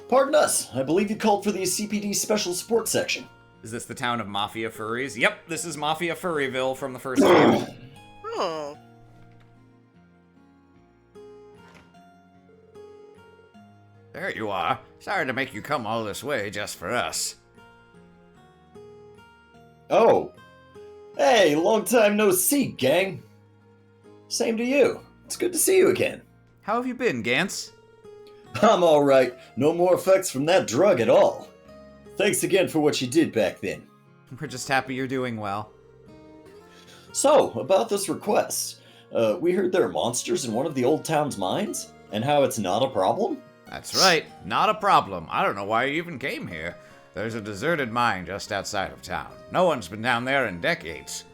Pardon us. I believe you called for the CPD Special Support Section.
Is this the town of Mafia Furries? Yep, this is Mafia Furryville from the first game.
Oh.
There you are. Sorry to make you come all this way just for us.
Oh. Hey, long time no see, gang. Same to you. It's good to see you again.
How have you been, Gantz?
I'm alright. No more effects from that drug at all. Thanks again for what you did back then.
We're just happy you're doing well.
So, about this request. We heard there are monsters in one of the old town's mines, and how it's not a problem?
That's right, not a problem. I don't know why you even came here. There's a deserted mine just outside of town. No one's been down there in decades.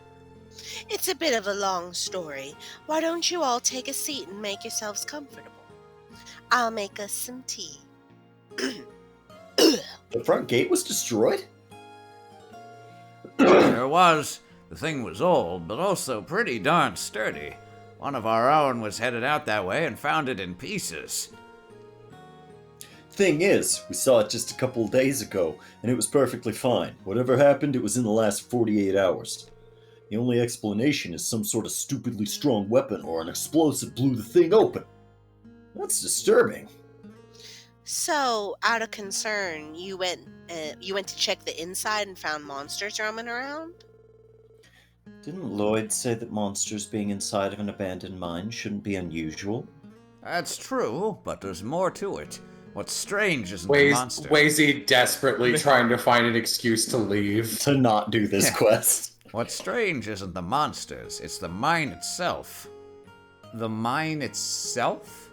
It's a bit of a long story. Why don't you all take a seat and make yourselves comfortable? I'll make us some tea.
The front gate was destroyed?
There was. The thing was old, but also pretty darn sturdy. One of our own was headed out that way and found it in pieces.
Thing is, we saw it just a couple of days ago, and it was perfectly fine. Whatever happened, it was in the last 48 hours. The only explanation is some sort of stupidly strong weapon or an explosive blew the thing open. That's disturbing.
So, out of concern, you went to check the inside and found monsters roaming around?
Didn't Lloyd say that monsters being inside of an abandoned mine shouldn't be unusual?
That's true, but there's more to it. What's strange isn't the monster.
Wazy desperately trying to find an excuse to leave.
To not do this quest.
What's strange isn't the monsters, it's the mine itself. The mine itself?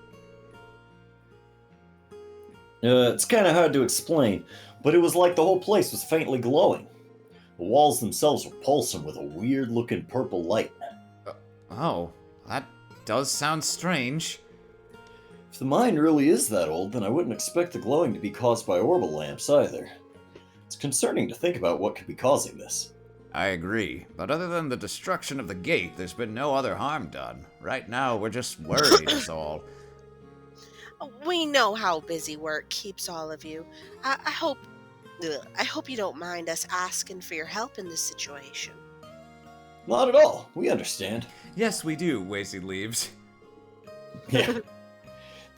It's kind of hard to explain, but it was like the whole place was faintly glowing. The walls themselves were pulsing with a weird-looking purple light.
Oh, that does sound strange.
If the mine really is that old, then I wouldn't expect the glowing to be caused by orbital lamps either. It's concerning to think about what could be causing this.
I agree, but other than the destruction of the gate, there's been no other harm done. Right now, we're just worried is all.
We know how busy work keeps all of you. I hope you don't mind us asking for your help in this situation.
Not at all. We understand.
Yes, we do, Wazy leaves.
Yeah.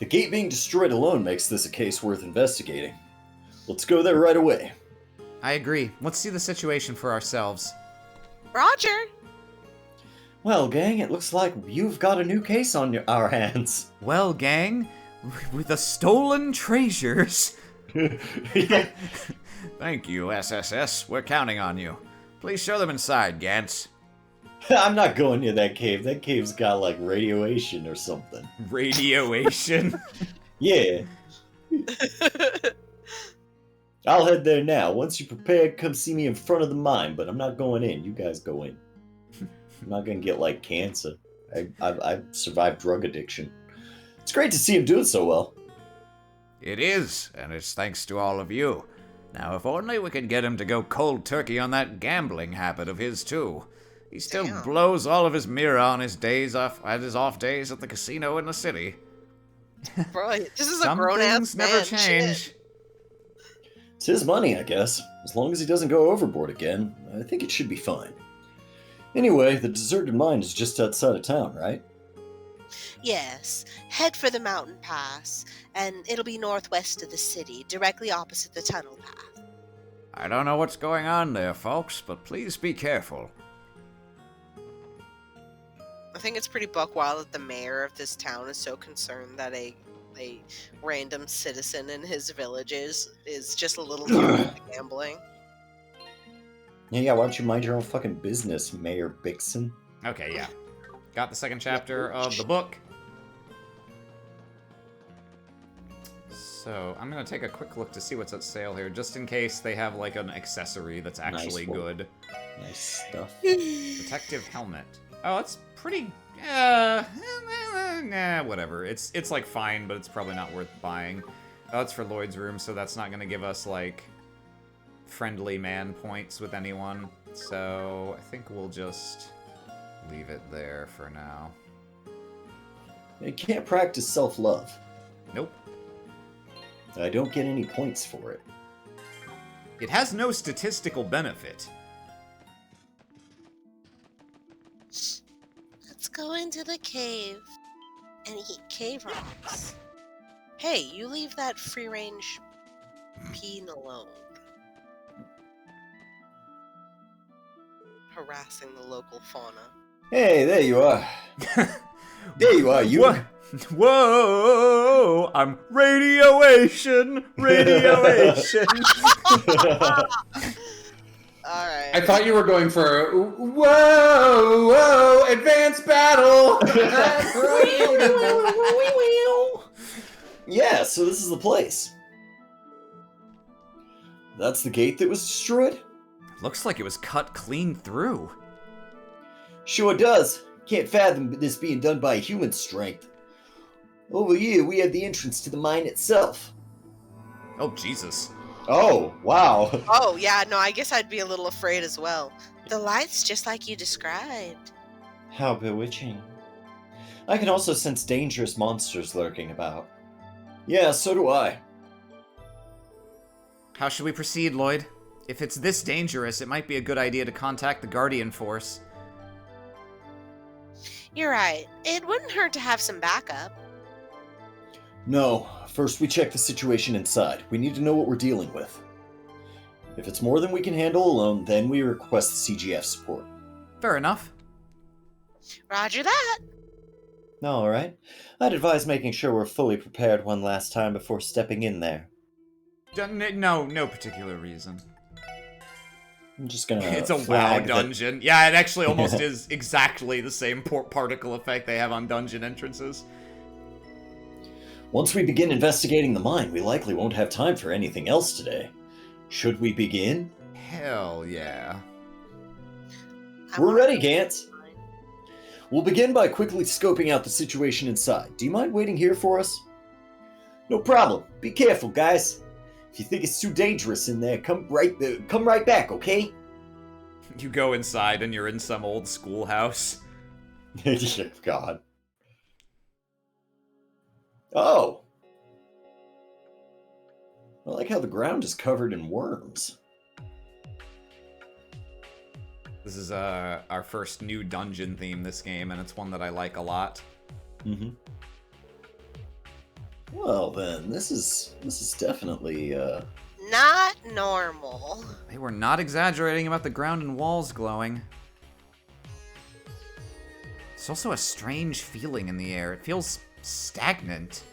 The gate being destroyed alone makes this a case worth investigating. Let's go there right away.
I agree. Let's see the situation for ourselves.
Roger!
Well, gang, it looks like you've got a new case on our hands.
Well, gang, with the stolen treasures. Thank you, SSS. We're counting on you. Please show them inside, Gantz.
I'm not going near that cave. That cave's got, like, radiation or something.
Radiation?
Yeah. I'll head there now. Once you're prepared, come see me in front of the mine, but I'm not going in. You guys go in. I'm not gonna get, like, cancer. I've survived drug addiction. It's great to see him doing so well.
It is, and it's thanks to all of you. Now, if only we could get him to go cold turkey on that gambling habit of his, too. He still blows all of his mirror on his days off at his off days at the casino in the city.
Right. This is
Some
a grown-ass
things never
man.
change.
Shit.
It's his money, I guess. As long as he doesn't go overboard again, I think it should be fine. Anyway, the deserted mine is just outside of town, right?
Yes. Head for the mountain pass, and it'll be northwest of the city, directly opposite the tunnel path.
I don't know what's going on there, folks, but please be careful.
I think it's pretty buck wild that the mayor of this town is so concerned that a random citizen in his village is just a little into gambling.
Yeah, why don't you mind your own fucking business, Mayor Bixon?
Okay, yeah. Got the second chapter of the book. So, I'm gonna take a quick look to see what's at sale here, just in case they have, like, an accessory that's actually
Nice one.
good.
Nice stuff.
Protective helmet. Oh, it's pretty... whatever. It's, like, fine, but it's probably not worth buying. Oh, it's for Lloyd's room, so that's not gonna give us, like, friendly man points with anyone. So, I think we'll just leave it there for now.
You can't practice self-love.
Nope.
I don't get any points for it.
It has no statistical benefit.
Let's go into the cave and eat cave rocks. Hey, you leave that free-range peen alone. harassing the local fauna.
Hey, there you are. There you are, you.
Whoa, whoa, I'm radioation.
Alright.
I thought you were going for whoa, advanced battle.
Yeah, so this is the place. That's the gate that was destroyed?
Looks like it was cut clean through.
Sure does. Can't fathom this being done by human strength. Over here, we have the entrance to the mine itself.
Oh, Jesus.
Oh, wow.
Oh, yeah, no, I guess I'd be a little afraid as well. The light's just like you described.
How bewitching. I can also sense dangerous monsters lurking about. Yeah, so do I.
How should we proceed, Lloyd? If it's this dangerous, it might be a good idea to contact the Guardian Force.
You're right. It wouldn't hurt to have some backup.
No, first we check the situation inside. We need to know what we're dealing with. If it's more than we can handle alone, then we request the CGF support.
Fair enough.
Roger that.
Alright. I'd advise making sure we're fully prepared one last time before stepping in there.
No particular reason.
I'm just gonna
It's a WoW
flag that-
dungeon. Yeah, it actually almost is exactly the same particle effect they have on dungeon entrances.
Once we begin investigating the mine, we likely won't have time for anything else today. Should we begin?
Hell yeah.
We're ready, Gantz. We'll begin by quickly scoping out the situation inside. Do you mind waiting here for us? No problem. Be careful, guys. If you think it's too dangerous in there, come right back, okay?
You go inside and you're in some old schoolhouse.
God. Oh. I like how the ground is covered in worms.
This is our first new dungeon theme this game, and it's one that I like a lot.
Mm-hmm. Well then, this is definitely
Not normal.
They were not exaggerating about the ground and walls glowing. There's also a strange feeling in the air. It feels stagnant.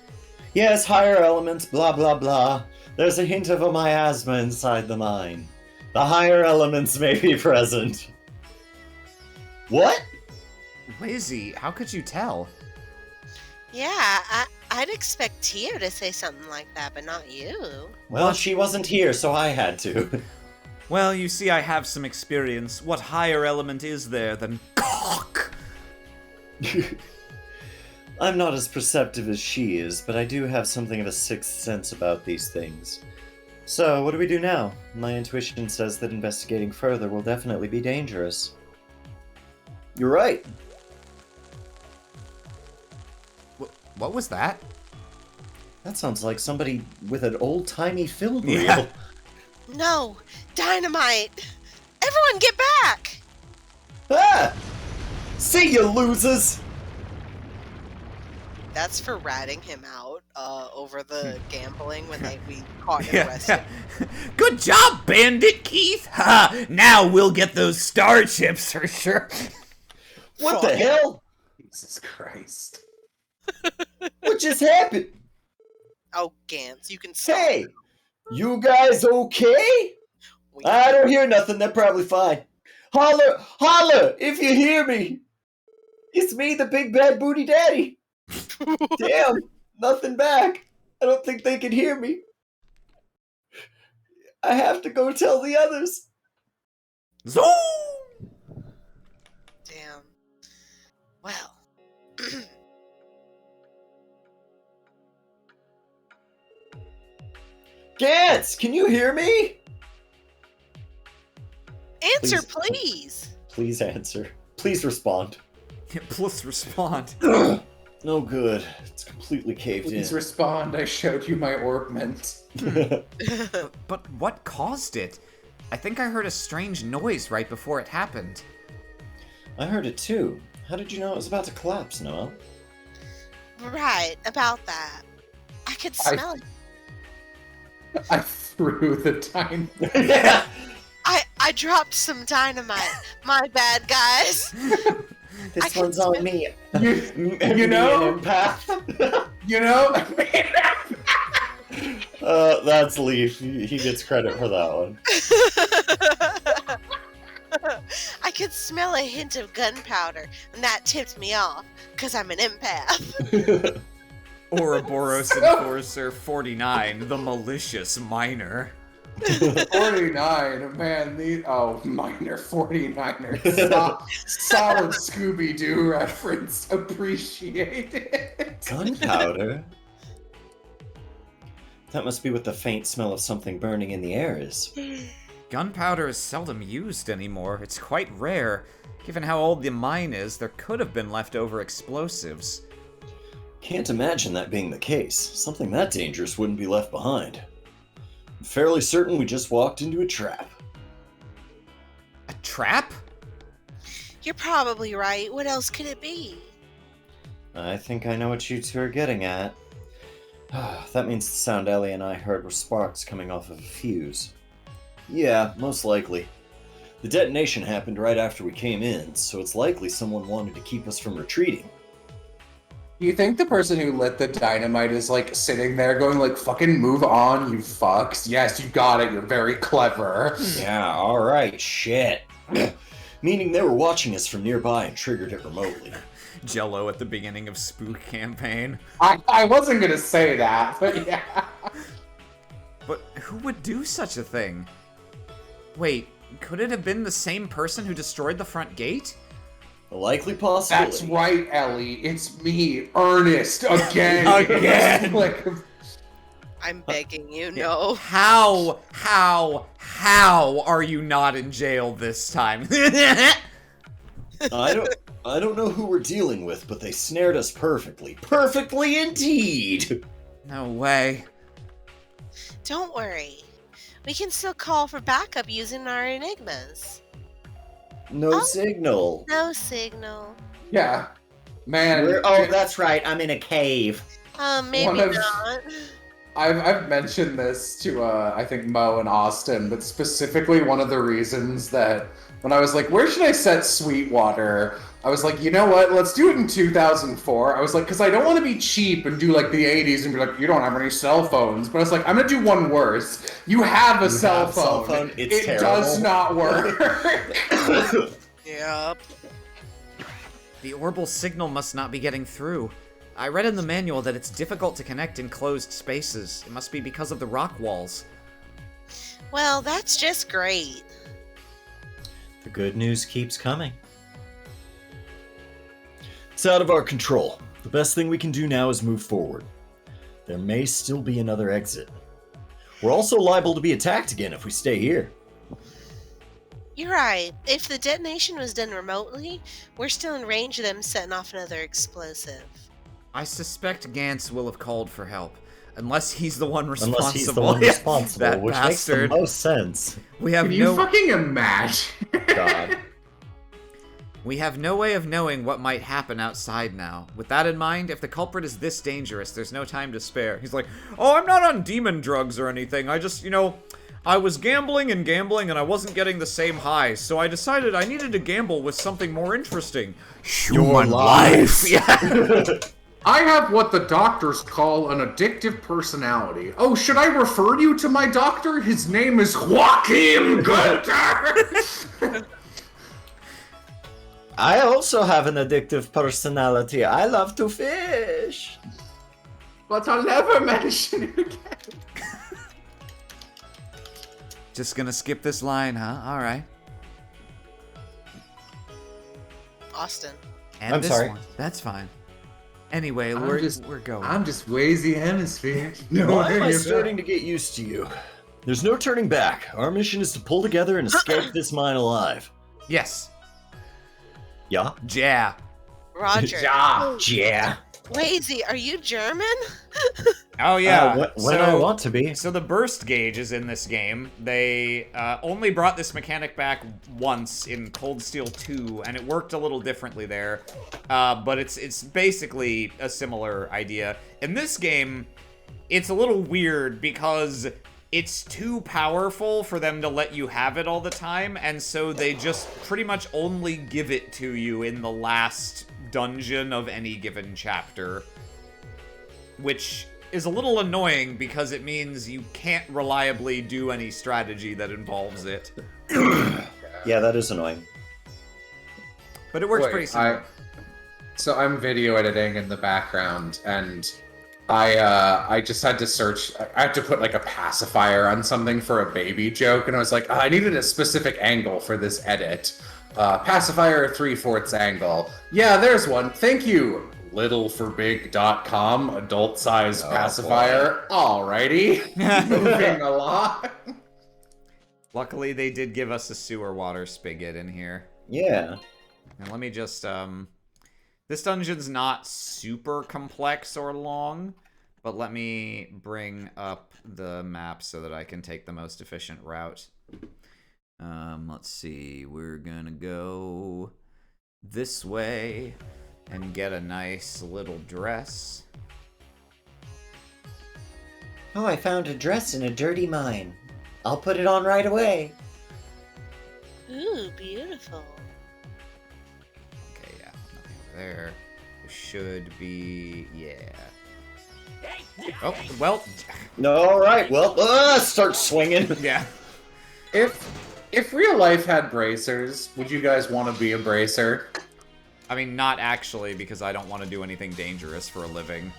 yes, higher elements, blah blah blah. There's a hint of a miasma inside the mine. The higher elements may be present. What?
Lizzie, how could you tell?
Yeah, I'd expect Tia to say something like that, but not you.
Well, she wasn't here, so I had to.
Well, you see, I have some experience. What higher element is there than cock?
I'm not as perceptive as she is, but I do have something of a sixth sense about these things. So, what do we do now? My intuition says that investigating further will definitely be dangerous. You're right.
What was that?
That sounds like somebody with an old-timey film reel.
Yeah.
No! Dynamite! Everyone get back!
Ah! See you, losers!
That's for ratting him out over the gambling when we caught him arrested.
Good job, Bandit Keith! Ha! Now we'll get those star chips for sure.
What the hell?
Jesus Christ.
What just happened?
Oh, Gantz, you can stop.
Hey! You guys okay? I don't hear nothing, they're probably fine. Holler! Holler! If you hear me! It's me, the big bad booty daddy! Damn! Nothing back! I don't think they can hear me. I have to go tell the others.
Zoom!
Damn. Well.
Gantz, can you hear me?
Answer, please.
Please answer. Please respond.
Plus respond.
No good. It's completely caved
Please
in.
respond. I showed you my orbment.
But what caused it? I think I heard a strange noise right before it happened.
I heard it too. How did you know it was about to collapse, Noel?
Right, about that. I could smell it.
I threw the tiny.
Yeah.
I I dropped some dynamite. My bad, guys.
This one's on me.
You know?
Empath.
You know?
That's Leaf. He gets credit for that one.
I could smell a hint of gunpowder, and that tipped me off, because I'm an empath.
Ouroboros Enforcer 49, the malicious miner.
49, man. Minor 49er. Solid Scooby-Doo reference. Appreciate it.
Gunpowder? That must be what the faint smell of something burning in the air is.
Gunpowder is seldom used anymore. It's quite rare. Given how old the mine is, there could have been leftover explosives.
Can't imagine that being the case. Something that dangerous wouldn't be left behind. I'm fairly certain we just walked into a trap.
A trap?
You're probably right. What else could it be?
I think I know what you two are getting at. That means the sound Ellie and I heard were sparks coming off of a fuse. Yeah, most likely. The detonation happened right after we came in, so it's likely someone wanted to keep us from retreating.
Do you think the person who lit the dynamite is like sitting there going like, fucking move on, you fucks? Yes, you got it, you're very clever.
Yeah, alright, shit. Meaning they were watching us from nearby and triggered it remotely.
Jello at the beginning of Spook Campaign.
I wasn't gonna say that, but yeah.
But who would do such a thing? Wait, could it have been the same person who destroyed the front gate?
A likely possibility.
That's right, Ellie. It's me, Ernest, again.
Again.
Like,
I'm begging you, no.
How are you not in jail this time?
I don't know who we're dealing with, but they snared us perfectly. Perfectly indeed!
No way.
Don't worry. We can still call for backup using our enigmas.
No signal.
No signal.
yeah. Man.
That's right, I'm in a cave.
Maybe
One of-
not.
I've mentioned this to, I think, Mo and Austin, but specifically one of the reasons that when I was like, where should I set Sweetwater? I was like, you know what? Let's do it in 2004. I was like, because I don't want to be cheap and do like the 80s and be like, you don't have any cell phones. But I was like, I'm going to do one worse. You have a cell phone.
It's
it
terrible.
does not work.
Yep.
The orbital signal must not be getting through. I read in the manual that it's difficult to connect in closed spaces. It must be because of the rock walls.
Well, that's just great.
The good news keeps coming. It's out of our control. The best thing we can do now is move forward. There may still be another exit. We're also liable to be attacked again if we stay here.
You're right. If the detonation was done remotely, we're still in range of them setting off another explosive.
I suspect Gantz will have called for help. Unless he's the one responsible.
Unless he's the one responsible,
That
which
bastard.
makes the most sense.
We have
Can you
no...
fucking imagine?
God.
We have no way of knowing what might happen outside now. With that in mind, if the culprit is this dangerous, there's no time to spare. He's like, oh, I'm not on demon drugs or anything. I just, I was gambling and I wasn't getting the same highs, so I decided I needed to gamble with something more interesting.
Human life.
Yeah.
I have what the doctors call an addictive personality. Oh, should I refer you to my doctor? His name is Joaquin Gunter.
I also have an addictive personality. I love to fish.
But I'll never mention it again.
Just gonna skip this line, huh? Alright.
Austin.
And
I'm
this
sorry.
one. That's fine. Anyway,
I'm
we're
just-
going.
I'm just Wazy Hemisphere. No
Why am I
worry
starting to get used to you? There's no turning back. Our mission is to pull together and escape this mine alive.
Yes.
Yeah?
Yeah.
Roger.
Yeah.
Lazy, are you German?
Oh yeah.
When I want to be.
So the burst gauge is in this game. They only brought this mechanic back once in Cold Steel 2, and it worked a little differently there. But it's basically a similar idea. In this game, it's a little weird because it's too powerful for them to let you have it all the time, and so they just pretty much only give it to you in the last dungeon of any given chapter. Which is a little annoying because it means you can't reliably do any strategy that involves it.
Yeah, that is annoying.
But it works pretty smooth.
So I'm video editing in the background, and I just had to search. I had to put like a pacifier on something for a baby joke, and I was like, I needed a specific angle for this edit. Pacifier 3/4 angle. Yeah, there's one. Thank you. Littleforbig.com, adult size pacifier. Boy. Alrighty. Moving along.
Luckily, they did give us a sewer water spigot in here.
Yeah.
And let me just, this dungeon's not super complex or long, but let me bring up the map so that I can take the most efficient route. Let's see, we're gonna go this way and get a nice little dress.
Oh, I found a dress in a dirty mine. I'll put it on right away.
Ooh, beautiful.
Okay, yeah, nothing over there. There should be, yeah. Oh, well.
All right, well, start swinging.
Yeah.
If real life had bracers, would you guys want to be a bracer?
I mean, not actually, because I don't want to do anything dangerous for a living.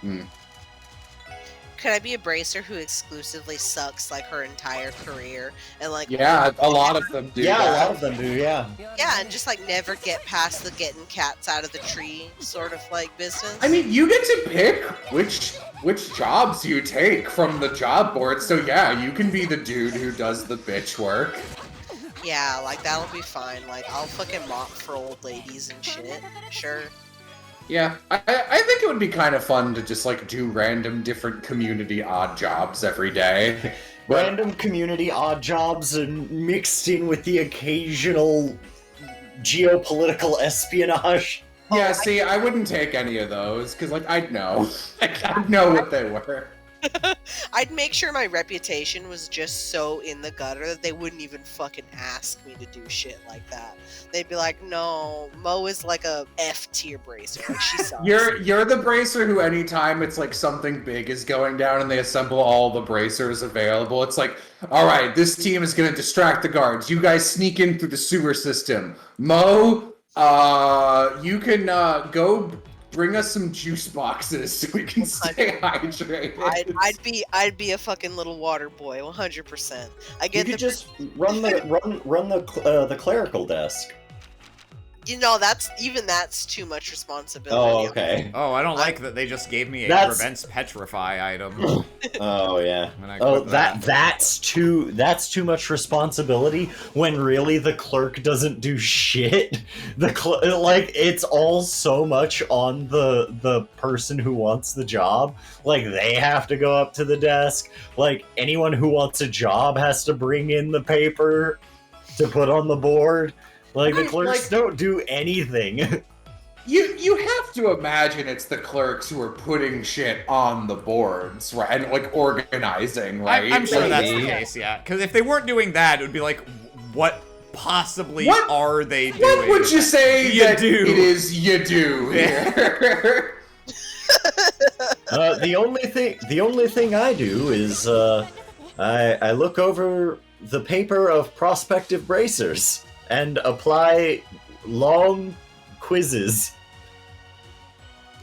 Could I be a bracer who exclusively sucks like her entire career and like?
Yeah, a lot of them do.
Yeah,
that.
a lot of them do. Yeah.
Yeah, and just like never get past the getting cats out of the tree sort of like business.
I mean, you get to pick which jobs you take from the job board. So yeah, you can be the dude who does the bitch work.
Yeah, like that'll be fine. Like I'll fucking mop for old ladies and shit. Sure.
Yeah, I think it would be kind of fun to just like do random different community odd jobs every day.
Random community odd jobs and mixed in with the occasional geopolitical espionage.
Yeah, see, I wouldn't take any of those because like I'd know. I'd know what they were.
I'd make sure my reputation was just so in the gutter that they wouldn't even fucking ask me to do shit like that. They'd be like, no, Mo is like a F tier bracer. Like she sucks.
You're the bracer who anytime it's like something big is going down and they assemble all the bracers available, it's like, all right, this team is going to distract the guards. You guys sneak in through the sewer system. Mo, you can go bring us some juice boxes so we can stay hydrated.
I'd be a fucking little water boy, 100%. I get
you could just run the clerical desk.
You know, that's too much responsibility.
Oh, okay.
Oh, I don't like that they just gave me a prevents petrify item.
Oh yeah. Oh, that's too much responsibility when really the clerk doesn't do shit. Like it's all so much on the person who wants the job. Like they have to go up to the desk. Like anyone who wants a job has to bring in the paper to put on the board. Like, the clerks don't do anything.
You have to imagine it's the clerks who are putting shit on the boards, right? And, like, organizing, right?
I'm sure that's the case, yeah. Because if they weren't doing that, it would be like, what possibly are they doing?
What would you say
you do?
It is you do here?
The only thing I do is, I look over the paper of prospective bracers and apply long quizzes.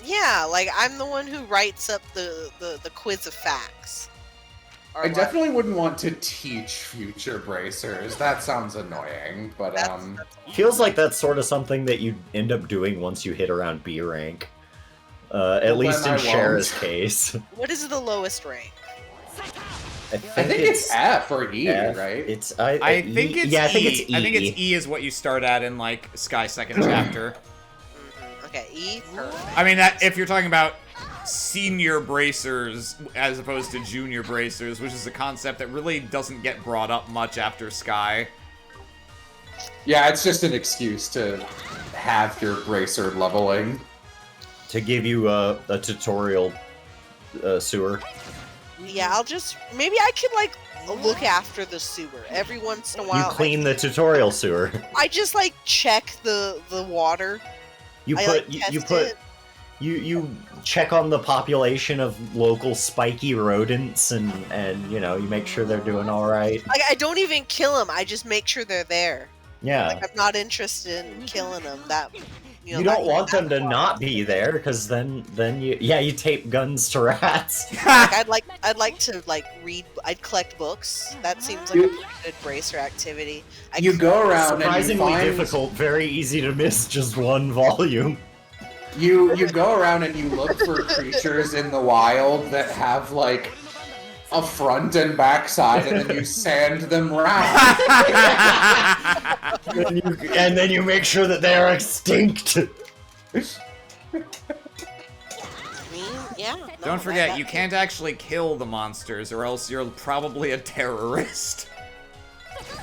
Yeah, like I'm the one who writes up the quiz of facts.
I definitely wouldn't want to teach future bracers. That sounds annoying, but
feels like that's sort of something that you end up doing once you hit around B rank. At least in Shara's case.
What is the lowest rank?
I think
it's F or E,
F.
right?
I think it's E.
I think it's E.
I think it's E is what you start at in like Sky Second Chapter.
Okay, E. Perfect.
I mean, that if you're talking about senior bracers as opposed to junior bracers, which is a concept that really doesn't get brought up much after Sky.
Yeah, it's just an excuse to have your bracer leveling.
To give you a tutorial sewer.
Yeah, I'll just maybe I could like look after the sewer every once in a while.
You clean the tutorial sewer.
I just like check the water.
You
I,
put
like,
you
test
put
it.
you check on the population of local spiky rodents and you know, you make sure they're doing all right.
Like I don't even kill them. I just make sure they're there.
Yeah.
Like I'm not interested in killing them. That
You don't want them to not be there, because then you tape guns to rats.
Like, I'd like to like read. I'd collect books. That seems like a pretty good bracer activity.
You go around and you
Surprisingly
find
difficult, very easy to miss just one volume.
you go around and you look for creatures in the wild that have like a front and back side, and then you sand them round.
and then you make sure that they are extinct.
I mean, yeah. no,
Don't forget,
that-
you can't actually kill the monsters, or else you're probably a terrorist.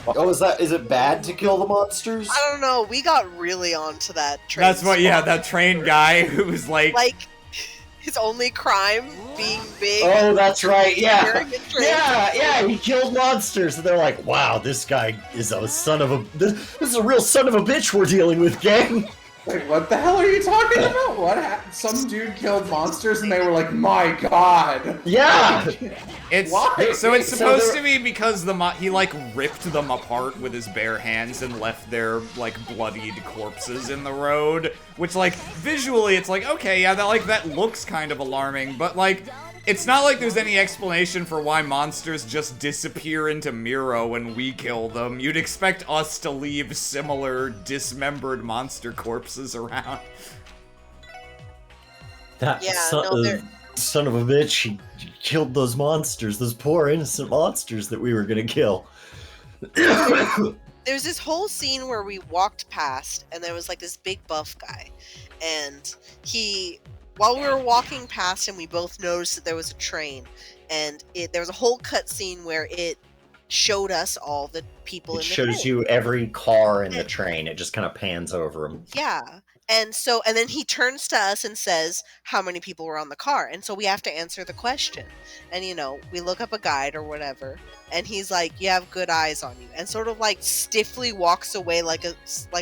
Oh, is it bad to kill the monsters?
I don't know. We got really onto that train.
That's what, yeah,
spot.
that train guy who was like
His only crime being big.
Oh, that's right, yeah.
Carrying a train.
Yeah, he killed monsters. And they're like, wow, this guy is a son of a... This is a real son of a bitch we're dealing with, gang.
Wait, what the hell are you talking about? What happened? Some dude killed monsters and they were like, my god.
Yeah.
It's
Why?
so it's
So
supposed
they're-
to be because he like ripped them apart with his bare hands and left their like bloodied corpses in the road, which like visually it's like, okay, yeah, that looks kind of alarming, but like it's not like there's any explanation for why monsters just disappear into Miro when we kill them. You'd expect us to leave similar dismembered monster corpses around.
That
Yeah,
son,
no, they're-
son of a bitch, he killed those monsters, those poor innocent monsters that we were gonna kill.
There's this whole scene where we walked past, and there was like this big buff guy, and while we were walking past him, we both noticed that there was a train, and there was a whole cutscene where it showed us all the people
It
in the
shows
train.
you every car in the train. It just kind of pans over them.
Yeah. And then he turns to us and says how many people were on the car. And so we have to answer the question. And, we look up a guide or whatever. And he's like, you have good eyes on you. And sort of like stiffly walks away like a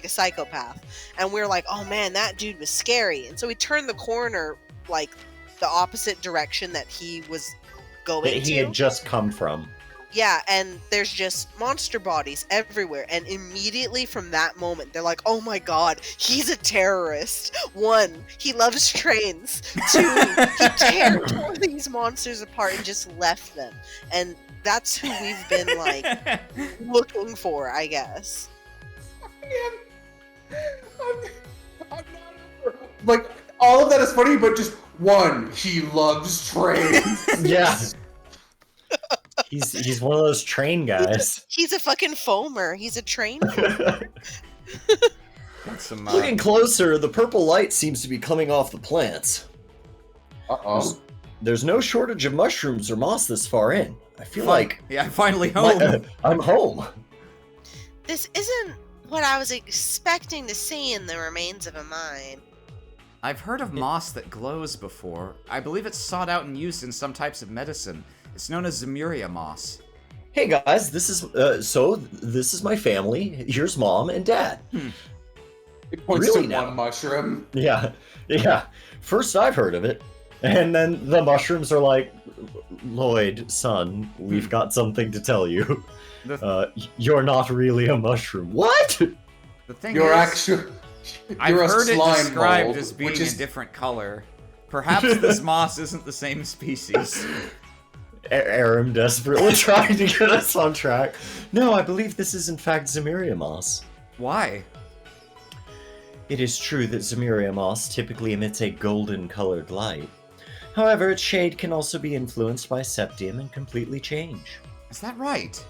psychopath. And we're like, oh man, that dude was scary. And so we turn the corner like the opposite direction that he was going
That he
to.
had just come from.
Yeah, and there's just monster bodies everywhere. And immediately from that moment, they're like, oh my god, he's a terrorist. 1, he loves trains. 2, he tore these monsters apart and just left them. And that's who we've been, like, looking for, I guess.
I'm not like, all of that is funny, but just 1, he loves trains.
Yeah. He's one of those train guys.
He's a fucking foamer. He's a train foamer.
Some,
Looking closer, the purple light seems to be coming off the plants.
Uh-oh.
There's no shortage of mushrooms or moss this far in. I feel
yeah, finally home.
I'm home.
This isn't what I was expecting to see in the remains of a mine.
I've heard of moss that glows before. I believe it's sought out and used in some types of medicine. It's known as Zemuria moss.
Hey guys, this is my family. Here's mom and dad.
He points
Really
to
now?
one mushroom.
Yeah. First I've heard of it. And then the mushrooms are like, Lloyd, son, we've got something to tell you. You're not really a mushroom. What?
The thing
You're
is,
actually...
I've
You're a
heard it
slime
described
mold,
as being
which is...
a different color. Perhaps this moss isn't the same species.
Aram desperately trying to get us on track. No, I believe this is in fact Zemuria moss.
Why?
It is true that Zemuria moss typically emits a golden-colored light. However, its shade can also be influenced by septium and completely change.
Is that right?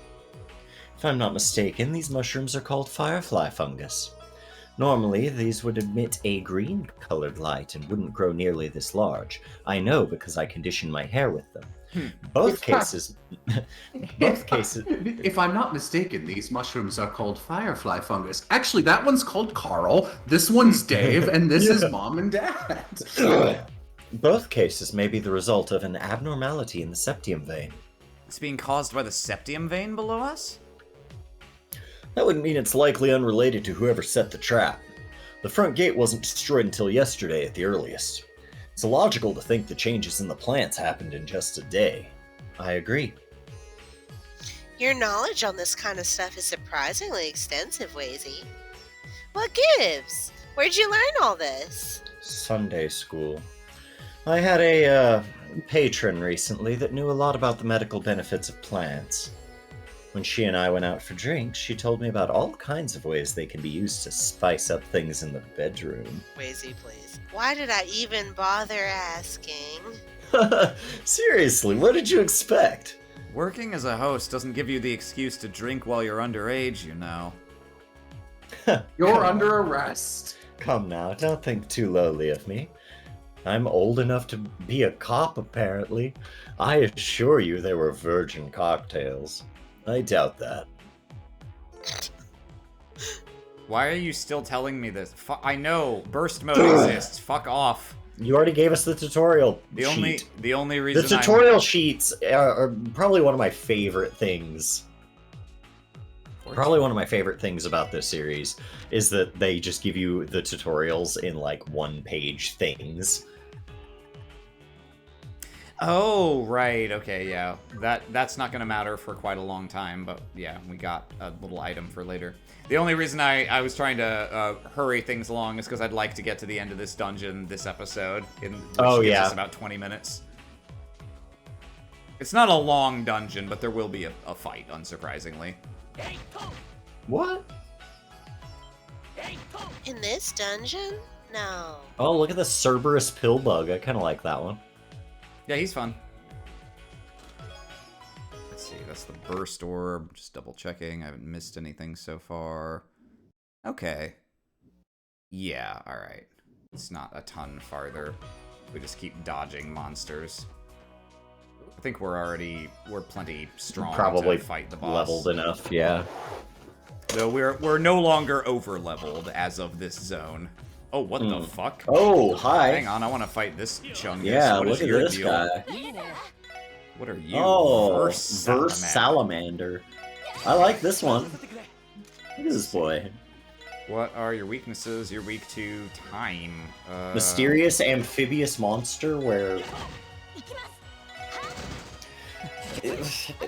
If I'm not mistaken, these mushrooms are called firefly fungus. Normally, these would emit a green-colored light and wouldn't grow nearly this large. I know because I condition my hair with them. Both cases...
If I'm not mistaken, these mushrooms are called firefly fungus. Actually, that one's called Carl, this one's Dave, and this is mom and dad.
Both cases may be the result of an abnormality in the septium vein.
It's being caused by the septium vein below us?
That would mean it's likely unrelated to whoever set the trap. The front gate wasn't destroyed until yesterday at the earliest. It's illogical to think the changes in the plants happened in just a day. I agree.
Your knowledge on this kind of stuff is surprisingly extensive, Wazy. What gives? Where'd you learn all this?
Sunday school. I had a patron recently that knew a lot about the medical benefits of plants. When she and I went out for drinks, she told me about all kinds of ways they can be used to spice up things in the bedroom.
Wazy, please. Why did I even bother asking?
Seriously, what did you expect?
Working as a host doesn't give you the excuse to drink while you're underage, you know.
You're under arrest.
Come now, don't think too lowly of me. I'm old enough to be a cop, apparently. I assure you they were virgin cocktails. I doubt that.
Why are you still telling me this? I know, burst mode exists. Fuck off.
You already gave us the tutorial
sheet. The only
The
reason
tutorial sheets are probably one of my favorite things. Probably one of my favorite things about this series is that they just give you the tutorials in like one-page things.
Oh, right. Okay, yeah. That's not going to matter for quite a long time, but yeah, we got a little item for later. The only reason I was trying to hurry things along is because I'd like to get to the end of this dungeon this episode, which gives us about 20 minutes. It's not a long dungeon, but there will be a fight, unsurprisingly.
What?
In this dungeon? No.
Oh, look at the Cerberus pill bug. I kind of like that one.
Yeah, he's fun. Let's see, that's the burst orb. Just double checking. I haven't missed anything so far. Okay. Yeah, alright. It's not a ton farther. We just keep dodging monsters. I think we're plenty strong
Probably
to fight the boss.
leveled enough, yeah.
Though we're no longer over leveled as of this zone. Oh, what the fuck?
Oh, hi.
Hang on, I want to fight this chungus.
Yeah,
What
look
is
at
your
this
deal?
guy.
What are you?
Oh,
Verse
Verse
Salamander.
Salamander. I like this one. Look at this boy.
What are your weaknesses? You're weak to time.
Mysterious amphibious monster where...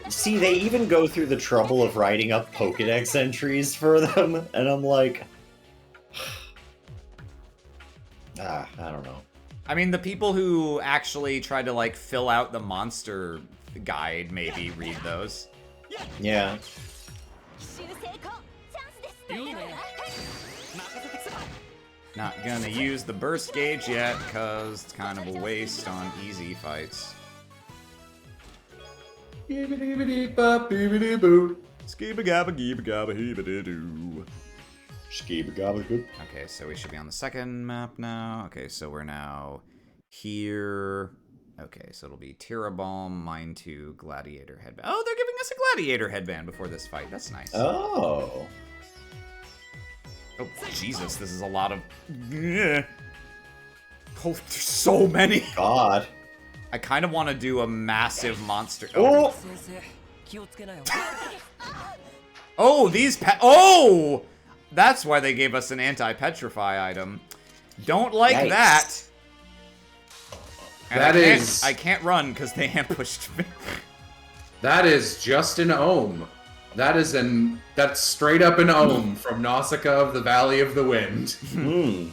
See, they even go through the trouble of writing up Pokedex entries for them, and I'm like... I don't know.
I mean, the people who actually tried to, like, fill out the monster guide maybe read those.
Yeah.
Not gonna use the burst gauge yet, because it's kind of a waste on easy fights.
Beebity-beep-bop-beebity-boo.
Skiba-gabba-geeba-gabba-heeba-dee-doo.
Skibba-gabba-goop.
Okay, so we should be on the second map now. Okay, so we're now here. Okay, so it'll be Tirabomb, Mine 2, Gladiator Headband. Oh, they're giving us a Gladiator Headband before this fight. That's nice.
Oh.
Oh, Jesus, this is a lot of... Oh, there's so many.
God.
I kind of want to do a massive monster...
Oh!
Oh, these Oh! That's why they gave us an anti-petrify item. Don't like
Yikes.
that. And
That is...
I can't run because they ambushed me.
That is just an ohm. That's straight up an ohm from Nausicaa of the Valley of the Wind.
Hmm.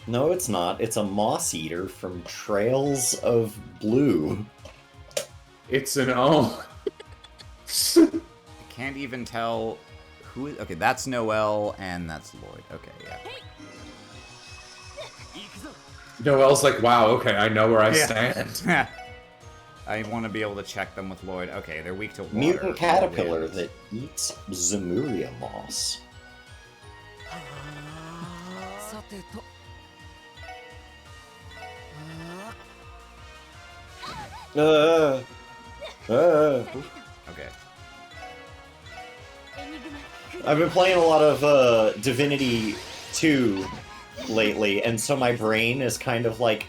No, it's not. It's a moss eater from Trails of Blue.
It's an ohm.
I can't even tell who is... Okay, that's Noelle and that's Lloyd. Okay, yeah.
Noelle's like, wow, okay, I know where I stand.
I want to be able to check them with Lloyd. Okay, they're weak to water.
Mutant caterpillar
Wind.
that eats Zemuria moss.
Okay.
I've been playing a lot of Divinity 2 lately, and so my brain is kind of like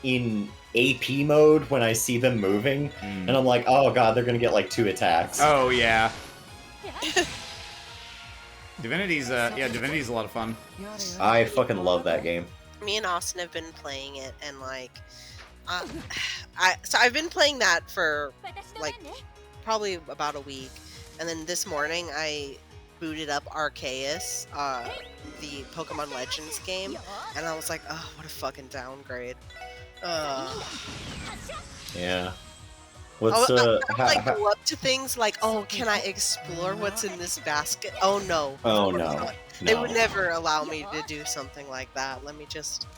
in AP mode when I see them moving, and I'm like, oh god, they're gonna get like 2 attacks.
Oh yeah. Divinity's Divinity's a lot of fun.
I fucking love that game.
Me and Austin have been playing it, and like, so I've been playing that for like probably about a week, and then this morning I booted up Arceus, the Pokemon Legends game, and I was like, oh, what a fucking downgrade.
Yeah. What's
I like go up to things like, oh, can I explore what's in this basket? Oh no.
Oh
Of course
no.
not. They would never allow me to do something like that. Let me just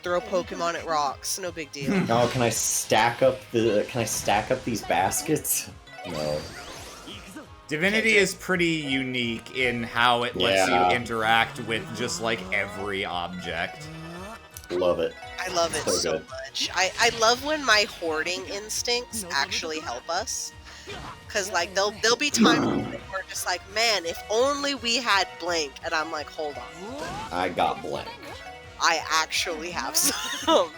throw Pokemon at rocks. No big deal.
Oh, can I stack up these baskets? No.
Divinity is pretty unique in how it lets you interact with just like every object.
Love it.
I love it so
good.
much. I love when my hoarding instincts actually help us. Cause like there'll be times when we're just like, man, if only we had blank, and I'm like, hold on.
I got blank.
I actually have some.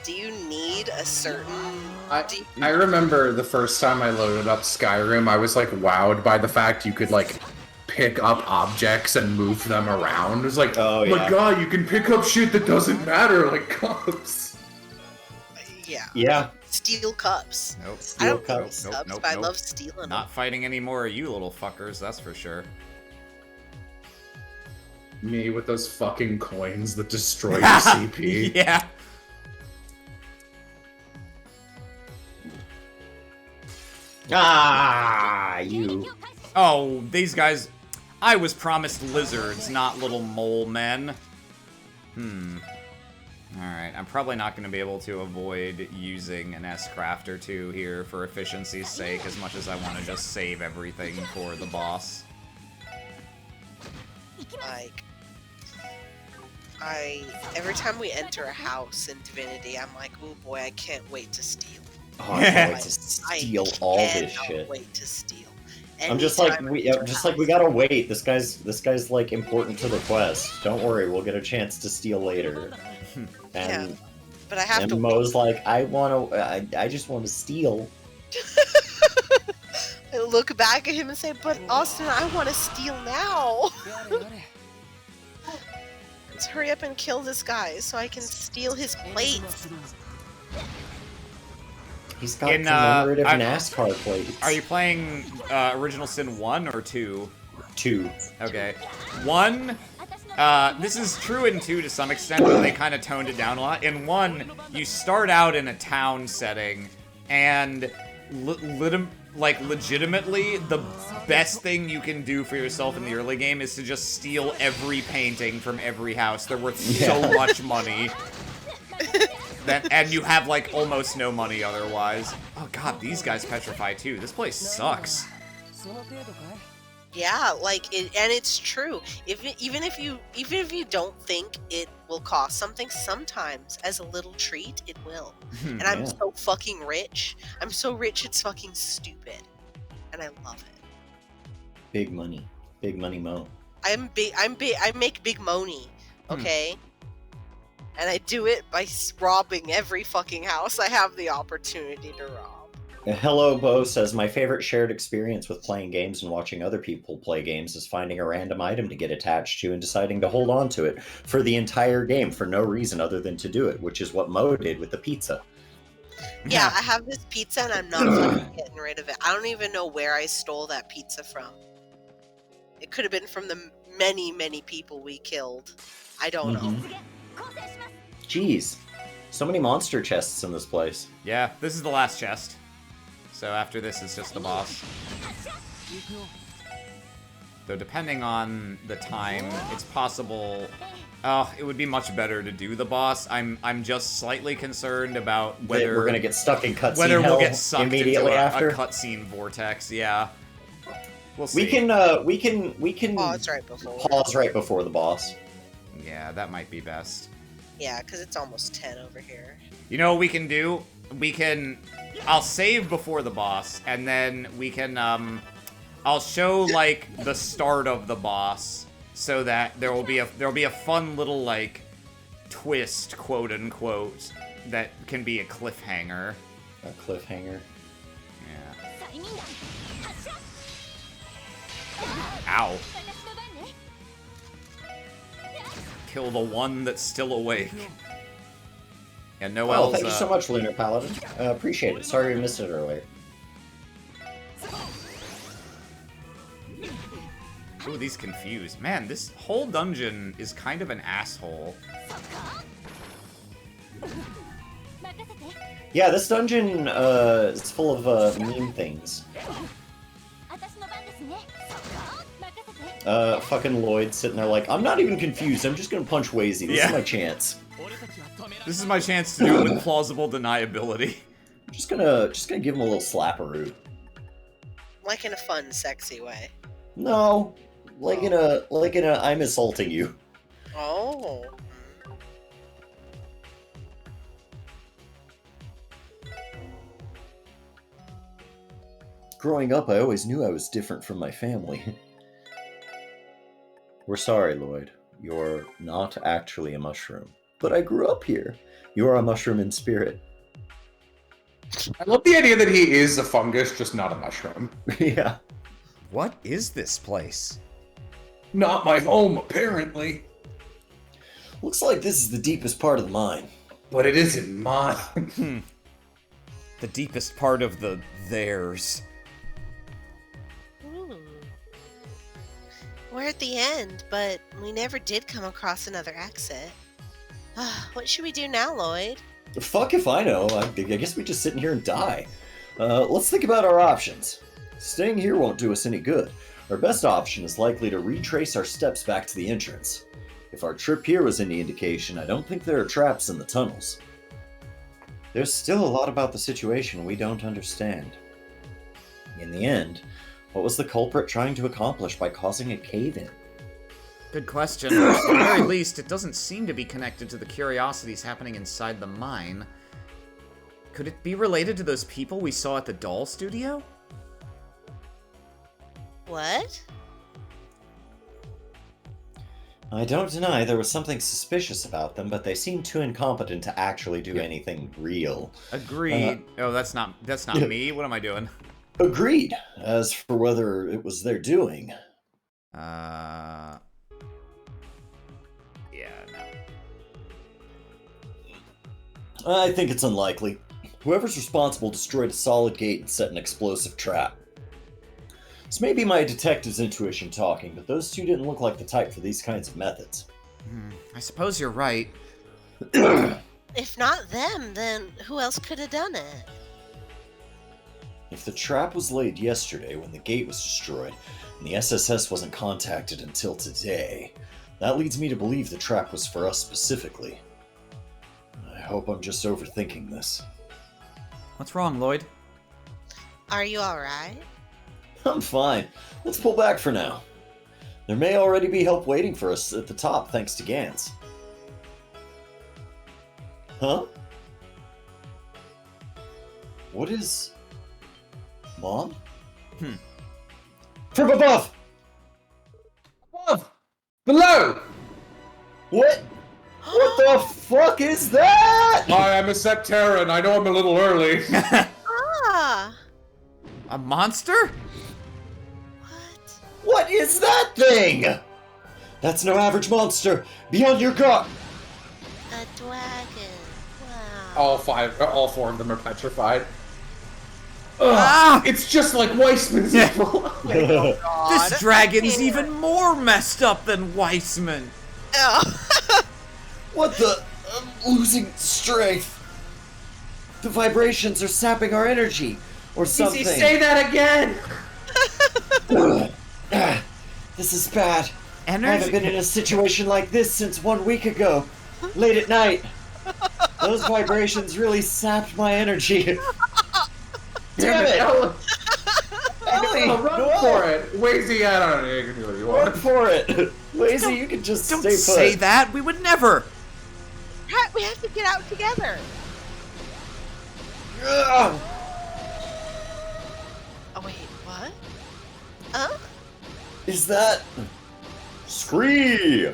Do you need a certain...
I remember the first time I loaded up Skyrim, I was like wowed by the fact you could like pick up objects and move them around. It was like, oh my god, you can pick up shit that doesn't matter, like cups.
Yeah.
Yeah.
Steel cups.
Nope.
I don't love cups, but I love stealing them.
Not fighting any more of you little fuckers, that's for sure.
Me with those fucking coins that destroy your CP.
Yeah.
Ah, you.
Oh, these guys. I was promised lizards, not little mole men. Alright, I'm probably not going to be able to avoid using an S-Craft or two here for efficiency's sake, as much as I want to just save everything for the boss.
Like, every time we enter a house in Divinity, I'm like, oh boy, I can't wait to steal.
Oh, I can't wait to steal all this shit.
Wait to steal.
I'm just like we gotta wait. This guy's like important to the quest. Don't worry, we'll get a chance to steal later. And,
yeah, but I have
and
to.
Mo's like, I just want to steal.
I look back at him and say, but Austin, I want to steal now. Let's hurry up and kill this guy so I can steal his plates.
He's got commemorative NASCAR plates.
Are you playing Original Sin 1 or 2?
2.
Okay. 1, this is true in 2 to some extent, but they kind of toned it down a lot. In 1, you start out in a town setting, and legitimately, the best thing you can do for yourself in the early game is to just steal every painting from every house. They're worth so much money. And you have, like, almost no money otherwise. Oh god, these guys petrify too. This place sucks.
Yeah, like, and it's true. Even if you don't think it will cost something, sometimes, as a little treat, it will. And I'm so fucking rich. I'm so rich, it's fucking stupid. And I love it.
Big money. Big money Mo.
I make big money, okay? And I do it by robbing every fucking house I have the opportunity to rob.
Hello Bo says, my favorite shared experience with playing games and watching other people play games is finding a random item to get attached to and deciding to hold on to it for the entire game for no reason other than to do it, which is what Mo did with the pizza.
Yeah, I have this pizza and I'm not fucking getting rid of it. I don't even know where I stole that pizza from. It could have been from the many, many people we killed. I don't know.
Jeez. So many monster chests in this place.
Yeah, this is the last chest. So after this, it's just the boss. Though depending on the time, it's possible... Oh, it would be much better to do the boss. I'm just slightly concerned about whether...
We're gonna get stuck in cutscene
whether we'll
hell
get sucked
immediately
into
after.
a cutscene vortex, yeah. We'll see.
We can
Pause right before.
pause right before the boss.
Yeah, that might be best.
Yeah, because it's almost 10 over here.
You know what we can do? I'll save before the boss, and then we can, I'll show, like, the start of the boss, so that there'll be a fun little like twist, quote unquote, that can be a cliffhanger.
A cliffhanger.
Yeah. Ow. Kill the one that's still awake. And Noel's,
thank you so much, Lunar Paladin. Appreciate it. Sorry we missed it earlier.
Ooh, these confused. Man, this whole dungeon is kind of an asshole.
Yeah, this dungeon is full of meme things. Fucking Lloyd sitting there like, I'm not even confused, I'm just gonna punch Wazy. This is my chance.
This is my chance to do it with plausible deniability.
Just gonna give him a little slapperoo.
Like in a fun, sexy way.
No, like in a I'm assaulting you.
Oh.
Growing up, I always knew I was different from my family. We're sorry, Lloyd. You're not actually a mushroom. But I grew up here. You are a mushroom in spirit.
I love the idea that he is a fungus, just not a mushroom.
Yeah.
What is this place?
Not my home, apparently.
Looks like this is the deepest part of the mine.
But it isn't mine.
The deepest part of the theirs.
Ooh. We're at the end, but we never did come across another exit. What should we do now, Lloyd?
Fuck if I know. I guess we just sit in here and die. Let's think about our options. Staying here won't do us any good. Our best option is likely to retrace our steps back to the entrance. If our trip here was any indication, I don't think there are traps in the tunnels. There's still a lot about the situation we don't understand. In the end, what was the culprit trying to accomplish by causing a cave-in?
Good question. At the very least, it doesn't seem to be connected to the curiosities happening inside the mine. Could it be related to those people we saw at the doll studio?
What?
I don't deny there was something suspicious about them, but they seemed too incompetent to actually do anything real.
Agreed. Oh, that's not me. What am I doing?
Agreed. As for whether it was their doing...
Yeah, no.
I think it's unlikely. Whoever's responsible destroyed a solid gate and set an explosive trap. This may be my detective's intuition talking, but those two didn't look like the type for these kinds of methods.
I suppose you're right.
If not them, then who else could have done it?
If the trap was laid yesterday when the gate was destroyed, and the SSS wasn't contacted until today, that leads me to believe the trap was for us specifically. I hope I'm just overthinking this.
What's wrong, Lloyd?
Are you alright?
I'm fine. Let's pull back for now. There may already be help waiting for us at the top thanks to Gans. Huh? What is... Mom? From above!
Above! Below!
What? What the fuck is that?
I am a Septeran. I know I'm a little early.
Ah!
A monster?
What?
What is that thing? That's no average monster. Be on your guard.
A dragon. Wow.
All four of them are petrified.
Ah!
It's just like Weissman's evil.
This dragon's even more messed up than Weissman.
Oh.
What the? I'm losing strength. The vibrations are sapping our energy, or something.
Easy, say that again!
This is bad. I haven't
Energy?
been in a situation like this since 1 week ago. Late at night. Those vibrations really sapped my energy. Damn it! Ellie,
Run
Noel,
for it. Wazy, I don't know. You can do what you
run
want.
for it. Lazy, you can just
Don't
stay put.
say that. We would never.
We have to get out together.
Ugh.
Oh wait, what? Huh?
Is that
Scree!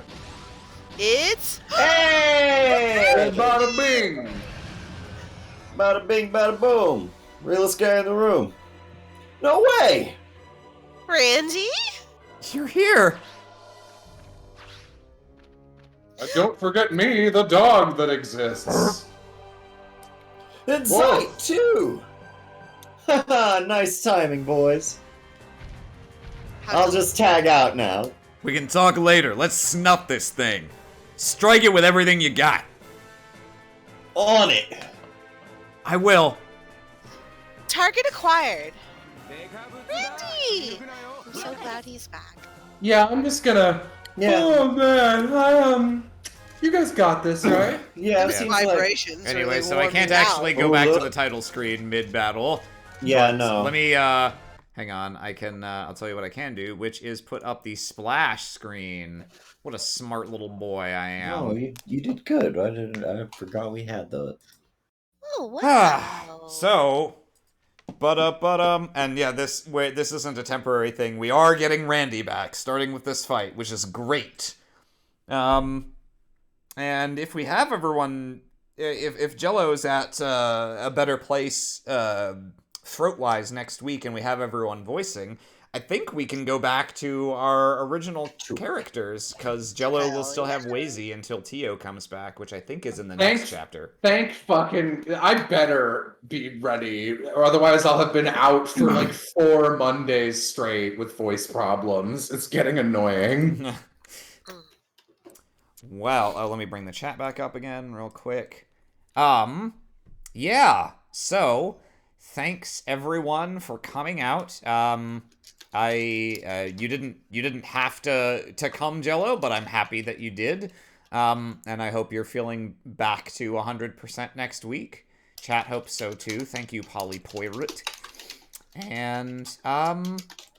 It's
Hey!
Bada bing!
Bada bing, bada boom. Realest guy in the room. No way!
Randy.
You're here.
And don't forget me, the dog that exists.
And
Whoa.
Sight, too! Haha, nice timing, boys. I'll just tag out now.
We can talk later. Let's snuff this thing. Strike it with everything you got.
On it!
I will.
Target acquired. Randy. I'm so glad he's back.
Yeah, I'm just gonna.
Yeah.
Oh man, you guys got this, right?
Yeah, it
His
seems like...
vibrations.
Anyway,
really
so I
wore
can't
me out.
actually go
Oh,
back to
look.
the title screen mid-battle.
Yeah,
But
no.
Let me, hang on. I can, I'll tell you what I can do, which is put up the splash screen. What a smart little boy I am.
No, you did good. I forgot we had the...
Oh wow.
So, and yeah, this isn't a temporary thing. We are getting Randy back, starting with this fight, which is great. And if we have everyone, if Jello's at a better place throat-wise next week, and we have everyone voicing, I think we can go back to our original characters, because Jello will still have Wazy until Tio comes back, which I think is in the next chapter.
Thank fucking. I better be ready, or otherwise I'll have been out for like 4 Mondays straight with voice problems. It's getting annoying.
Well, let me bring the chat back up again real quick. Yeah. So, thanks everyone for coming out. You didn't have to come, Jello, but I'm happy that you did. And I hope you're feeling back to 100% next week. Chat hopes so too. Thank you, Polypoirate. And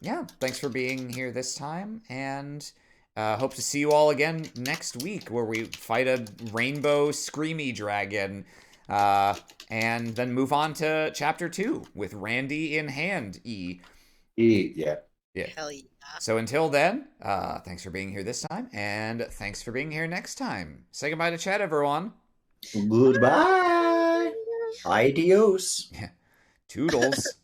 yeah, thanks for being here this time, and hope to see you all again next week, where we fight a rainbow screamy dragon, and then move on to chapter 2 with Randy in hand.
Yeah.
Hell yeah.
So until then, thanks for being here this time, and thanks for being here next time. Say goodbye to chat, everyone.
Goodbye! Adios!
Toodles.